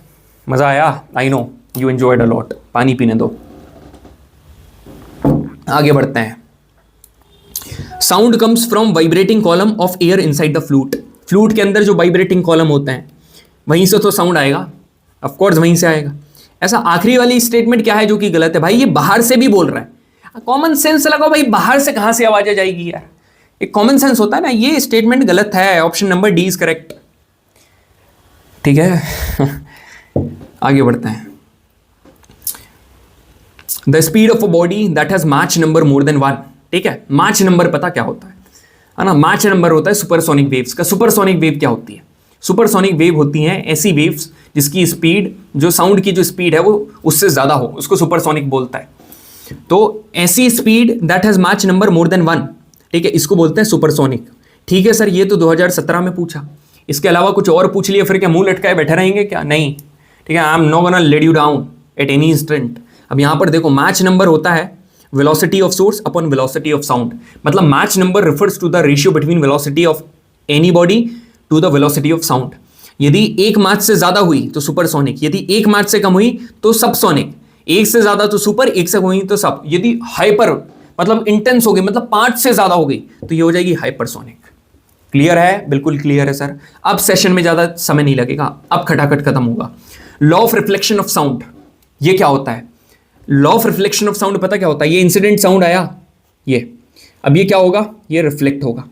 मजा आया? I know you enjoyed a lot. पानी पीने दो, आगे बढ़ते हैं। Sound comes from vibrating column of air inside the flute. Flute के अंदर जो वाइब्रेटिंग कॉलम होते हैं वहीं से तो साउंड आएगा, ऑफ कोर्स वहीं से आएगा। ऐसा आखिरी वाली स्टेटमेंट क्या है जो कि गलत है? भाई ये बाहर से भी बोल रहा है, कॉमन सेंस लगाओ भाई, बाहर से कहां से आवाज आ जाएगी यार? एक कॉमन सेंस होता है ना, ये स्टेटमेंट गलत है। Option number D is correct, ठीक है। आगे बढ़ते हैं। The speed of a body that has match number more than 1, ठीक है। मैच नंबर पता क्या होता है ना? मैच नंबर होता है सुपरसोनिक वेव्स का। सुपरसोनिक वेव क्या होती है? सुपरसोनिक वेव होती हैं ऐसी वेव्स जिसकी स्पीड, जो साउंड की जो स्पीड है वो उससे ज्यादा हो, उसको सुपरसोनिक बोलता है। तो ऐसी speed that has match number more than 1, ठीक है, इसको बोलते हैं सुपरसोनिक। ठीक है सर, ये तो 2017 में पूछा, इसके अलावा कुछ और पूछ लिया फिर क्या मुंह लटकाए बैठे रहेंगे क्या? नहीं, ठीक है। I am not gonna let you down at any instant. अब यहां पर देखो, मैच नंबर होता है velocity of source upon velocity of sound, मतलब Mach number refers to the ratio between velocity of any body to the velocity of sound. यदि एक match से ज्यादा हुई तो सुपरसोनिक, यदि एक मैच से कम हुई तो सबसोनिक, एक से ज्यादा तो सुपर, एक से हुई तो सब। यदि हाइपर मतलब इंटेंस हो गई, मतलब 5 से ज्यादा हो गई, तो ये हो जाएगी हाइपरसोनिक। क्लियर है? बिल्कुल क्लियर है सर। अब सेशन में ज्यादा समय नहीं लगेगा, अब खटाखट खत्म होगा। Law of reflection of sound, ये क्या होता है? Law of reflection of sound पता क्या होता है? ये इंसिडेंट साउंड आया, ये अब ये क्या होगा, ये रिफ्लेक्ट होगा,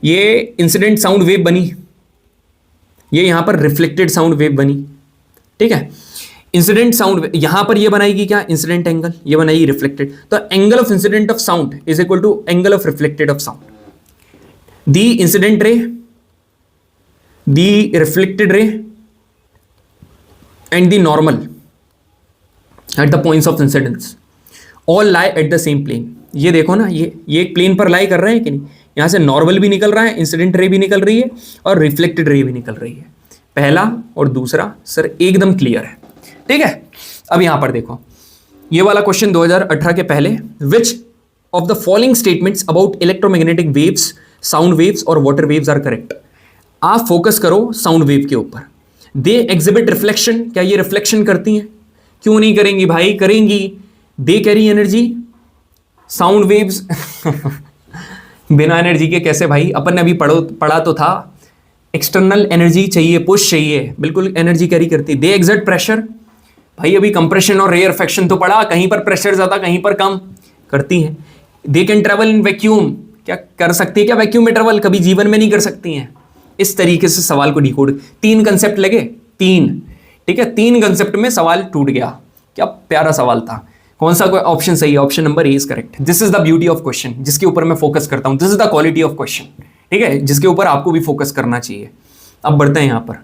ये इंसिडेंट साउंड वेव बनी, ये यहां पर रिफ्लेक्टेड साउंड वेव बनी, ठीक है। इंसिडेंट साउंड यहां पर ये बनाएगी क्या, इंसिडेंट एंगल, ये बनाएगी रिफ्लेक्टेड, तो angle of incident of sound is equal to angle of reflected of sound. The incident ray, the reflected ray and the normal at the points of incidence all lie at the same plane. ये देखो ना, ये एक plane पर लाई कर रहे हैं कि नहीं, यहां से नॉर्मल भी निकल रहा है, इंसिडेंट रे भी निकल रही है और रिफ्लेक्टेड रे भी निकल रही है। पहला और दूसरा सर एकदम क्लियर है, ठीक है। अब यहां पर देखो, ये वाला क्वेश्चन 2018 के पहले, which of the following statements about electromagnetic waves, sound waves और वाटर वेव्स आर करेक्ट। आप फोकस करो साउंड वेव के ऊपर। दे एग्जिबिट रिफ्लेक्शन, क्या ये रिफ्लेक्शन करती हैं, क्यों नहीं करेंगी भाई, करेंगी। They carry energy, sound waves बिना एनर्जी के कैसे भाई, अपन ने अभी पढ़ा तो था, एक्सटर्नल एनर्जी चाहिए, पुश चाहिए, बिल्कुल एनर्जी कैरी करती। दे एग्जर्ट प्रेशर, भाई अभी कंप्रेशन और रेयरफेक्शन तो पढ़ा, कहीं पर प्रेशर ज्यादा कहीं पर कम करती हैं। They can travel in vacuum, क्या कर सकती है क्या वैक्यूम में ट्रेवल, कभी जीवन में नहीं कर सकती हैं। इस तरीके से सवाल को डिकोड, 3 कंसेप्ट लगे, 3, ठीक है, 3 कंसेप्ट में सवाल टूट गया। क्या प्यारा सवाल था। कौन सा ऑप्शन सही है, option number A is correct. This is the beauty of question, जिसके ऊपर मैं फोकस करता हूं, this is the quality of question, ठीक है, जिसके ऊपर आपको भी फोकस करना चाहिए। अब बढ़ते हैं यहां पर,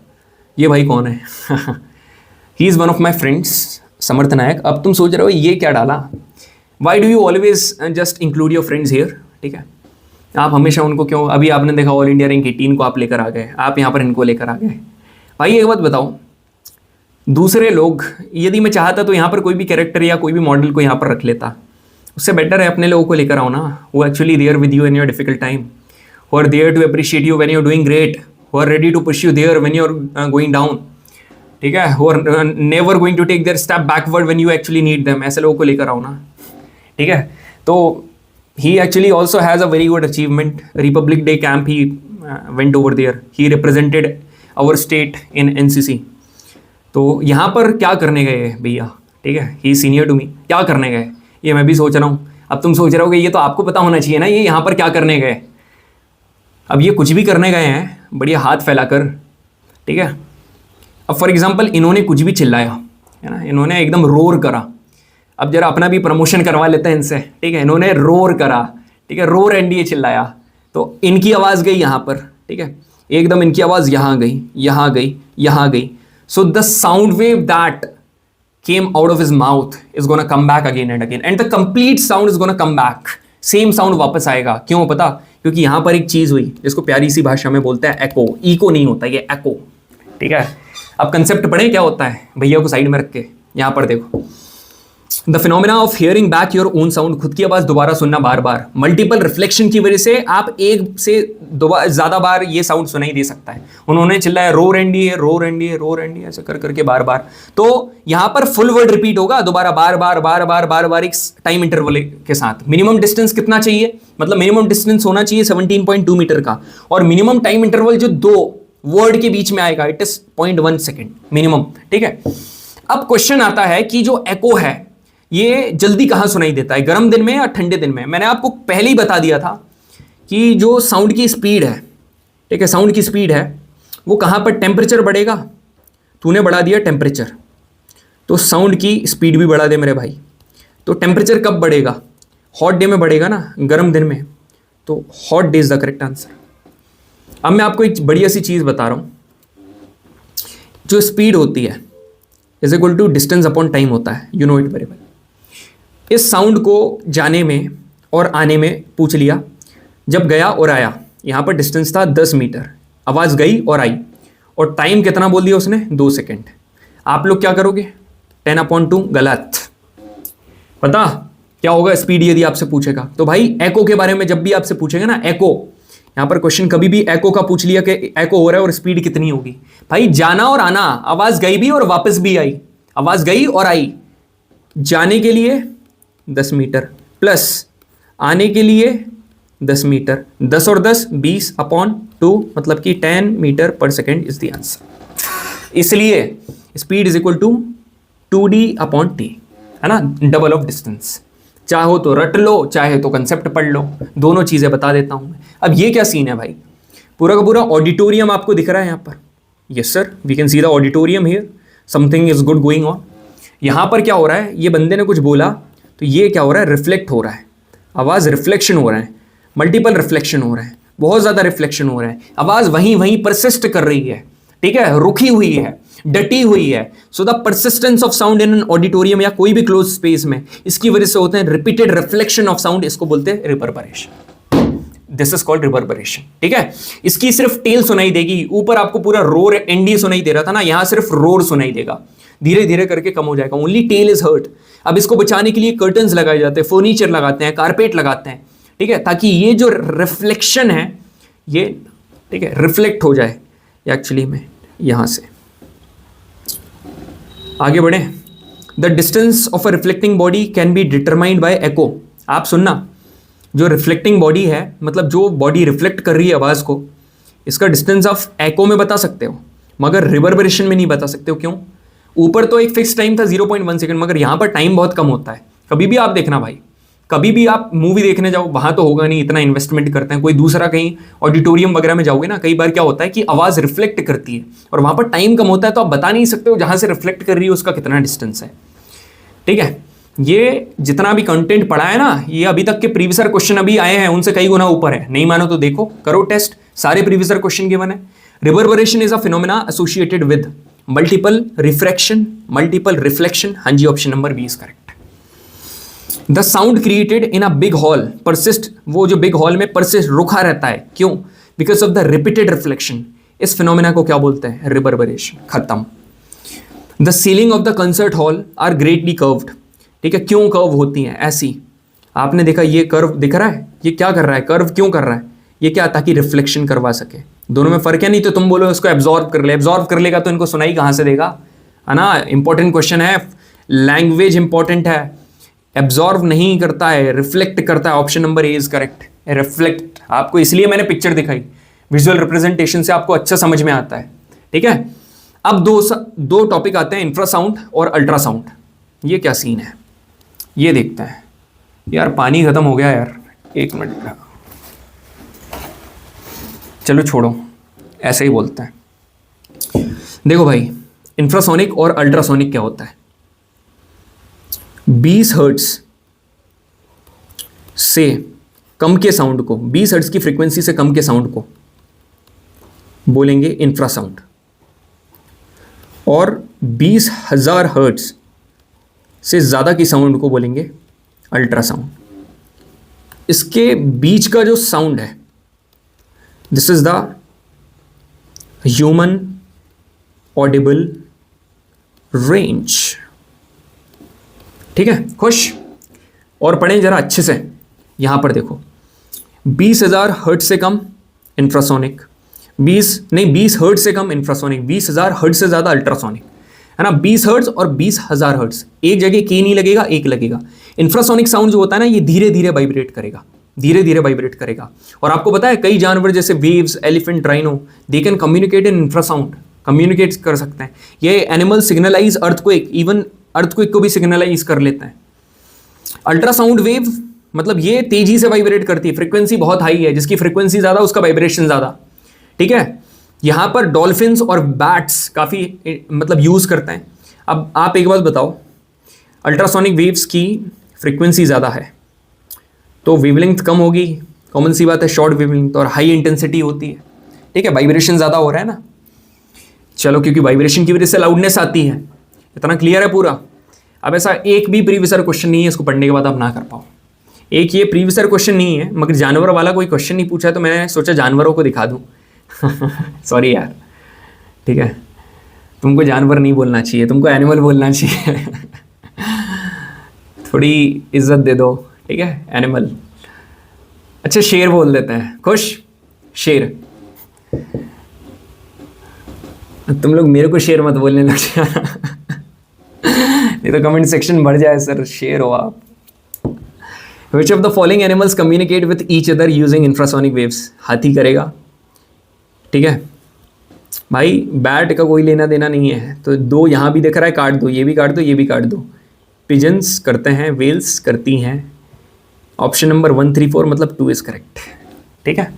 ये भाई कौन है he is one of my friends, Samarth Nayak. अब तुम सोच रहे हो ये क्या डाला, why do you always just include your friends here, ठीक है, आप हमेशा उनको क्यों, अभी आपने देखा ऑल इंडिया रैंक 18 को आप लेकर आ गए, आप यहाँ पर इनको लेकर आ गए। भाई एक बात बताओ, दूसरे लोग, यदि मैं चाहता तो यहाँ पर कोई भी कैरेक्टर या कोई भी मॉडल को यहाँ पर रख लेता, उससे बेटर है अपने लोगों को लेकर आओ ना, वो actually there with you in your difficult time, who are there to appreciate you when you are doing great, who are ready to push you there when you are going down, ठीक है, who are never going to take their step backward when you actually need them, ऐसे लोगों को लेकर आओ ना, ठीक है। तो he actually also has a very good achievement. Republic Day camp he went over there. He represented our state in NCC. तो यहाँ पर क्या करने गए भैया, ठीक है, ही सीनियर टू मी, क्या करने गए ये मैं भी सोच रहा हूँ। अब तुम सोच रहे हो कि ये तो आपको पता होना चाहिए ना, ये यहाँ पर क्या करने गए। अब ये कुछ भी करने गए हैं बढ़िया हाथ फैलाकर, ठीक है। अब फॉर एग्जाम्पल इन्होंने कुछ भी चिल्लाया है ना, इन्होंने एकदम रोर करा। अब जरा अपना भी प्रमोशन करवा लेते हैं इनसे, ठीक है, इन्होंने रोर करा, ठीक है, रोर एनडीए चिल्लाया, तो इनकी आवाज़ गई यहाँ पर, ठीक है, एकदम इनकी आवाज़ यहाँ गई, यहाँ गई, यहाँ गई। So the sound wave that came out of his mouth is gonna come back again and again and the complete sound is gonna come back, same sound वापस आएगा। क्यों पता, क्योंकि यहाँ पर एक चीज़ हुई जिसको प्यारी सी भाषा में बोलते हैं एको, ईको नहीं होता, ये एको, ठीक है। अब कंसेप्ट पढ़े क्या होता है, भैया को साइड में रख के यहाँ पर देखो, the phenomena of hearing back your own sound, खुद की आवाज दोबारा सुनना बार बार, मल्टीपल रिफ्लेक्शन की वजह से आप एक से ज्यादा बार ये साउंड सुनाई दे सकता है। उन्होंने चिल्लाया roar NDA, roar NDA, roar NDA, ऐसे कर करके बार बार, तो यहां पर फुल वर्ड रिपीट होगा दोबारा, बार बार बार बार बार बार एक टाइम इंटरवल के साथ। मिनिमम डिस्टेंस कितना चाहिए, मतलब मिनिमम डिस्टेंस होना चाहिए 17.2 मीटर का, और मिनिमम टाइम इंटरवल जो 2 वर्ड के बीच में आएगा इट इज 0.1 सेकेंड मिनिमम, ठीक है। अब क्वेश्चन आता है कि जो एको है ये जल्दी कहां सुनाई देता है, गर्म दिन में या ठंडे दिन में। मैंने आपको पहले ही बता दिया था कि जो साउंड की स्पीड है, ठीक है, साउंड की स्पीड है वो कहां पर, टेम्परेचर बढ़ेगा, तूने बढ़ा दिया टेम्परेचर, तो साउंड की स्पीड भी बढ़ा दे मेरे भाई। तो टेम्परेचर कब बढ़ेगा, हॉट डे में बढ़ेगा ना, गर्म दिन में, तो hot day is the correct answer. अब मैं आपको एक बढ़िया सी चीज बता रहा हूं, जो स्पीड होती है is equal to distance upon time होता है, you know it very well. इस साउंड को जाने में और आने में पूछ लिया, जब गया और आया, यहाँ पर डिस्टेंस था 10 मीटर, आवाज़ गई और आई, और टाइम कितना बोल दिया उसने, 2 सेकेंड। आप लोग क्या करोगे, 10/2, गलत। पता क्या होगा स्पीड यदि आपसे पूछेगा तो भाई एको के बारे में जब भी आपसे पूछेगा ना, एको, यहाँ पर क्वेश्चन कभी भी एको का पूछ लिया कि एको हो रहा है और स्पीड कितनी होगी, भाई जाना और आना, आवाज़ गई भी और वापस भी आई, आवाज़ गई और आई। जाने के लिए 10 मीटर प्लस आने के लिए 10 मीटर, 10 और 10 20/2, मतलब कि 10 metre per second is the answer. इसलिए speed is equal to 2D/t, है ना, डबल ऑफ डिस्टेंस। चाहो तो रट लो, चाहे तो कंसेप्ट पढ़ लो, दोनों चीज़ें बता देता हूँ मैं। अब ये क्या सीन है भाई, पूरा का पूरा ऑडिटोरियम आपको दिख रहा है यहाँ पर। Yes sir, we can see the auditorium here, something is good going on. यहाँ पर क्या हो रहा है, ये बंदे ने कुछ बोला तो ये क्या हो रहा है, रिफ्लेक्ट हो रहा है, आवाज़ रिफ्लेक्शन हो रहा है, मल्टीपल रिफ्लेक्शन हो रहा है, बहुत ज़्यादा रिफ्लेक्शन हो रहा है, आवाज़ वहीं वहीं परसिस्ट कर रही है, ठीक है, रुकी हुई है, डटी हुई है। So the persistence of sound in an auditorium या कोई भी क्लोज स्पेस में, इसकी वजह से होते हैं रिपीटेड रिफ्लेक्शन ऑफ साउंड, इसको बोलते हैं reverberation. This is called reverberation, ठीक है। इसकी सिर्फ टेल सुनाई देगी, ऊपर आपको पूरा रोर एंडी सुनाई दे रहा था ना, यहां सिर्फ रोर सुनाई देगा, धीरे धीरे करके कम हो जाएगा, ओनली टेल इज हर्ट। अब इसको बचाने के लिए कर्टन्स लगाए जाते हैं, फर्नीचर लगाते हैं, कारपेट लगाते हैं, ठीक है, ताकि ये जो रिफ्लेक्शन है ये, ठीक है, रिफ्लेक्ट हो जाए एक्चुअली में। यहां से आगे बढ़े, the distance of a reflecting body can be determined by echo. आप सुनना, जो रिफ्लेक्टिंग बॉडी है, मतलब जो बॉडी रिफ्लेक्ट कर रही है आवाज़ को, इसका डिस्टेंस आप एको में बता सकते हो, मगर रिवर्बरेशन में नहीं बता सकते हो। क्यों? ऊपर तो एक फिक्स टाइम था 0.1 सेकंड, मगर यहाँ पर टाइम बहुत कम होता है। कभी भी आप देखना भाई, कभी भी आप मूवी देखने जाओ, वहाँ तो होगा नहीं, इतना इन्वेस्टमेंट करते हैं। कोई दूसरा कहीं ऑडिटोरियम वगैरह में जाओगे ना, कई बार क्या होता है कि आवाज़ रिफ्लेक्ट करती है और वहाँ पर टाइम कम होता है, तो आप बता नहीं सकते हो जहाँ से रिफ्लेक्ट कर रही है उसका कितना डिस्टेंस है, ठीक है। ये जितना भी कंटेंट पढ़ा है ना, ये अभी तक के प्रीवियस क्वेश्चन अभी आए हैं उनसे कई गुना ऊपर है। नहीं मानो तो देखो, करो टेस्ट, सारे प्रीवियस क्वेश्चन गिवन है। Reverberation is a phenomena associated with multiple refraction, multiple reflection. हाँ जी, option number B is correct. The sound created in a big hall persist, वो जो बिग हॉल में परसिस्ट रुका रहता है, क्यों? Because of the repeated reflection. इस फिनोमेना को क्या बोलते हैं? रिवर्बरेशन। खत्म। The ceiling of the concert hall are greatly curved, ठीक है। क्यों कर्व होती हैं ऐसी? आपने देखा ये कर्व दिख रहा है, ये क्या कर रहा है, कर्व क्यों कर रहा है? ये क्या, ताकि रिफ्लेक्शन करवा सके। दोनों में फर्क है। नहीं तो तुम बोलो इसको एब्जॉर्व कर ले, एब्जॉर्व कर लेगा तो इनको सुनाई कहाँ से देगा, है ना। इंपॉर्टेंट क्वेश्चन है, लैंग्वेज इंपॉर्टेंट है। एब्जॉर्व नहीं करता है, रिफ्लेक्ट करता है। Option number A is correct, reflect. आपको इसलिए मैंने पिक्चर दिखाई, विजुअल रिप्रेजेंटेशन से आपको अच्छा समझ में आता है, ठीक है। अब दो टॉपिक आते हैं, इंफ्रासाउंड और अल्ट्रासाउंड। ये क्या सीन है ये देखते हैं। यार पानी खत्म हो गया यार, एक मिनट, चलो छोड़ो, ऐसे ही बोलते हैं। देखो भाई, इंफ्रासोनिक और अल्ट्रासोनिक क्या होता है? 20 हर्ट्ज से कम के साउंड को, 20 हर्ट्ज की फ्रीक्वेंसी से कम के साउंड को बोलेंगे इंफ्रासाउंड, और 20,000 हर्ट्ज से ज़्यादा की साउंड को बोलेंगे अल्ट्रासाउंड। इसके बीच का जो साउंड है, this is the human audible range, ठीक है। खुश? और पढ़ें जरा अच्छे से। यहां पर देखो, 20,000 हर्ट्ज से कम इंफ्रासोनिक, 20 हर्ट्ज से कम इंफ्रासोनिक, 20,000 हर्ट्ज से ज़्यादा अल्ट्रासोनिक, है ना। 20 हर्ट्ज और 20,000 हर्ट्ज, एक जगह के नहीं लगेगा, एक लगेगा। इंफ्रासोनिक साउंड जो होता है ना, ये धीरे धीरे वाइब्रेट करेगा, धीरे धीरे वाइब्रेट करेगा। और आपको पता है कई जानवर जैसे waves, elephant, rhino, they can communicate in infrasound, communicate कर सकते हैं। ये एनिमल सिग्नलाइज अर्थक्वेक, इवन अर्थक्वेक को भी सिग्नलाइज कर लेते हैं। अल्ट्रासाउंड वेव मतलब ये तेजी से वाइब्रेट करती है, फ्रीक्वेंसी बहुत हाई है, जिसकी फ्रीक्वेंसी ज़्यादा उसका वाइब्रेशन ज़्यादा, ठीक है। यहाँ पर डॉल्फिन्स और बैट्स काफ़ी मतलब यूज़ करते हैं। अब आप एक बात बताओ, अल्ट्रासोनिक वेव्स की फ्रीक्वेंसी ज़्यादा है तो वेवलेंथ कम होगी, कॉमन सी बात है, शॉर्ट वेवलेंथ, और हाई इंटेंसिटी होती है, ठीक है, वाइब्रेशन ज़्यादा हो रहा है ना। चलो, क्योंकि वाइब्रेशन की वजह से लाउडनेस आती है, इतना क्लियर है पूरा। अब ऐसा एक भी प्रीवियस क्वेश्चन नहीं है इसको पढ़ने के बाद आप ना कर पाओ। एक ये प्रीवियस क्वेश्चन नहीं है, मगर जानवर वाला कोई क्वेश्चन नहीं पूछा है, तो मैंने सोचा जानवरों को दिखा दूँ। सॉरी यार, ठीक है, तुमको जानवर नहीं बोलना चाहिए, तुमको एनिमल बोलना चाहिए। थोड़ी इज्जत दे दो, ठीक है, एनिमल। अच्छा, शेर बोल देते हैं। खुश? शेर। तुम लोग मेरे को शेर मत बोलने लग जाना, नहीं तो कमेंट सेक्शन बढ़ जाए, सर शेर हो आप। Which of the following animals communicate with each other using infrasonic waves? हाथी करेगा, ठीक है भाई। बैट का कोई लेना देना नहीं है, तो दो यहाँ भी दिख रहा है, काट दो, ये भी काट दो, ये भी काट दो। पिजन्स करते हैं, वेल्स करती हैं, ऑप्शन नंबर 134 मतलब 2 इज करेक्ट। ठीक है,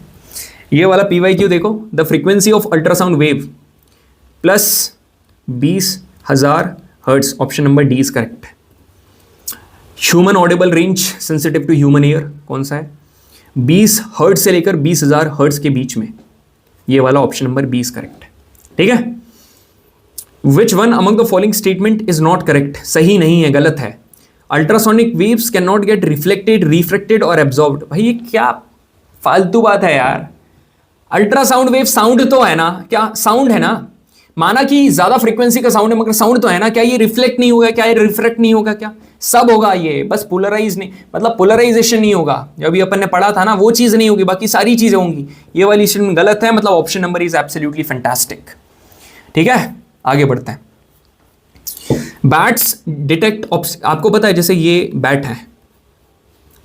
ये वाला PYQ देखो, the frequency of ultrasound wave plus 20,000 hertz, option number D is correct. Human audible range sensitive to human ear कौन सा है? 20 हर्ट्ज से लेकर 20,000 हर्ट्ज के बीच में, ये वाला option number B is correct. ठीक है, which one among the following statement is not correct, सही नहीं है, गलत है। Ultrasonic waves can not get reflected, refracted और एब्जॉर्ब्ड। भाई ये क्या फालतू बात है यार, अल्ट्रासाउंड वेव साउंड तो है ना, क्या साउंड है ना, माना कि ज्यादा फ्रीक्वेंसी का साउंड है मगर साउंड तो है ना, क्या ये रिफ्लेक्ट नहीं होगा, क्या ये रिफ्रैक्ट नहीं होगा, क्या सब होगा, ये बस पोलराइज नहीं, मतलब पोलराइजेशन नहीं होगा, जो अभी अपन ने पढ़ा था ना वो चीज नहीं होगी, बाकी सारी चीजें होंगी। ये वाली स्टेटमेंट गलत है, मतलब option number is absolutely fantastic. ठीक है, आगे बढ़ते हैं। बैट्स डिटेक्ट, आपको पता है जैसे ये बैट है,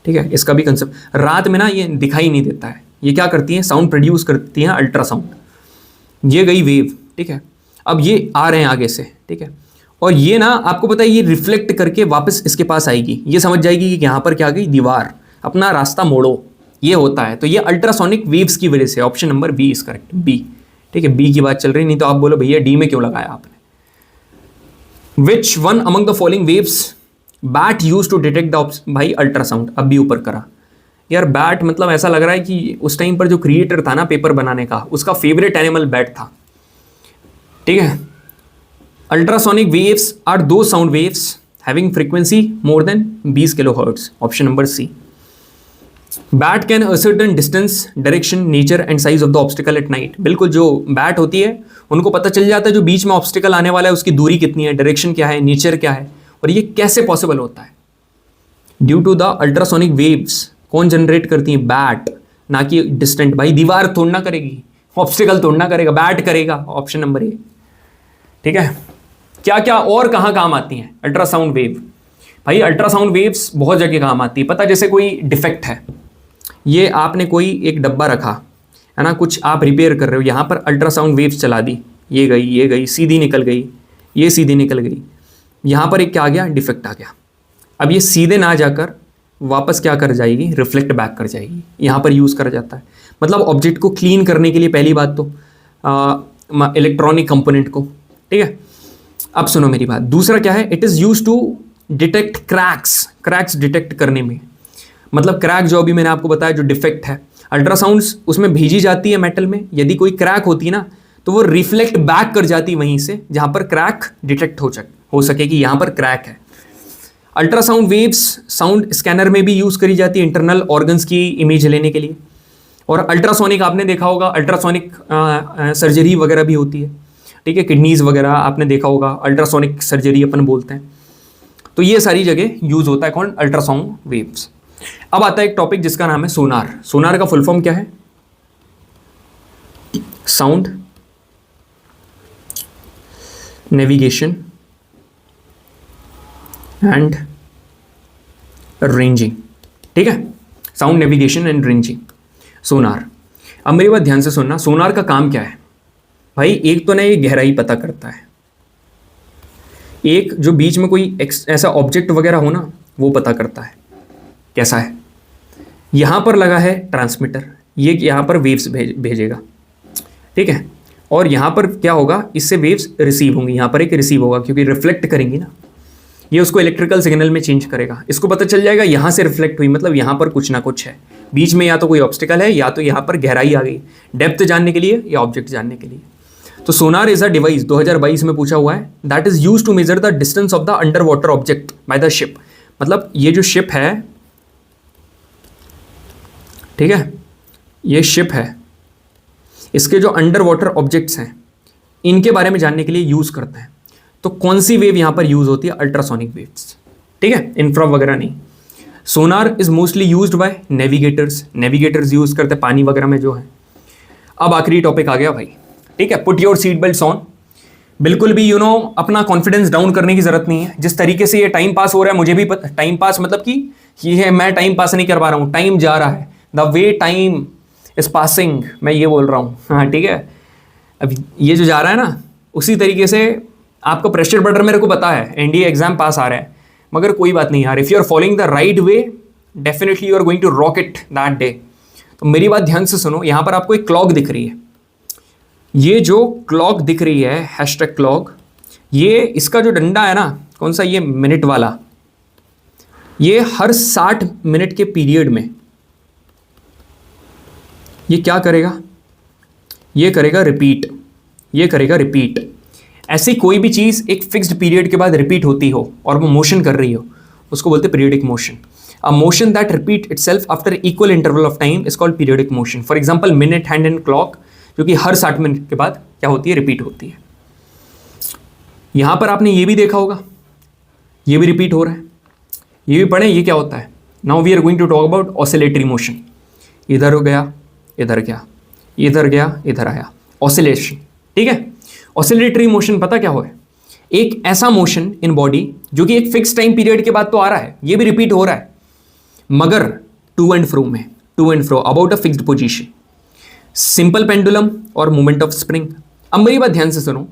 ठीक है, इसका भी कंसेप्ट, रात में ना ये दिखाई नहीं देता है, ये क्या करती है, साउंड प्रोड्यूस करती है, अल्ट्रासाउंड। ये गई वेव, ठीक है, अब ये आ रहे हैं आगे से, ठीक है, और ये ना आपको पता है ये रिफ्लेक्ट करके वापस इसके पास आएगी, ये समझ जाएगी कि यहाँ पर क्या गई, दीवार, अपना रास्ता मोड़ो, ये होता है। तो ये अल्ट्रासोनिक वेव्स की वजह से, option number B is correct, B. ठीक है, बी की बात चल रही, नहीं तो आप बोलो भैया डी में क्यों लगाया आपने। Which one among the following waves bat use to detect the, भाई अल्ट्रासाउंड, अब भी ऊपर करा यार, बैट मतलब ऐसा लग रहा है कि उस टाइम पर जो क्रिएटर था ना पेपर बनाने का, उसका फेवरेट एनिमल बैट था। ठीक है, अल्ट्रासोनिक वेव्स आर दो sound waves having frequency more than 20 kilohertz, option number C. Bat can ascertain distance, direction, nature and size of the obstacle at night. बिल्कुल, जो बैट होती है उनको पता चल जाता है जो बीच में ऑब्स्टिकल आने वाला है उसकी दूरी कितनी है, डायरेक्शन क्या है, नेचर क्या है, और ये कैसे पॉसिबल होता है, due to the ultrasonic waves. कौन जनरेट करती है, बैट, ना कि डिस्टेंट। भाई दीवार तोड़ना करेगी, ऑब्स्टिकल तोड़ना करेगा, बैट करेगा, ऑप्शन नंबर ए। ठीक है, क्या क्या और कहाँ काम आती हैं अल्ट्रासाउंड वेव? भाई अल्ट्रासाउंड वेव्स बहुत जगह काम आती है, पता, जैसे कोई डिफेक्ट है, ये आपने कोई एक डब्बा रखा है ना, कुछ आप रिपेयर कर रहे हो, यहाँ पर अल्ट्रासाउंड वेव्स चला दी, ये गई, सीधी निकल गई, ये सीधी निकल गई, यहाँ पर एक क्या आ गया, डिफेक्ट आ गया। अब ये सीधे ना जाकर वापस क्या कर जाएगी, रिफ्लेक्ट बैक कर जाएगी, यहाँ पर यूज़ करा जाता है। मतलब ऑब्जेक्ट को क्लीन करने के लिए, पहली बात तो इलेक्ट्रॉनिक कंपोनेंट को। ठीक है, अब सुनो मेरी बात, दूसरा क्या है, it is use to detect cracks detect करने में। मतलब क्रैक जो अभी मैंने आपको बताया जो डिफेक्ट है, अल्ट्रासाउंड्स उसमें भेजी जाती है मेटल में, यदि कोई क्रैक होती है ना तो वो रिफ्लेक्ट बैक कर जाती है वहीं से जहाँ पर क्रैक डिटेक्ट हो सके कि यहाँ पर क्रैक है। अल्ट्रासाउंड वेव्स साउंड स्कैनर में भी यूज़ करी जाती है इंटरनल ऑर्गन्स की इमेज लेने के लिए। और अल्ट्रासोनिक आपने देखा होगा, अल्ट्रासोनिक सर्जरी वगैरह भी होती है। ठीक है, किडनीज वगैरह आपने देखा होगा, अल्ट्रासोनिक सर्जरी अपन बोलते हैं। तो ये सारी जगह यूज़ होता है कौन, अल्ट्रासाउंड वेव्स। अब आता है एक टॉपिक जिसका नाम है सोनार। सोनार का फुल फॉर्म क्या है, साउंड नेविगेशन एंड रेंजिंग। ठीक है, साउंड नेविगेशन एंड रेंजिंग, सोनार। अब मेरी बात ध्यान से सुनना, सोनार का काम क्या है भाई? एक तो ना ये गहराई पता करता है, एक जो बीच में कोई ऐसा ऑब्जेक्ट वगैरह हो ना वो पता करता है। कैसा है, यहाँ पर लगा है ट्रांसमीटर, ये यहाँ पर वेव्स भेजेगा। ठीक है, और यहाँ पर क्या होगा, इससे वेव्स रिसीव होंगी, यहाँ पर एक रिसीव होगा क्योंकि रिफ्लेक्ट करेंगी ना, ये उसको इलेक्ट्रिकल सिग्नल में चेंज करेगा। इसको पता चल जाएगा यहाँ से रिफ्लेक्ट हुई, मतलब यहाँ पर कुछ ना कुछ है, बीच में या तो कोई ऑब्स्टिकल है या तो यहाँ पर गहराई आ गई, डेप्थ जानने के लिए या ऑब्जेक्ट जानने के लिए। तो सोनार इज अ डिवाइस, 2022 में पूछा हुआ है, that is use to measure the distance of the under water object by the ship. मतलब ये जो शिप है, ठीक है, ये शिप है, इसके जो अंडर वाटर ऑब्जेक्ट्स हैं इनके बारे में जानने के लिए यूज करते हैं। तो कौन सी वेव यहाँ पर यूज होती है, अल्ट्रासोनिक वेव्स। ठीक है, इंफ्रा वगैरह नहीं। Sonar is mostly used by navigators use करते हैं पानी वगैरह में जो है। अब आखिरी टॉपिक आ गया भाई, ठीक है, put your seat belts on. बिल्कुल भी अपना कॉन्फिडेंस डाउन करने की जरूरत नहीं है। जिस तरीके से ये टाइम पास हो रहा है, मुझे भी टाइम पास मतलब कि ये है, मैं टाइम पास नहीं कर पा रहा हूँ, टाइम जा रहा है, the way time is passing, मैं ये बोल रहा हूँ। हाँ ठीक है, अब ये जो जा रहा है ना, उसी तरीके से आपका प्रेशर बढ़ रहा है, मेरे को पता है, एनडीए एग्जाम पास आ रहा है, मगर कोई बात नहीं यार, if you are following the right way definitely you are going to rock it that day. तो मेरी बात ध्यान से सुनो, यहां पर आपको एक क्लॉक दिख रही है, ये जो क्लॉक दिख रही है हैशटैग क्लॉक, ये इसका जो डंडा है ना, कौन सा, ये मिनट वाला, ये हर 60 मिनट के पीरियड में ये क्या करेगा, ये करेगा रिपीट, ये करेगा रिपीट। ऐसी कोई भी चीज़ एक फिक्स्ड पीरियड के बाद रिपीट होती हो और वो मोशन कर रही हो, उसको बोलते हैं periodic motion. A motion that repeat itself after equal interval of time is called periodic motion. For example minute hand and clock, जो कि हर 60 मिनट के बाद क्या होती है, रिपीट होती है। यहां पर आपने ये भी देखा होगा, ये भी रिपीट हो रहा है, ये भी पढ़े, ये क्या होता है। Now we are going to talk about oscillatory motion. इधर हो गया, इधर गया, इधर गया, इधर आया, ऑसिलेशन। ठीक है, ऑसिलेटरी मोशन पता क्या हो है, एक ऐसा मोशन इन बॉडी जो कि एक फिक्स टाइम पीरियड के बाद तो आ रहा है, ये भी रिपीट हो रहा है, मगर टू एंड फ्रो में, to and fro about a fixed position. Simple pendulum और मूवमेंट ऑफ स्प्रिंग। अब मेरी बात ध्यान से सुनो,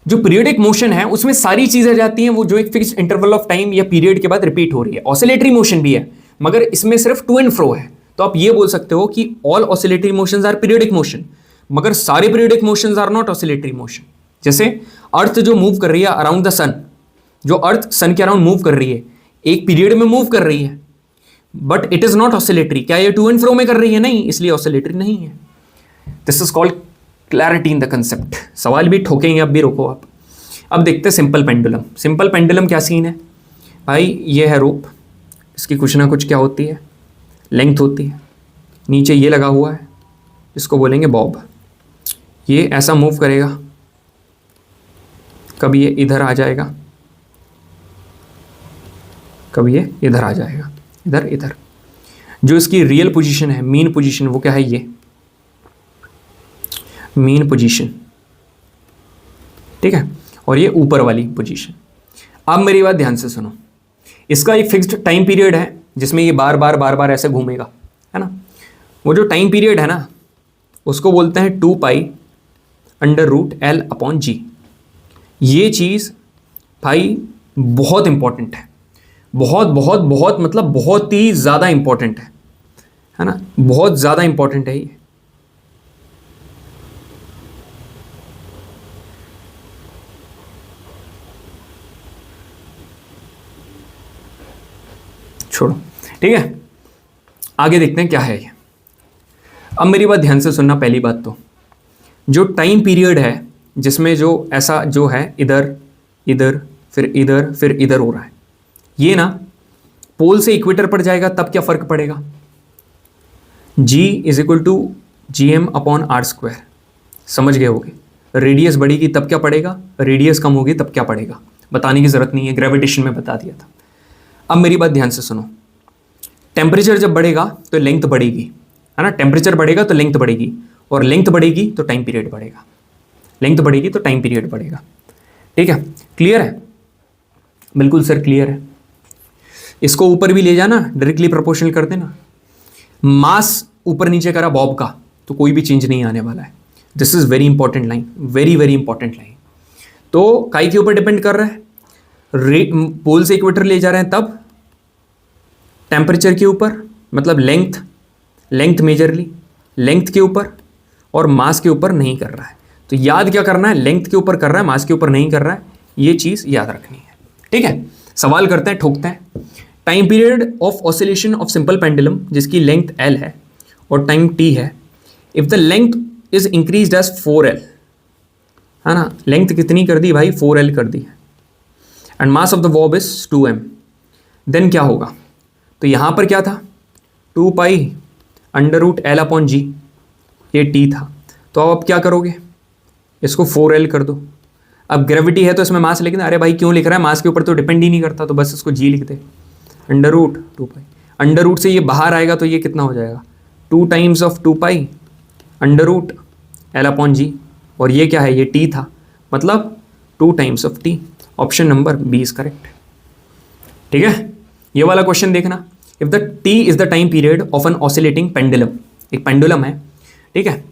जो पीरियडिक मोशन है उसमें सारी चीजें जाती हैं वो जो एक फिक्स्ड इंटरवल ऑफ टाइम या पीरियड के बाद रिपीट हो रही है। ऑसिलेटरी मोशन भी है, मगर इसमें सिर्फ टू एंड फ्रो है। तो आप ये बोल सकते हो कि all oscillatory motions are periodic motion, मगर सारे periodic motions are not oscillatory motion. जैसे अर्थ जो मूव कर रही है अराउंड द सन, जो अर्थ सन के अराउंड मूव कर रही है, एक पीरियड में मूव कर रही है, but it is not oscillatory. क्या ये टू एंड फ्रो में कर रही है? नहीं, इसलिए ऑसिलेटरी नहीं है। This is called clarity in the concept. सवाल भी ठोकेंगे, अब भी रोको आप। अब देखते हैं सिंपल पेंडुलम। सिंपल पेंडुलम क्या सीन है भाई, ये है रोप, इसकी कुछ ना कुछ क्या होती है, लेंथ होती है, नीचे ये लगा हुआ है, इसको बोलेंगे बॉब। ये ऐसा मूव करेगा, कभी ये इधर आ जाएगा, कभी ये इधर आ जाएगा, इधर इधर। जो इसकी रियल पोजीशन है, मीन पोजीशन, वो क्या है, ये मीन पोजीशन। ठीक है, और ये ऊपर वाली पोजीशन। अब मेरी बात ध्यान से सुनो, इसका एक फिक्स्ड टाइम पीरियड है जिसमें ये बार बार ऐसे घूमेगा, है ना। वो जो टाइम पीरियड है ना, उसको बोलते हैं 2π√L/g। ये चीज़ भाई बहुत इंपॉर्टेंट है, बहुत बहुत बहुत, मतलब बहुत ही ज़्यादा इंपॉर्टेंट है ना, बहुत ज़्यादा इंपॉर्टेंट है ये। छोड़ो, ठीक है, आगे देखते हैं क्या है ये। अब मेरी बात ध्यान से सुनना। पहली बात तो जो टाइम पीरियड है जिसमें जो ऐसा जो है इधर इधर फिर इधर फिर इधर हो रहा है, ये ना पोल से इक्वेटर पर जाएगा तब क्या फर्क पड़ेगा, G = GM/r²। समझ गए होगे। रेडियस बढ़ेगी तब क्या पड़ेगा, रेडियस कम होगी तब क्या पड़ेगा, बताने की जरूरत नहीं है, ग्रेविटेशन में बता दिया था। अब मेरी बात ध्यान से सुनो, टेम्परेचर जब बढ़ेगा तो लेंथ बढ़ेगी, है ना। टेम्परेचर बढ़ेगा तो लेंथ बढ़ेगी, और लेंथ बढ़ेगी तो टाइम पीरियड बढ़ेगा, लेंथ बढ़ेगी तो टाइम पीरियड बढ़ेगा। ठीक है, क्लियर है? बिल्कुल सर क्लियर है। इसको ऊपर भी ले जाना, डायरेक्टली प्रोपोर्शनल कर देना। मास ऊपर नीचे करा बॉब का तो कोई भी चेंज नहीं आने वाला है। This is very important line, very very important line. तो काई के ऊपर डिपेंड कर रहा है, पोल से इक्वेटर ले जा रहे हैं तब टेम्परेचर के ऊपर, मतलब लेंथ मेजरली लेंथ के ऊपर, और मास के ऊपर नहीं कर रहा है। तो याद क्या करना है, लेंथ के ऊपर कर रहा है, मास के ऊपर नहीं कर रहा है, ये चीज़ याद रखनी है। ठीक है, सवाल करते हैं, ठोकते हैं। Time period of oscillation of simple pendulum जिसकी लेंथ L है और टाइम T है, if the length is increased as 4L, है ना, लेंथ कितनी कर दी भाई, 4L कर दी है, and mass of the bob is 2m, then क्या होगा। तो यहाँ पर क्या था, 2π√L/g, ये T था। तो अब आप क्या करोगे, इसको 4L कर दो। अब ग्रेविटी है तो इसमें मास लिखना, अरे भाई क्यों लिख रहा है, मास के ऊपर तो डिपेंड ही नहीं करता, तो बस इसको g लिख दे, √2π। अंडर रूट से ये बाहर आएगा तो ये कितना हो जाएगा, 2 टाइम्स ऑफ 2π√L/g, और ये क्या है, ये T था, मतलब 2 times of T। Option number B is correct. ठीक है, ये वाला क्वेश्चन देखना। If the T is the time period of an oscillating pendulum, एक पेंडुलम है, ठीक है,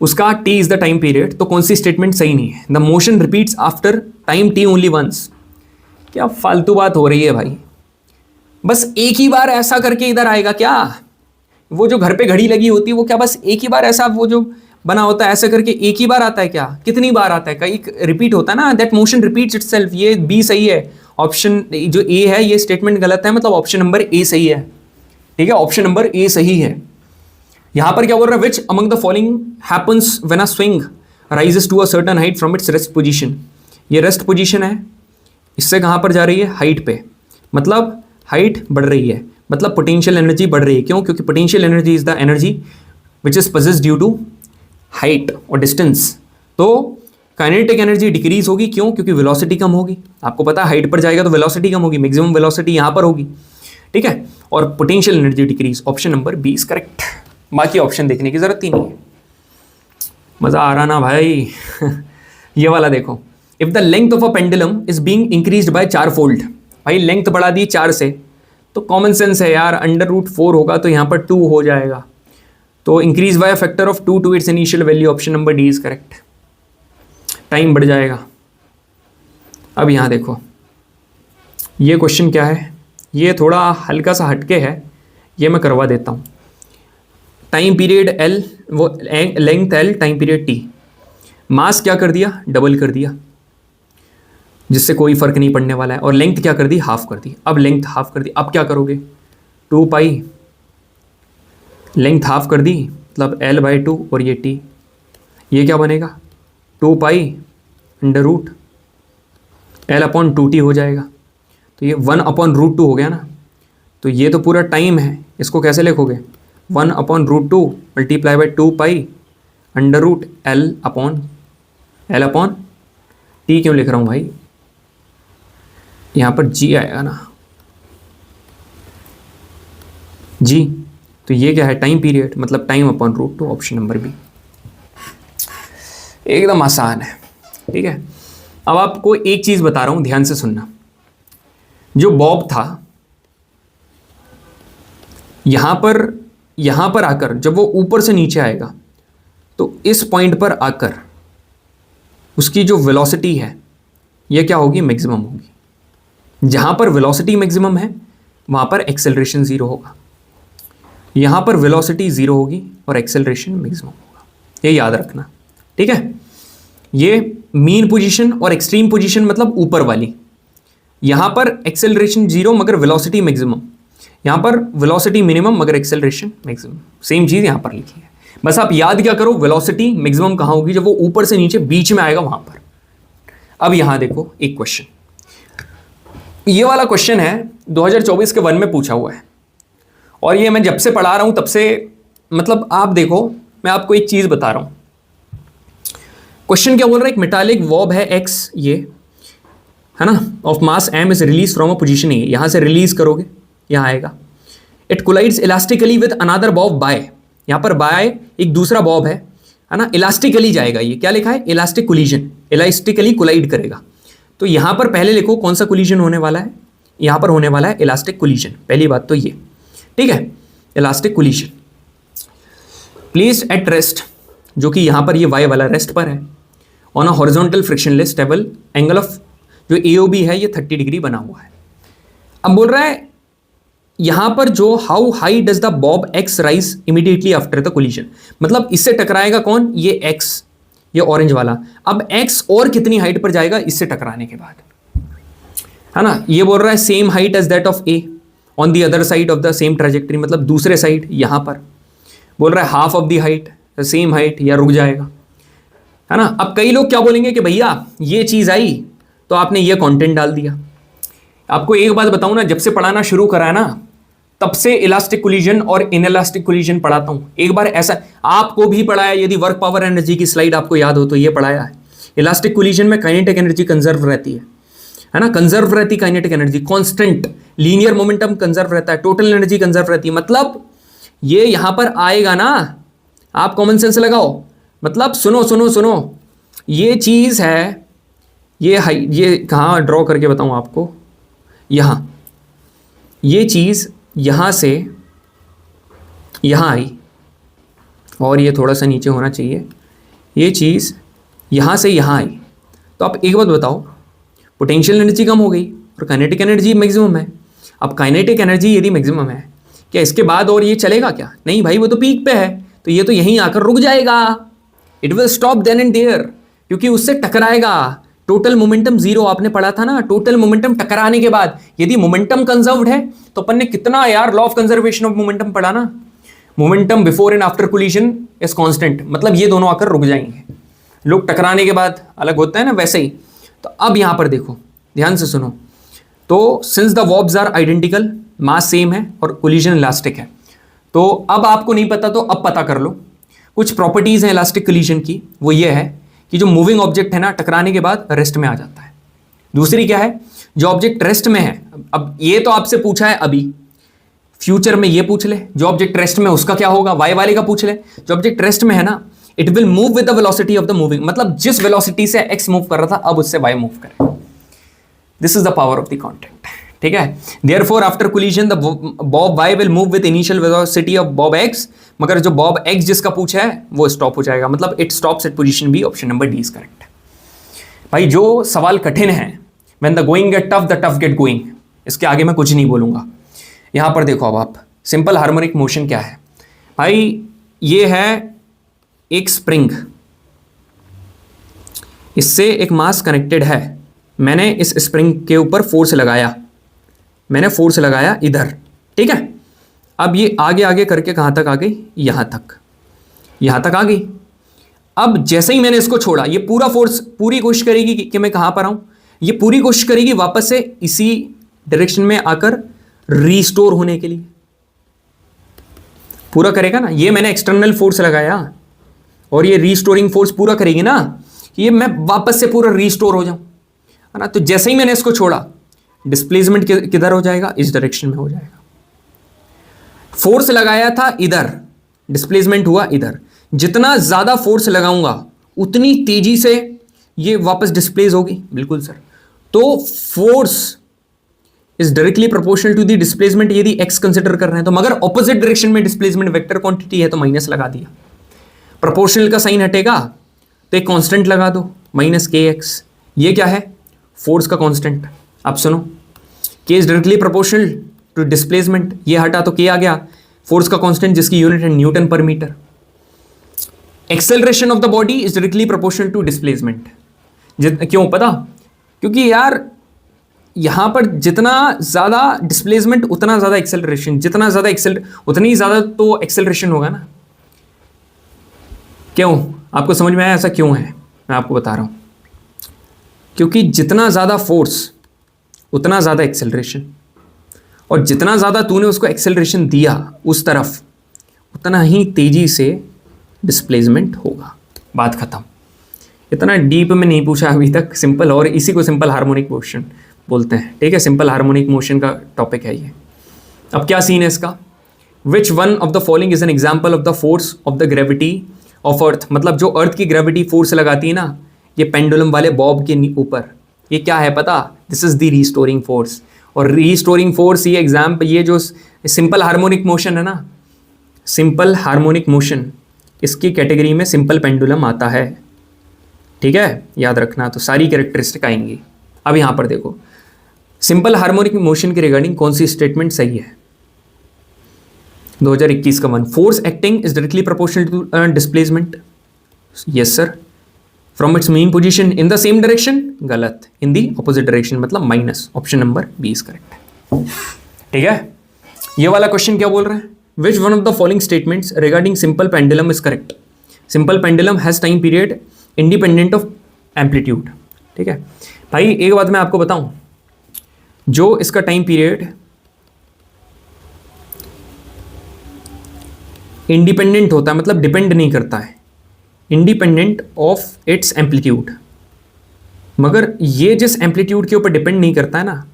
उसका T is the time period, तो कौन सी स्टेटमेंट सही नहीं है। The motion repeats after time T only once, क्या फालतू बात हो रही है भाई, बस एक ही बार ऐसा करके इधर आएगा क्या? वो जो घर पे घड़ी लगी होती है वो क्या बस एक ही बार ऐसा वो जो बना होता है ऐसा करके एक ही बार आता है क्या? कितनी बार आता है? कई रिपीट होता है ना, दैट मोशन रिपीट्स इटसेल्फ। ये बी सही है, ऑप्शन जो ए है ये स्टेटमेंट गलत है, मतलब ऑप्शन नंबर ए सही है। ठीक है, ऑप्शन नंबर ए सही है। यहां पर क्या बोल रहा है, which among the following happens when a swing rises to a certain height from its rest position. ये रेस्ट पोजीशन है, इससे कहां पर जा रही है? हाइट पे, मतलब हाइट बढ़ रही है, मतलब पोटेंशियल एनर्जी बढ़ रही है। क्यों? क्योंकि potential energy is the energy which is possessed due to height और डिस्टेंस। तो काइनेटिक एनर्जी डिक्रीज होगी। क्यों? क्योंकि वेलोसिटी कम होगी। आपको पता है हाइट पर जाएगा तो वेलोसिटी कम होगी, मैक्सिमम वेलोसिटी यहां पर होगी। ठीक है, और potential energy decrease. Option number B is correct. बाकी ऑप्शन देखने की जरूरत ही नहीं है। मजा आ रहा ना भाई? ये वाला देखो, if the length of a pendulum is being increased by 4 fold. भाई लेंथ बढ़ा दी 4 से, तो कॉमन सेंस है यार, √4 होगा तो यहां पर 2 हो जाएगा। तो increase by factor of 2 to its initial value. Option number D is correct. Time बढ़ जाएगा। अब यहां देखो, ये क्वेश्चन क्या है, ये थोड़ा हल्का सा हटके है, ये मैं करवा देता हूं। टाइम पीरियड एल, वो length L, time period T, mass क्या कर दिया? डबल कर दिया, जिससे कोई फर्क नहीं पड़ने वाला है। और लेंथ क्या कर दी? हाफ कर दी। अब लेंथ हाफ कर दी, अब क्या करोगे? 2 पाई, लेंथ हाफ कर दी मतलब L/2 और ये T, ये क्या बनेगा? 2 पाई √ L/2T हो जाएगा। तो ये 1/√2 हो गया ना। तो ये तो पूरा टाइम है, इसको कैसे लिखोगे? 1/√2 मल्टीप्लाई बाई 2 पाई L/T। क्यों लिख रहा हूँ भाई? यहाँ पर G आएगा ना, G। तो ये क्या है? टाइम पीरियड, मतलब time upon √2। Option number B एकदम आसान है। ठीक है, अब आपको एक चीज बता रहा हूं, ध्यान से सुनना। जो बॉब था, यहां पर आकर जब वो ऊपर से नीचे आएगा तो इस पॉइंट पर आकर उसकी जो वेलोसिटी है ये क्या होगी? मैक्सिमम होगी। जहां पर वेलोसिटी मैक्सिमम है वहां पर एक्सेलरेशन 0 होगा, यहां पर वेलोसिटी 0 होगी और एक्सेलरेशन मैक्सिमम होगा। ये याद रखना। ठीक है, ये मीन पोजीशन और एक्सट्रीम पोजीशन मतलब ऊपर वाली। यहां पर एक्सेलरेशन 0 मगर वेलोसिटी मैक्सिमम, यहां पर वेलोसिटी मिनिमम मगर एक्सेलरेशन मैक्सिमम। सेम चीज यहां पर लिखी है। बस आप याद क्या करो, वेलोसिटी मैक्सिमम कहां होगी? जब वो ऊपर से नीचे बीच में आएगा वहां पर। अब यहां देखो एक क्वेश्चन, ये वाला क्वेश्चन है 2024 के 1 में पूछा हुआ है, और ये मैं जब से पढ़ा रहा हूं तब से, मतलब आप देखो, मैं आपको एक चीज बता रहा हूं। क्वेश्चन क्या बोल रहा है? एक मेटालिक वॉब है X, ये है ना, of mass M is release from a position A। यहां से रिलीज करोगे, यहां आएगा। It collides elastically with another bob by. यहां पर बाय एक दूसरा बॉब है ना, इलास्टिकली जाएगा। ये क्या लिखा है? इलास्टिक कोलिजन, इलास्टिकली कोलाइड करेगा। तो यहां पर पहले लिखो कौन सा कोलिजन होने वाला है। यहां पर होने वाला है इलास्टिक कोलिजन, पहली बात तो ये। ठीक है, elastic collision placed at rest, जो कि यहां पर ये वाई वाला रेस्ट पर है, on a horizontal frictionless stable angle of जो AOB है ये 30 डिग्री बना हुआ है। अब बोल रहा है यहां पर जो how high does the Bob X rise immediately after the collision, मतलब इससे टकराएगा कौन? ये X, ये ऑरेंज वाला। अब X और कितनी हाइट पर जाएगा इससे टकराने के बाद, है ना। ये बोल रहा है same height as that of A on the other side of the same trajectory, मतलब दूसरे साइड यहां पर बोल रहा है half of the height, same height, या रुक जाएगा, है ना। अब कई लोग क्या बोलेंगे कि भैया ये चीज आई तो आपने ये कंटेंट डाल दिया। आपको एक बात बताऊं ना, जब से पढ़ाना शुरू करा है ना तब से इलास्टिक कोलिजन और इनइलास्टिक कोलिजन पढ़ाता हूं। एक बार ऐसा आपको भी पढ़ाया, यदि वर्क पावर एनर्जी की स्लाइड आपको याद हो तो ये पढ़ाया है। इलास्टिक कोलिजन में काइनेटिक एनर्जी कंजर्व रहती है ना, कंजर्व रहती kinetic energy, constant linear momentum conserve रहता है, टोटल एनर्जी कंजर्व रहती है। मतलब ये यहां पर आएगा ना, आप कॉमन सेंस लगाओ, मतलब सुनो सुनो सुनो, ये चीज है, ये कहां ड्रॉ करके बताऊं आपको, यहां ये चीज यहां से यहां आई और ये थोड़ा सा नीचे होना चाहिए, ये चीज यहां से यहां आई। तो आप एक बात बताओ, पोटेंशियल एनर्जी कम हो गई और काइनेटिक एनर्जी मैक्सिमम है, अब काइनेटिक एनर्जी यदि मैक्सिमम है, क्या इसके बाद और ये चलेगा क्या? नहीं भाई, वो तो पीक पे है, तो ये तो यहीं आकर रुक जाएगा। It will stop then and there, क्योंकि उससे टकराएगा। टोटल मोमेंटम जीरो आपने पढ़ा था ना, टोटल मोमेंटम टकराने के बाद यदि मोमेंटम कंजर्व्ड है तो अपन ने कितना यार law of conservation of momentum पढ़ा ना, momentum before and after collision is constant, मतलब ये दोनों आकर रुक जाएंगे। लोग टकराने के बाद अलग होता है ना, वैसे ही। तो अब यहां पर देखो, ध्यान से सुनो। तो since the bobs are identical, mass same है और कोलिजन इलास्टिक है, तो अब आपको नहीं पता तो अब पता कर लो। कुछ प्रॉपर्टीज हैं इलास्टिक कोलिजन की, वो ये है कि जो मूविंग ऑब्जेक्ट है ना, टकराने के बाद रेस्ट में आ जाता है। दूसरी क्या है, जो ऑब्जेक्ट रेस्ट में है, अब ये तो आपसे पूछा है अभी, फ्यूचर में ये पूछ ले, जो ऑब्जेक्ट रेस्ट में उसका क्या होगा, वाई वाले का पूछ ले। जो ऑब्जेक्ट रेस्ट में है ना, it will move with the velocity of the moving, मतलब जिस वेलोसिटी से एक्स मूव कर रहा था अब उससे वाई मूव करे। This is the power of the contact, ठीक है। Therefore after collision the bob Y will move with initial velocity of bob X, मगर जो बॉब एक्स जिसका पूछा है वो स्टॉप हो जाएगा, मतलब it stops at position B. Option number D is correct. भाई जो सवाल कठिन है, when the going get tough the tough get going, इसके आगे मैं कुछ नहीं बोलूंगा। यहां पर देखो अब आप, सिंपल हार्मोनिक मोशन क्या है भाई, ये है एक स्प्रिंग, इससे एक मास कनेक्टेड है, मैंने इस स्प्रिंग के ऊपर फोर्स लगाया, मैंने फोर्स लगाया इधर, ठीक है। अब ये आगे आगे करके कहां तक आ गई, यहां तक आ गई। अब जैसे ही मैंने इसको छोड़ा, ये पूरा फोर्स पूरी कोशिश करेगी कि मैं कहां पर आऊं, ये पूरी कोशिश करेगी वापस से इसी डायरेक्शन में आकर रीस्टोर होने के लिए, पूरा करेगा ना। ये मैंने एक्सटर्नल फोर्स लगाया और ये रीस्टोरिंग फोर्स पूरा करेगी ना, ये मैं वापस से पूरा रीस्टोर हो जाऊं, है ना। तो जैसे ही मैंने इसको छोड़ा, डिस्प्लेसमेंट किधर हो जाएगा, इस डायरेक्शन में हो जाएगा। फोर्स लगाया था इधर, डिस्प्लेसमेंट हुआ इधर। जितना ज्यादा फोर्स लगाऊंगा उतनी तेजी से ये वापस डिस्प्लेस होगी। बिल्कुल सर। तो force is directly proportional to the displacement यदि एक्स कंसिडर कर रहे हैं तो, मगर ऑपोजिट डायरेक्शन में डिस्प्लेसमेंट वेक्टर क्वांटिटी है तो माइनस लगा दिया। प्रोपोर्शनल का साइन हटेगा तो एक कांस्टेंट लगा दो, माइनस के एक्स। ये क्या है, फोर्स का कांस्टेंट। आप सुनो, K is directly proportional to displacement, ये हटा तो के आ गया, फोर्स का कांस्टेंट जिसकी यूनिट है newton per metre. Acceleration of the body is directly proportional to displacement. क्यों पता, क्योंकि यार यहां पर जितना ज्यादा डिस्प्लेसमेंट उतना ज्यादा एक्सेलरेशन, जितना ज्यादा उतनी ज्यादा तो एक्सेलरेशन होगा ना। क्यों, आपको समझ में आया ऐसा क्यों है, मैं आपको बता रहा हूं। क्योंकि जितना ज्यादा फोर्स उतना ज्यादा एक्सेलरेशन, और जितना ज्यादा तूने उसको एक्सेलरेशन दिया उस तरफ, उतना ही तेजी से डिस्प्लेसमेंट होगा। बात खत्म। इतना डीप में नहीं पूछा अभी तक, सिंपल, और इसी को सिंपल हार्मोनिक मोशन बोलते हैं, ठीक है। सिंपल हार्मोनिक मोशन का टॉपिक है ये। अब क्या सीन है इसका, विच one of the following is an example of the force of the gravity of earth, मतलब जो अर्थ की ग्रेविटी फोर्स लगाती है ना ये पेंडुलम वाले बॉब के ऊपर, ये क्या है पता, this is the restoring force. और रीस्टोरिंग फोर्स ये एग्जाम्पल, ये जो सिंपल हार्मोनिक मोशन है ना, सिंपल हार्मोनिक मोशन, इसकी कैटेगरी में सिंपल पेंडुलम आता है, ठीक है, याद रखना। तो सारी कैरेक्टरिस्टिक आएंगी। अब यहां पर देखो, सिंपल हार्मोनिक मोशन के रिगार्डिंग कौन सी स्टेटमेंट सही है, 2021 का one, force acting is directly proportional to displacement, yes sir. From its mean position in the same direction, गलत, इन दी ऑपोजिट डायरेक्शन, मतलब minus. Option number B is correct, ठीक है। ये वाला क्वेश्चन क्या बोल रहा है, which one of the following statements regarding simple pendulum is correct. Simple pendulum has time period independent of amplitude, ठीक है। भाई एक बात मैं आपको बताऊं, जो इसका टाइम पीरियड इंडिपेंडेंट होता है, मतलब डिपेंड नहीं करता है, इंडिपेंडेंट ऑफ इट्स एम्पलीट्यूड, मगर ये जिस एम्पलीट्यूड के ऊपर डिपेंड नहीं करता है ना,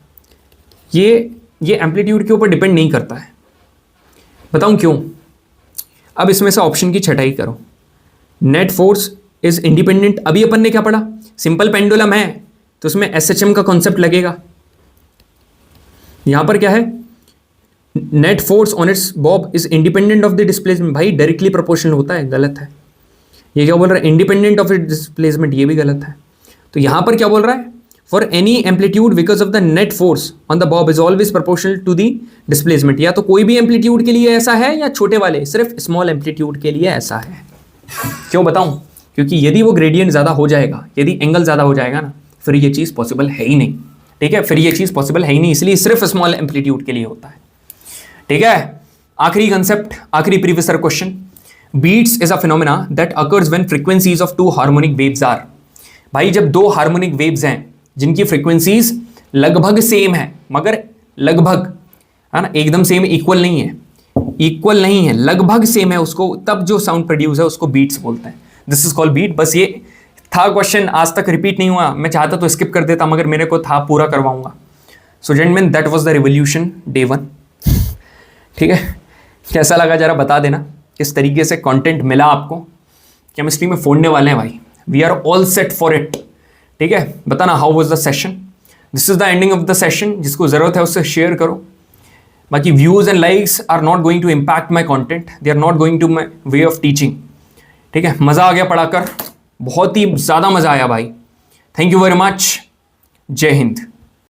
ये एम्पलीट्यूड के ऊपर डिपेंड नहीं करता है। बताऊं क्यों, अब इसमें से ऑप्शन की छटाई करो। नेट फोर्स इज इंडिपेंडेंट, अभी अपन ने क्या पढ़ा, सिंपल पेंडुलम है तो उसमें एसएचएम का कॉन्सेप्ट लगेगा। यहां पर क्या है, net force on it's Bob is independent of the displacement, भाई डायरेक्टली प्रोपोर्शनल होता है, गलत है। ये क्या बोल रहा है, इंडिपेंडेंट ऑफ इट डिस्प्लेसमेंट, ये भी गलत है। तो यहां पर क्या बोल रहा है, for any amplitude because of the net force on the bob is always proportional to the displacement. या तो कोई भी एम्पलीट्यूड के लिए ऐसा है, या छोटे वाले सिर्फ स्मॉल एम्पलीट्यूड के लिए ऐसा है। क्यों बताऊं? क्योंकि यदि वो ग्रेडियंट ज़्यादा हो जाएगा, यदि एंगल ज़्यादा हो जाएगा ना, फिर ये चीज़ पॉसिबल है ही नहीं। ठीक है, फिर ये चीज़ पॉसिबल है ही नहीं, इसलिए सिर्फ स्मॉल एम्पलीट्यूड के लिए होता है। ठीक है, आखिरी कंसेप्ट, आखिरी previous question. Beats is a phenomena that occurs when frequencies of two harmonic waves are. भाई जब दो हार्मोनिक वेव्स हैं जिनकी फ्रीक्वेंसीज लगभग सेम है, मगर लगभग, है ना, एकदम सेम इक्वल नहीं है, इक्वल नहीं है, लगभग सेम है, उसको तब जो साउंड प्रोड्यूस है उसको बीट्स बोलते हैं। This is called beat. बस ये था क्वेश्चन, आज तक रिपीट नहीं हुआ। मैं चाहता तो स्किप कर देता, मगर मेरे को था, पूरा करवाऊंगा। So gentleman, that was the revolution day 1। ठीक है, कैसा लगा जरा बता देना, किस तरीके से कंटेंट मिला आपको। केमिस्ट्री में फोड़ने वाले हैं भाई, we are all set for it. ठीक है, बताना how was the session. This is the ending of the session. जिसको जरूरत है उससे शेयर करो। बाकी views and likes are not going to impact my content, they are not going to my way of teaching. ठीक है, मज़ा आ गया पढ़ाकर, बहुत ही ज़्यादा मज़ा आया भाई। Thank you very much. जय हिंद।